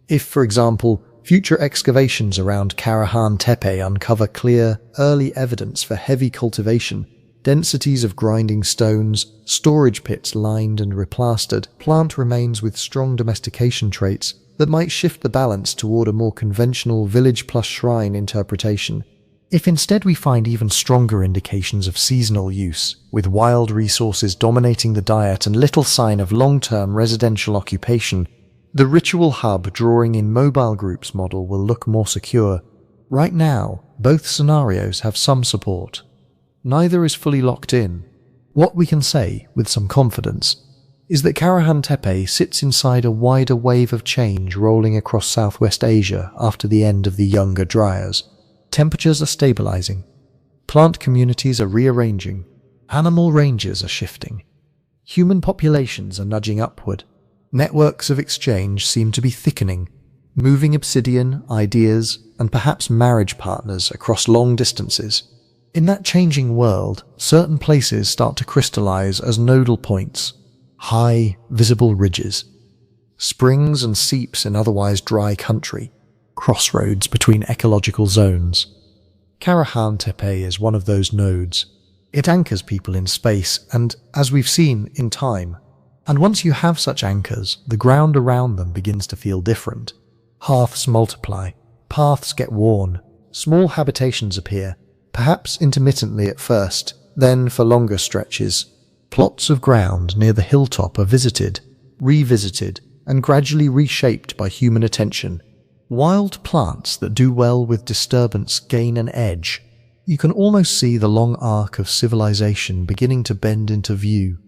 If, for example, future excavations around Karahan Tepe uncover clear, early evidence for heavy cultivation, densities of grinding stones, storage pits lined and replastered, plant remains with strong domestication traits that might shift the balance toward a more conventional village plus shrine interpretation. If instead we find even stronger indications of seasonal use, with wild resources dominating the diet and little sign of long-term residential occupation, the ritual hub drawing in mobile groups model will look more secure. Right now, both scenarios have some support. Neither is fully locked in. What we can say, with some confidence, is that Karahan Tepe sits inside a wider wave of change rolling across Southwest Asia after the end of the Younger Dryas. Temperatures are stabilizing. Plant communities are rearranging. Animal ranges are shifting. Human populations are nudging upward. Networks of exchange seem to be thickening, moving obsidian, ideas, and perhaps marriage partners across long distances. In that changing world, certain places start to crystallize as nodal points, high, visible ridges, springs and seeps in otherwise dry country, crossroads between ecological zones. Karahan Tepe is one of those nodes. It anchors people in space and, as we've seen, in time. And once you have such anchors, the ground around them begins to feel different. Hearths multiply, paths get worn, Small habitations appear, perhaps intermittently at first, then for longer stretches. Plots of ground near the hilltop are visited, revisited, and gradually reshaped by human attention. Wild plants that do well with disturbance gain an edge. You can almost see the long arc of civilization beginning to bend into view,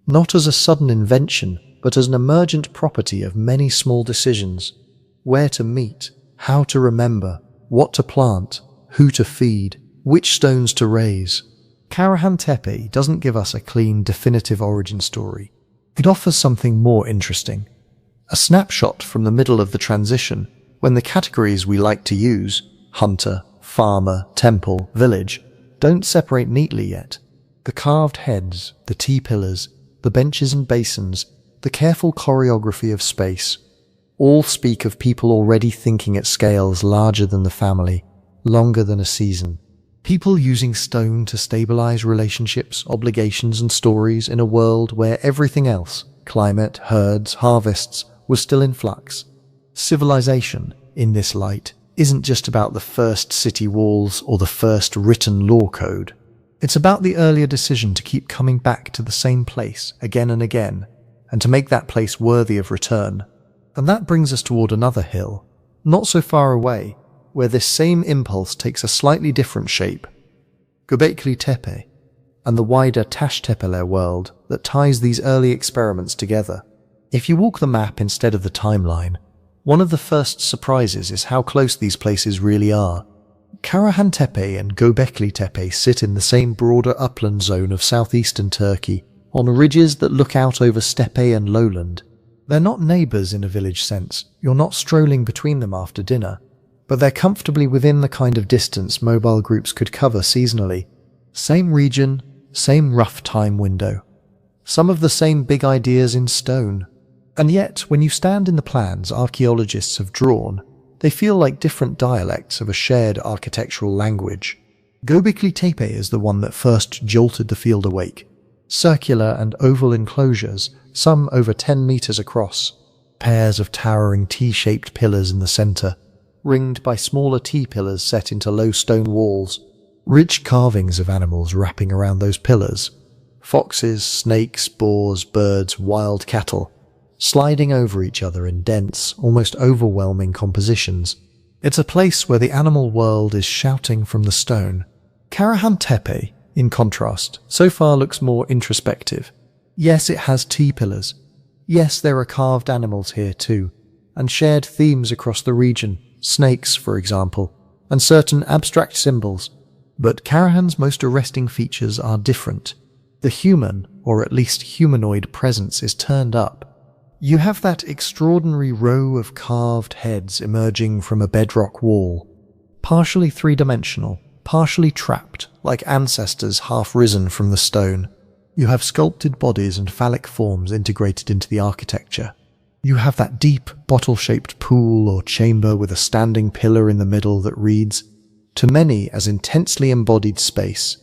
not as a sudden invention, but as an emergent property of many small decisions. Where to meet, how to remember, what to plant, who to feed, which stones to raise. Karahan Tepe doesn't give us a clean, definitive origin story. It offers something more interesting. A snapshot from the middle of the transition, when the categories we like to use, hunter, farmer, temple, village, don't separate neatly yet. The carved heads, the T-pillars, the benches and basins, the careful choreography of space, all speak of people already thinking at scales larger than the family, longer than a season. People using stone to stabilize relationships, obligations and stories in a world where everything else, climate, herds, harvests, was still in flux. Civilization, in this light, isn't just about the first city walls or the first written law code. It's about the earlier decision to keep coming back to the same place again and again, and to make that place worthy of return. And that brings us toward another hill, not so far away, where this same impulse takes a slightly different shape. Göbekli Tepe, and the wider Taş Tepeler world that ties these early experiments together. If you walk the map instead of the timeline, one of the first surprises is how close these places really are. Karahan Tepe and Göbekli Tepe sit in the same broader upland zone of southeastern Turkey, on ridges that look out over steppe and lowland. They're not neighbours in a village sense, you're not strolling between them after dinner, but they're comfortably within the kind of distance mobile groups could cover seasonally. Same region, same rough time window. Some of the same big ideas in stone. And yet, when you stand in the plans archaeologists have drawn, they feel like different dialects of a shared architectural language. Göbekli Tepe is the one that first jolted the field awake. Circular and oval enclosures, some over 10 meters across. Pairs of towering T-shaped pillars in the center, ringed by smaller T-pillars set into low stone walls. Rich carvings of animals wrapping around those pillars. Foxes, snakes, boars, birds, wild cattle, sliding over each other in dense, almost overwhelming compositions. It's a place where the animal world is shouting from the stone. Karahan Tepe, in contrast, so far looks more introspective. Yes, it has T-pillars. Yes, there are carved animals here too, and shared themes across the region, snakes, for example, and certain abstract symbols. But Karahan's most arresting features are different. The human, or at least humanoid presence is turned up. You have that extraordinary row of carved heads emerging from a bedrock wall, partially three-dimensional, partially trapped, like ancestors half-risen from the stone. You have sculpted bodies and phallic forms integrated into the architecture. You have that deep, bottle-shaped pool or chamber with a standing pillar in the middle that reads, to many as intensely embodied space.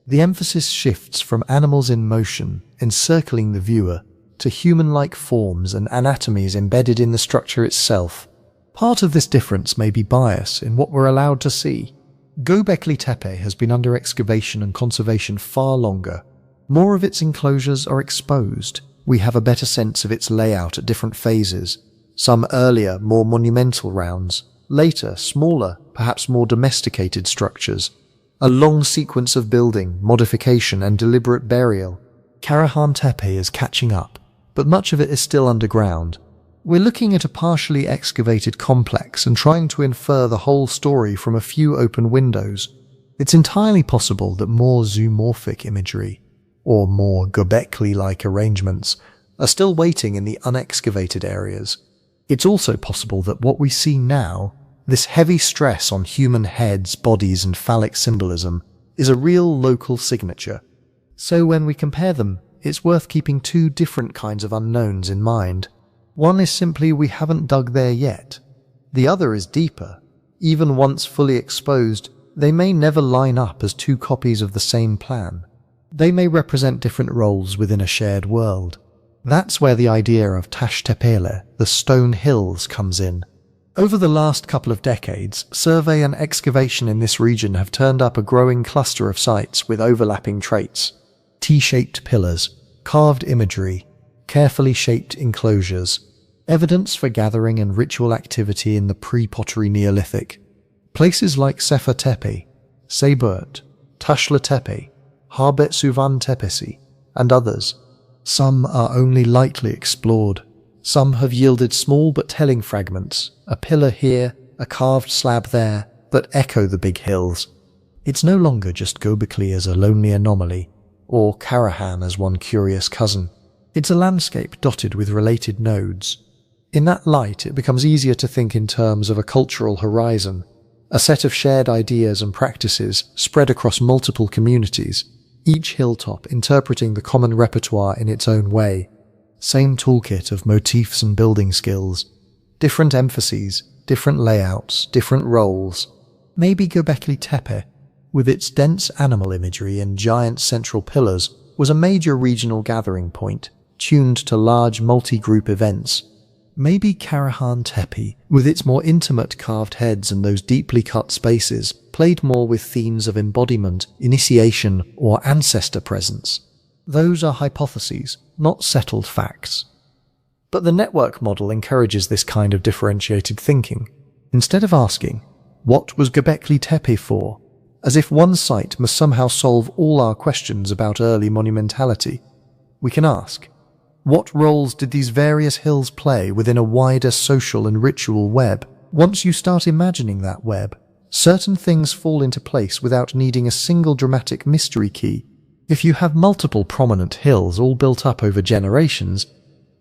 The emphasis shifts from animals in motion, encircling the viewer, to human-like forms and anatomies embedded in the structure itself. Part of this difference may be bias in what we're allowed to see. Göbekli Tepe has been under excavation and conservation far longer. More of its enclosures are exposed. We have a better sense of its layout at different phases. Some earlier, more monumental rounds. Later, smaller, perhaps more domesticated structures. A long sequence of building, modification and deliberate burial. Karahan Tepe is catching up, but much of it is still underground. We're looking at a partially excavated complex and trying to infer the whole story from a few open windows. It's entirely possible that more zoomorphic imagery, or more Göbekli-like arrangements, are still waiting in the unexcavated areas. It's also possible that what we see now, this heavy stress on human heads, bodies and phallic symbolism, is a real local signature. So when we compare them, it's worth keeping two different kinds of unknowns in mind. One is simply we haven't dug there yet. The other is deeper. Even once fully exposed, they may never line up as two copies of the same plan. They may represent different roles within a shared world. That's where the idea of Taş Tepeler, the stone hills, comes in. Over the last couple of decades, survey and excavation in this region have turned up a growing cluster of sites with overlapping traits. T-shaped pillars, carved imagery, carefully shaped enclosures, evidence for gathering and ritual activity in the pre-Pottery Neolithic. Places like Soft Tepe, Seyburt, Taş Tepe, Harbet-Suvan Tepesi, and others. Some are only lightly explored. Some have yielded small but telling fragments, a pillar here, a carved slab there, that echo the big hills. It's no longer just Göbekli as a lonely anomaly, or Karahan as one curious cousin. It's a landscape dotted with related nodes. In that light, it becomes easier to think in terms of a cultural horizon, a set of shared ideas and practices spread across multiple communities, each hilltop interpreting the common repertoire in its own way. Same toolkit of motifs and building skills, different emphases, different layouts, different roles. Maybe Göbekli Tepe, with its dense animal imagery and giant central pillars, was a major regional gathering point, tuned to large multi-group events. Maybe Karahan Tepe, with its more intimate carved heads and those deeply cut spaces, played more with themes of embodiment, initiation, or ancestor presence. Those are hypotheses, not settled facts. But the network model encourages this kind of differentiated thinking. Instead of asking, what was Göbekli Tepe for? As if one site must somehow solve all our questions about early monumentality, we can ask, what roles did these various hills play within a wider social and ritual web? Once you start imagining that web, certain things fall into place without needing a single dramatic mystery key. If you have multiple prominent hills all built up over generations,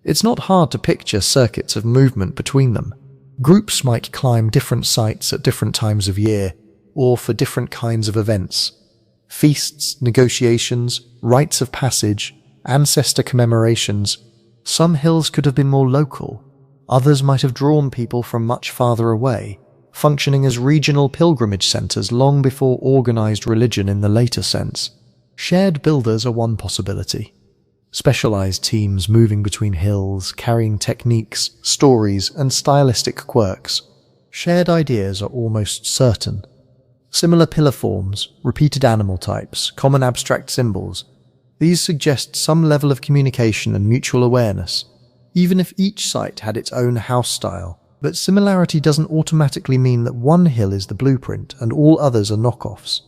it's not hard to picture circuits of movement between them. Groups might climb different sites at different times of year, or for different kinds of events. Feasts, negotiations, rites of passage, ancestor commemorations. Some hills could have been more local. Others might have drawn people from much farther away, functioning as regional pilgrimage centers long before organized religion in the later sense. Shared builders are one possibility. Specialized teams moving between hills, carrying techniques, stories, and stylistic quirks. Shared ideas are almost certain. Similar pillar forms, repeated animal types, common abstract symbols. These suggest some level of communication and mutual awareness, even if each site had its own house style. But similarity doesn't automatically mean that one hill is the blueprint and all others are knockoffs.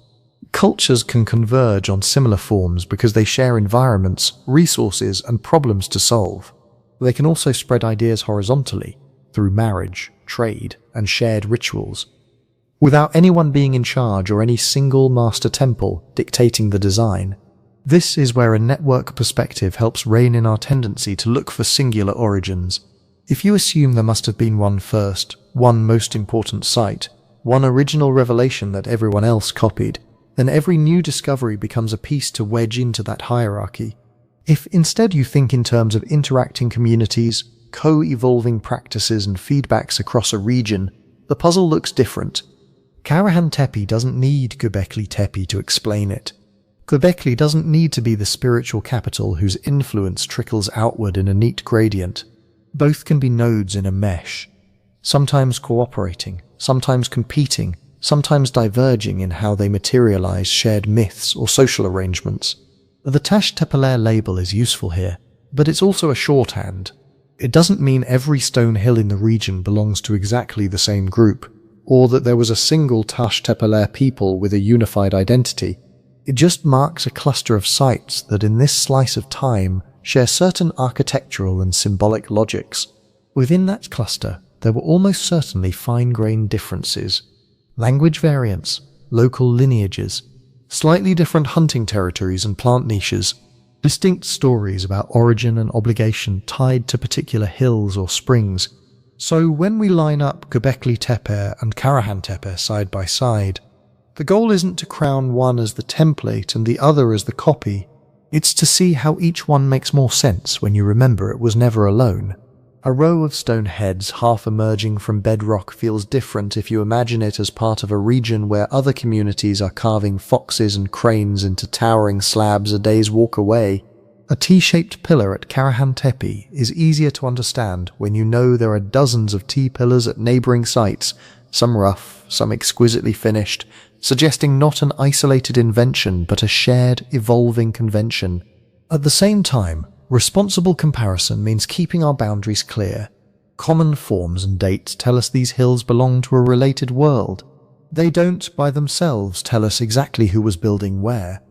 Cultures can converge on similar forms because they share environments, resources, and problems to solve. They can also spread ideas horizontally, through marriage, trade, and shared rituals, without anyone being in charge or any single master temple dictating the design. This is where a network perspective helps rein in our tendency to look for singular origins. If you assume there must have been one first, one most important site, one original revelation that everyone else copied, then every new discovery becomes a piece to wedge into that hierarchy. If instead you think in terms of interacting communities, co-evolving practices and feedbacks across a region, the puzzle looks different. Karahan Tepe doesn't need Göbekli Tepe to explain it. Göbekli doesn't need to be the spiritual capital whose influence trickles outward in a neat gradient. Both can be nodes in a mesh, sometimes cooperating, sometimes competing, sometimes diverging in how they materialize shared myths or social arrangements. The Taş Tepeler label is useful here, but it's also a shorthand. It doesn't mean every stone hill in the region belongs to exactly the same group, or that there was a single Taş Tepeler people with a unified identity. It just marks a cluster of sites that in this slice of time share certain architectural and symbolic logics. Within that cluster, there were almost certainly fine-grained differences. Language variants, local lineages, slightly different hunting territories and plant niches, distinct stories about origin and obligation tied to particular hills or springs. So when we line up Göbekli Tepe and Karahan Tepe side by side, the goal isn't to crown one as the template and the other as the copy. It's to see how each one makes more sense when you remember it was never alone. A row of stone heads half emerging from bedrock feels different if you imagine it as part of a region where other communities are carving foxes and cranes into towering slabs a day's walk away. A T-shaped pillar at Karahan Tepe is easier to understand when you know there are dozens of T-pillars at neighbouring sites, some rough, some exquisitely finished, suggesting not an isolated invention but a shared, evolving convention. At the same time, responsible comparison means keeping our boundaries clear. Common forms and dates tell us these hills belong to a related world. They don't, by themselves, tell us exactly who was building where,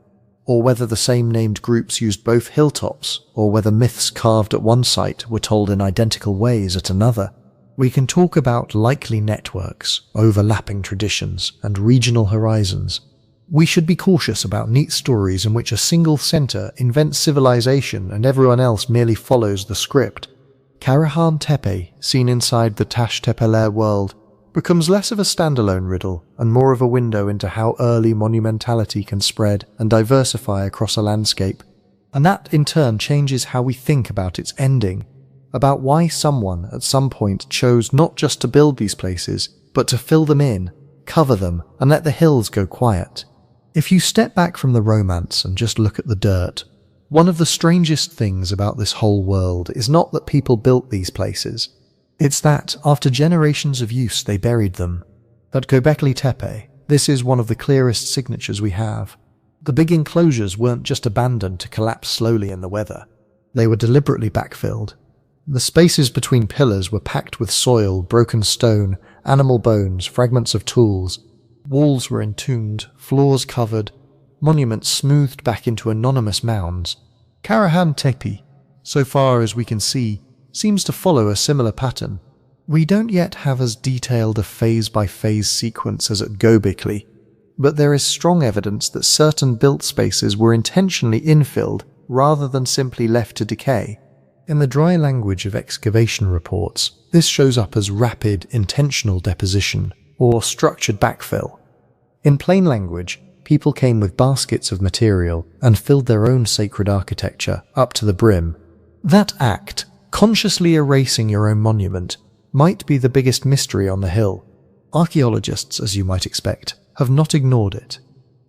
or whether the same named groups used both hilltops, or whether myths carved at one site were told in identical ways at another. We can talk about likely networks, overlapping traditions, and regional horizons. We should be cautious about neat stories in which a single centre invents civilization and everyone else merely follows the script. Karahan Tepe, seen inside the Taş Tepeler world, becomes less of a standalone riddle and more of a window into how early monumentality can spread and diversify across a landscape. And that in turn changes how we think about its ending, about why someone at some point chose not just to build these places, but to fill them in, cover them, and let the hills go quiet. If you step back from the romance and just look at the dirt, one of the strangest things about this whole world is not that people built these places. It's that, after generations of use, they buried them. At Göbekli Tepe, this is one of the clearest signatures we have. The big enclosures weren't just abandoned to collapse slowly in the weather. They were deliberately backfilled. The spaces between pillars were packed with soil, broken stone, animal bones, fragments of tools. Walls were entombed, floors covered, monuments smoothed back into anonymous mounds. Karahan Tepe, so far as we can see, seems to follow a similar pattern. We don't yet have as detailed a phase-by-phase sequence as at Göbekli, but there is strong evidence that certain built spaces were intentionally infilled rather than simply left to decay. In the dry language of excavation reports, this shows up as rapid, intentional deposition, or structured backfill. In plain language, people came with baskets of material and filled their own sacred architecture up to the brim. That act, consciously erasing your own monument, might be the biggest mystery on the hill. Archaeologists, as you might expect, have not ignored it.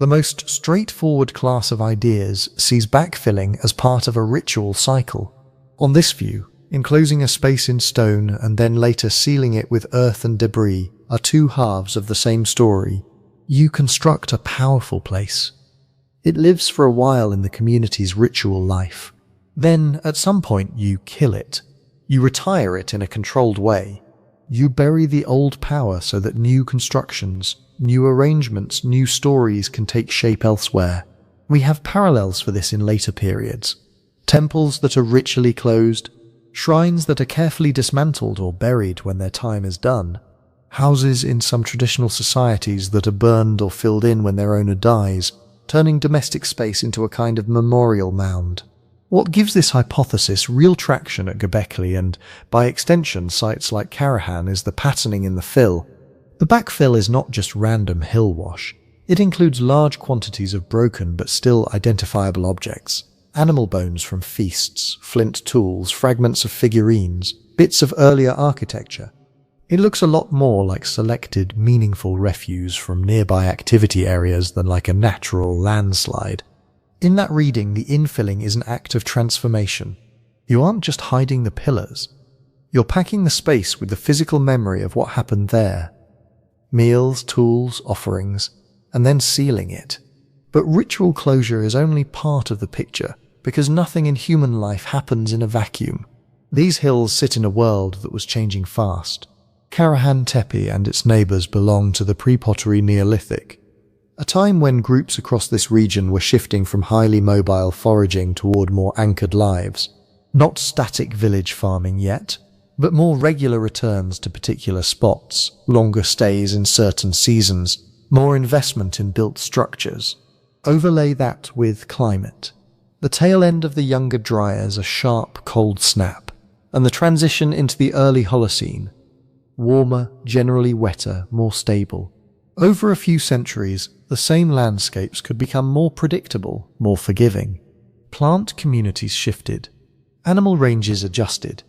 The most straightforward class of ideas sees backfilling as part of a ritual cycle. On this view, enclosing a space in stone and then later sealing it with earth and debris are two halves of the same story. You construct a powerful place. It lives for a while in the community's ritual life. Then, at some point, you kill it. You retire it in a controlled way. You bury the old power so that new constructions, new arrangements, new stories can take shape elsewhere. We have parallels for this in later periods. Temples that are ritually closed, shrines that are carefully dismantled or buried when their time is done, houses in some traditional societies that are burned or filled in when their owner dies, turning domestic space into a kind of memorial mound. What gives this hypothesis real traction at Göbekli and, by extension, sites like Karahan is the patterning in the fill. The backfill is not just random hill wash. It includes large quantities of broken but still identifiable objects. Animal bones from feasts, flint tools, fragments of figurines, bits of earlier architecture. It looks a lot more like selected, meaningful refuse from nearby activity areas than like a natural landslide. In that reading, the infilling is an act of transformation. You aren't just hiding the pillars. You're packing the space with the physical memory of what happened there. Meals, tools, offerings, and then sealing it. But ritual closure is only part of the picture, because nothing in human life happens in a vacuum. These hills sit in a world that was changing fast. Karahan Tepe and its neighbours belong to the Pre-Pottery Neolithic, a time when groups across this region were shifting from highly mobile foraging toward more anchored lives. Not static village farming yet, but more regular returns to particular spots, longer stays in certain seasons, more investment in built structures. Overlay that with climate. The tail end of the Younger Dryas a sharp, cold snap, and the transition into the early Holocene. Warmer, generally wetter, more stable. Over a few centuries, the same landscapes could become more predictable, more forgiving. Plant communities shifted. Animal ranges adjusted.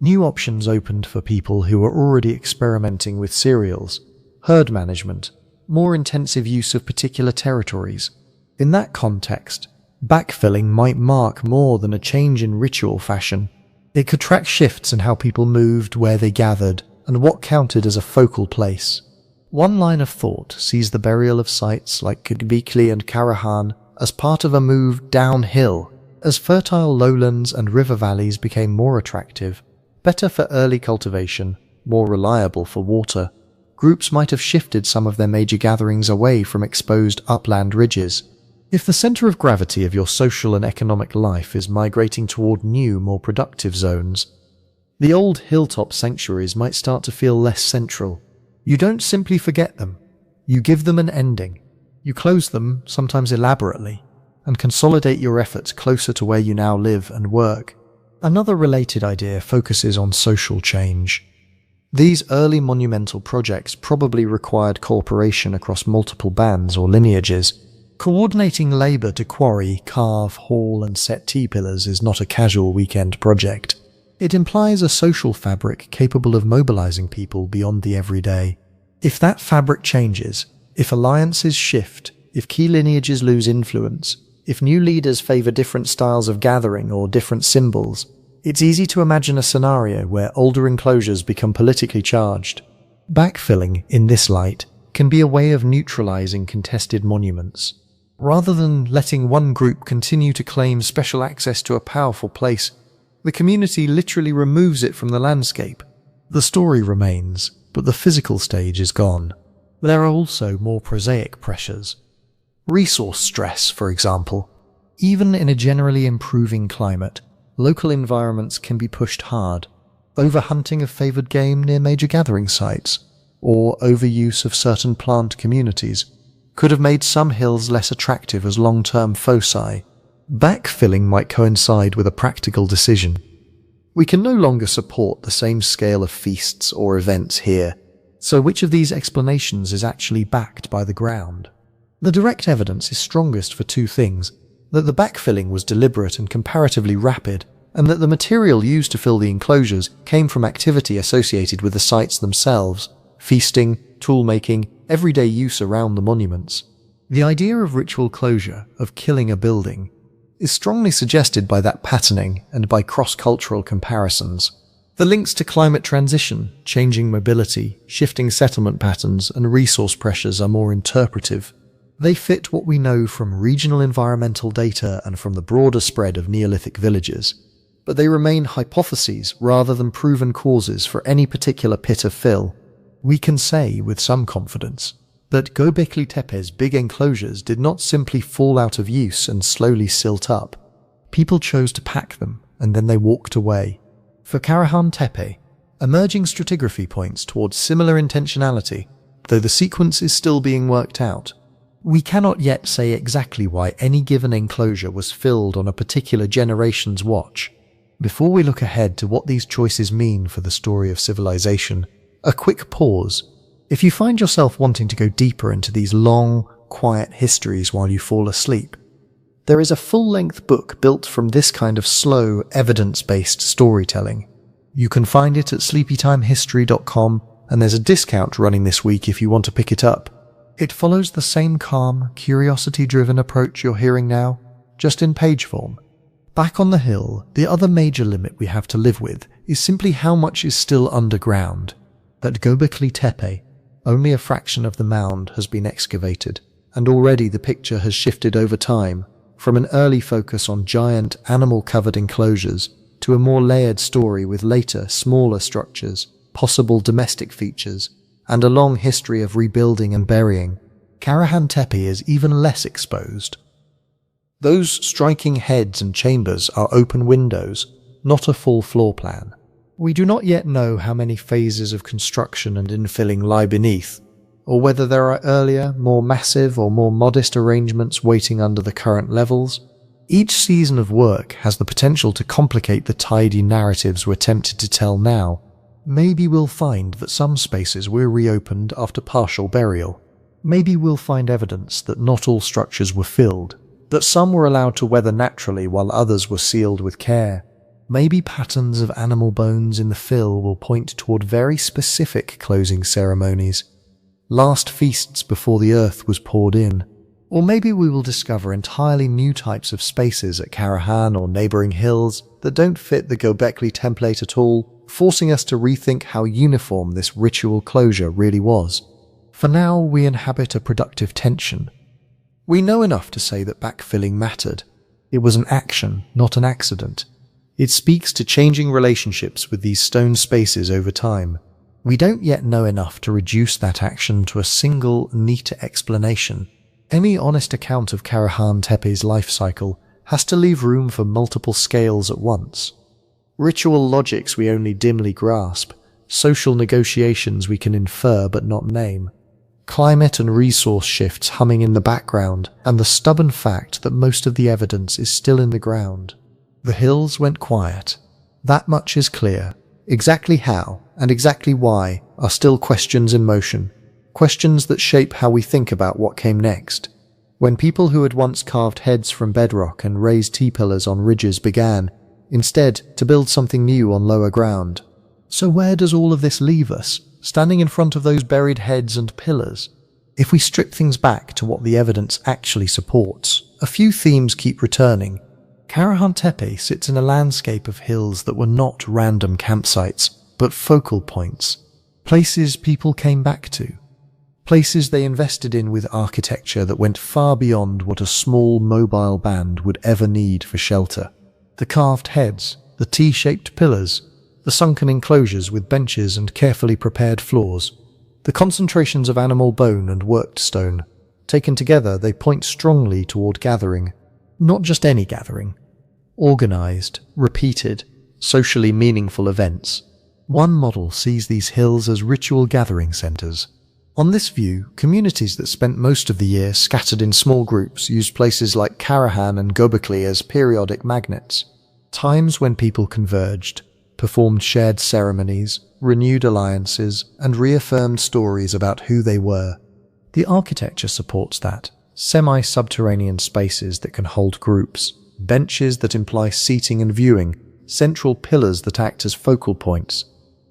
New options opened for people who were already experimenting with cereals, herd management, more intensive use of particular territories. In that context, Backfilling might mark more than a change in ritual fashion. It could track shifts in how people moved, where they gathered, and what counted as a focal place. One line of thought sees the burial of sites like Göbekli and Karahan as part of a move downhill, as fertile lowlands and river valleys became more attractive, better for early cultivation, more reliable for water. Groups might have shifted some of their major gatherings away from exposed upland ridges. If the center of gravity of your social and economic life is migrating toward new, more productive zones, the old hilltop sanctuaries might start to feel less central. You don't simply forget them. You give them an ending. You close them, sometimes elaborately, and consolidate your efforts closer to where you now live and work. Another related idea focuses on social change. These early monumental projects probably required cooperation across multiple bands or lineages. Coordinating labor to quarry, carve, haul, and set T-pillars is not a casual weekend project. It implies a social fabric capable of mobilizing people beyond the everyday. If that fabric changes, if alliances shift, if key lineages lose influence, if new leaders favor different styles of gathering or different symbols, it's easy to imagine a scenario where older enclosures become politically charged. Backfilling, in this light, can be a way of neutralizing contested monuments. Rather than letting one group continue to claim special access to a powerful place, the community literally removes it from the landscape. The story remains, but the physical stage is gone. There are also more prosaic pressures. Resource stress, for example. Even in a generally improving climate, local environments can be pushed hard. Overhunting of favored game near major gathering sites, or overuse of certain plant communities, could have made some hills less attractive as long-term foci. Backfilling might coincide with a practical decision. We can no longer support the same scale of feasts or events here, so which of these explanations is actually backed by the ground? The direct evidence is strongest for two things: that the backfilling was deliberate and comparatively rapid, and that the material used to fill the enclosures came from activity associated with the sites themselves: feasting, tool-making, everyday use around the monuments. The idea of ritual closure, of killing a building, is strongly suggested by that patterning and by cross-cultural comparisons. The links to climate transition, changing mobility, shifting settlement patterns, and resource pressures are more interpretive. They fit what we know from regional environmental data and from the broader spread of Neolithic villages, but they remain hypotheses rather than proven causes for any particular pit of fill. We can say with some confidence that Göbekli Tepe's big enclosures did not simply fall out of use and slowly silt up. People chose to pack them, and then they walked away. For Karahan Tepe, emerging stratigraphy points towards similar intentionality, though the sequence is still being worked out. We cannot yet say exactly why any given enclosure was filled on a particular generation's watch. Before we look ahead to what these choices mean for the story of civilization, a quick pause. If you find yourself wanting to go deeper into these long, quiet histories while you fall asleep, there is a full-length book built from this kind of slow, evidence-based storytelling. You can find it at sleepytimehistory.com, and there's a discount running this week if you want to pick it up. It follows the same calm, curiosity-driven approach you're hearing now, just in page form. Back on the hill, the other major limit we have to live with is simply how much is still underground. At Göbekli Tepe, only a fraction of the mound has been excavated, and already the picture has shifted over time, from an early focus on giant, animal-covered enclosures to a more layered story with later, smaller structures, possible domestic features, and a long history of rebuilding and burying. Karahan Tepe is even less exposed. Those striking heads and chambers are open windows, not a full floor plan. We do not yet know how many phases of construction and infilling lie beneath, or whether there are earlier, more massive or more modest arrangements waiting under the current levels. Each season of work has the potential to complicate the tidy narratives we're tempted to tell now. Maybe we'll find that some spaces were reopened after partial burial. Maybe we'll find evidence that not all structures were filled, that some were allowed to weather naturally while others were sealed with care. Maybe patterns of animal bones in the fill will point toward very specific closing ceremonies, last feasts before the earth was poured in. Or maybe we will discover entirely new types of spaces at Karahan or neighboring hills that don't fit the Göbekli template at all, forcing us to rethink how uniform this ritual closure really was. For now, we inhabit a productive tension. We know enough to say that backfilling mattered. It was an action, not an accident. It speaks to changing relationships with these stone spaces over time. We don't yet know enough to reduce that action to a single, neat explanation. Any honest account of Karahan Tepe's life cycle has to leave room for multiple scales at once. Ritual logics we only dimly grasp, social negotiations we can infer but not name, climate and resource shifts humming in the background, and the stubborn fact that most of the evidence is still in the ground. The hills went quiet. That much is clear. Exactly how and exactly why are still questions in motion. Questions that shape how we think about what came next. When people who had once carved heads from bedrock and raised T-pillars on ridges began, instead, to build something new on lower ground. So where does all of this leave us, standing in front of those buried heads and pillars? If we strip things back to what the evidence actually supports, a few themes keep returning. Karahan Tepe sits in a landscape of hills that were not random campsites, but focal points. Places people came back to. Places they invested in with architecture that went far beyond what a small mobile band would ever need for shelter. The carved heads, the T-shaped pillars, the sunken enclosures with benches and carefully prepared floors, the concentrations of animal bone and worked stone. Taken together, they point strongly toward gathering. Not just any gathering. Organized, repeated, socially meaningful events. One model sees these hills as ritual gathering centers. On this view, communities that spent most of the year scattered in small groups used places like Karahan and Göbekli as periodic magnets. Times when people converged, performed shared ceremonies, renewed alliances, and reaffirmed stories about who they were. The architecture supports that. Semi-subterranean spaces that can hold groups, benches that imply seating and viewing, central pillars that act as focal points.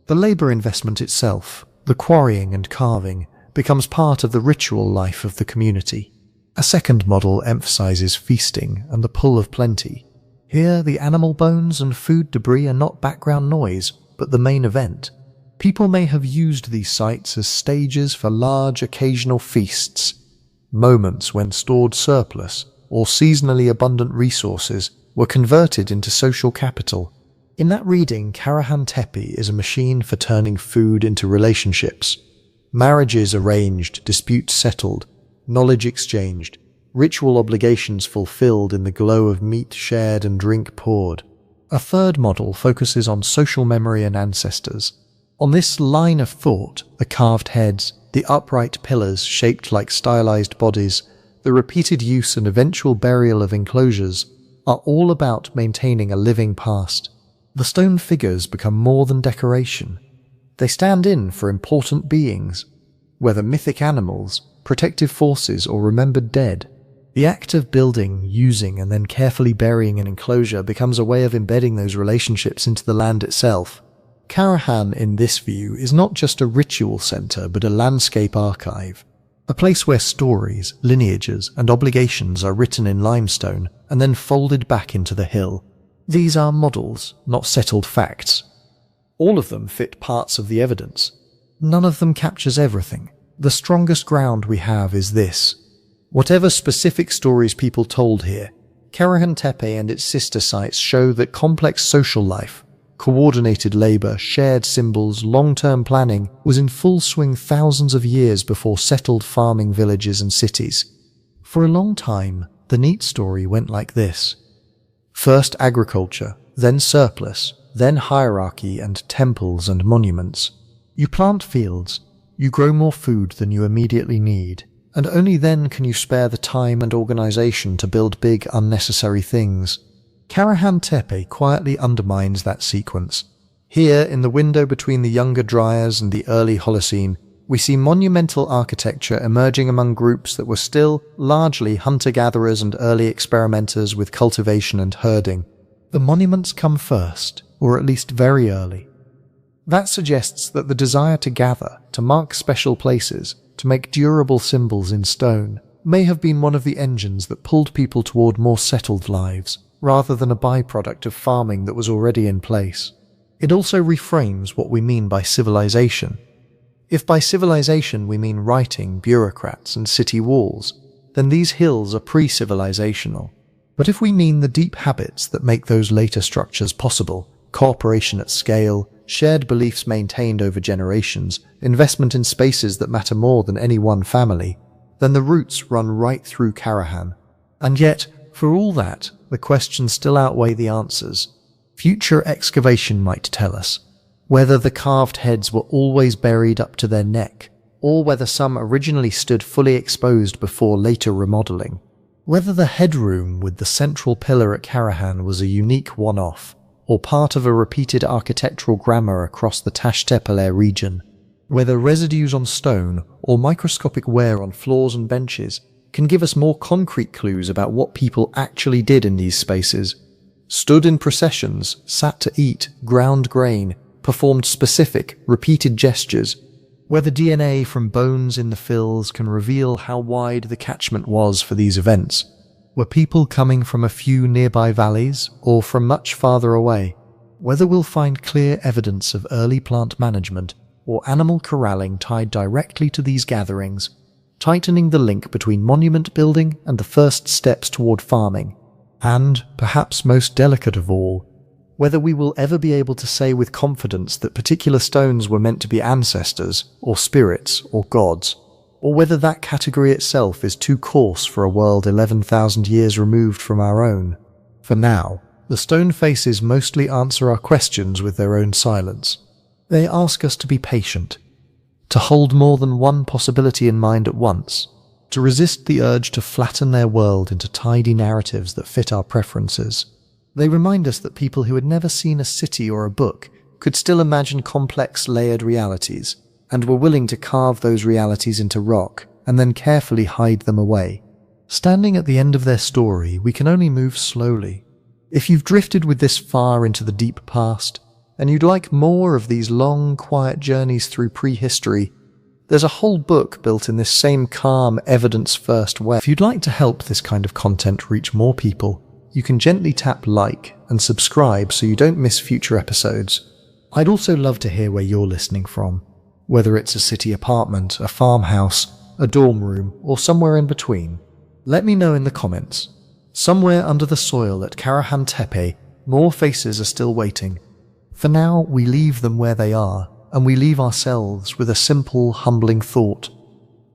The labor investment itself, the quarrying and carving, becomes part of the ritual life of the community. A second model emphasizes feasting and the pull of plenty. Here, the animal bones and food debris are not background noise, but the main event. People may have used these sites as stages for large occasional feasts, moments when stored surplus or seasonally abundant resources were converted into social capital. In that reading, Karahan Tepe is a machine for turning food into relationships. Marriages arranged, disputes settled, knowledge exchanged, ritual obligations fulfilled in the glow of meat shared and drink poured. A third model focuses on social memory and ancestors. On this line of thought, the carved heads, the upright pillars shaped like stylized bodies, the repeated use and eventual burial of enclosures are all about maintaining a living past. The stone figures become more than decoration. They stand in for important beings, whether mythic animals, protective forces, or remembered dead. The act of building, using, and then carefully burying an enclosure becomes a way of embedding those relationships into the land itself. Karahan, in this view, is not just a ritual center, but a landscape archive. A place where stories, lineages, and obligations are written in limestone and then folded back into the hill. These are models, not settled facts. All of them fit parts of the evidence. None of them captures everything. The strongest ground we have is this. Whatever specific stories people told here, Karahan Tepe and its sister sites show that complex social life, coordinated labor, shared symbols, long-term planning was in full swing thousands of years before settled farming villages and cities. For a long time, the neat story went like this. First agriculture, then surplus, then hierarchy and temples and monuments. You plant fields, you grow more food than you immediately need, and only then can you spare the time and organization to build big, unnecessary things. Karahan Tepe quietly undermines that sequence. Here, in the window between the younger Dryas and the early Holocene, we see monumental architecture emerging among groups that were still largely hunter-gatherers and early experimenters with cultivation and herding. The monuments come first, or at least very early. That suggests that the desire to gather, to mark special places, to make durable symbols in stone, may have been one of the engines that pulled people toward more settled lives, rather than a byproduct of farming that was already in place. It also reframes what we mean by civilization. If by civilization we mean writing, bureaucrats, and city walls, then these hills are pre-civilizational. But if we mean the deep habits that make those later structures possible, cooperation at scale, shared beliefs maintained over generations, investment in spaces that matter more than any one family, then the roots run right through Karahan. And yet, for all that, the questions still outweigh the answers. Future excavation might tell us whether the carved heads were always buried up to their neck, or whether some originally stood fully exposed before later remodeling. Whether the headroom with the central pillar at Karahan was a unique one-off, or part of a repeated architectural grammar across the Taş Tepeler region. Whether residues on stone or microscopic wear on floors and benches can give us more concrete clues about what people actually did in these spaces. Stood in processions, sat to eat, ground grain, performed specific, repeated gestures. Whether DNA from bones in the fills can reveal how wide the catchment was for these events. Were people coming from a few nearby valleys or from much farther away? Whether we'll find clear evidence of early plant management or animal corralling tied directly to these gatherings, tightening the link between monument building and the first steps toward farming. And, perhaps most delicate of all, whether we will ever be able to say with confidence that particular stones were meant to be ancestors, or spirits, or gods, or whether that category itself is too coarse for a world 11,000 years removed from our own. For now, the stone faces mostly answer our questions with their own silence. They ask us to be patient, to hold more than one possibility in mind at once, to resist the urge to flatten their world into tidy narratives that fit our preferences. They remind us that people who had never seen a city or a book could still imagine complex, layered realities, and were willing to carve those realities into rock and then carefully hide them away. Standing at the end of their story, we can only move slowly. If you've drifted with this far into the deep past, and you'd like more of these long, quiet journeys through prehistory, there's a whole book built in this same calm, evidence-first way. If you'd like to help this kind of content reach more people, you can gently tap like and subscribe so you don't miss future episodes. I'd also love to hear where you're listening from, whether it's a city apartment, a farmhouse, a dorm room, or somewhere in between. Let me know in the comments. Somewhere under the soil at Karahan Tepe, more faces are still waiting. For now, we leave them where they are, and we leave ourselves with a simple, humbling thought.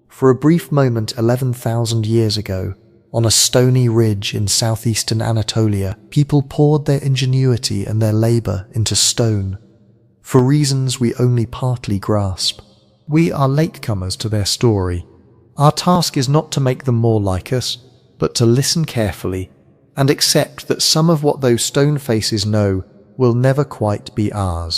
For a brief moment 11,000 years ago, on a stony ridge in southeastern Anatolia, people poured their ingenuity and their labor into stone, for reasons we only partly grasp. We are latecomers to their story. Our task is not to make them more like us, but to listen carefully and accept that some of what those stone faces know will never quite be ours.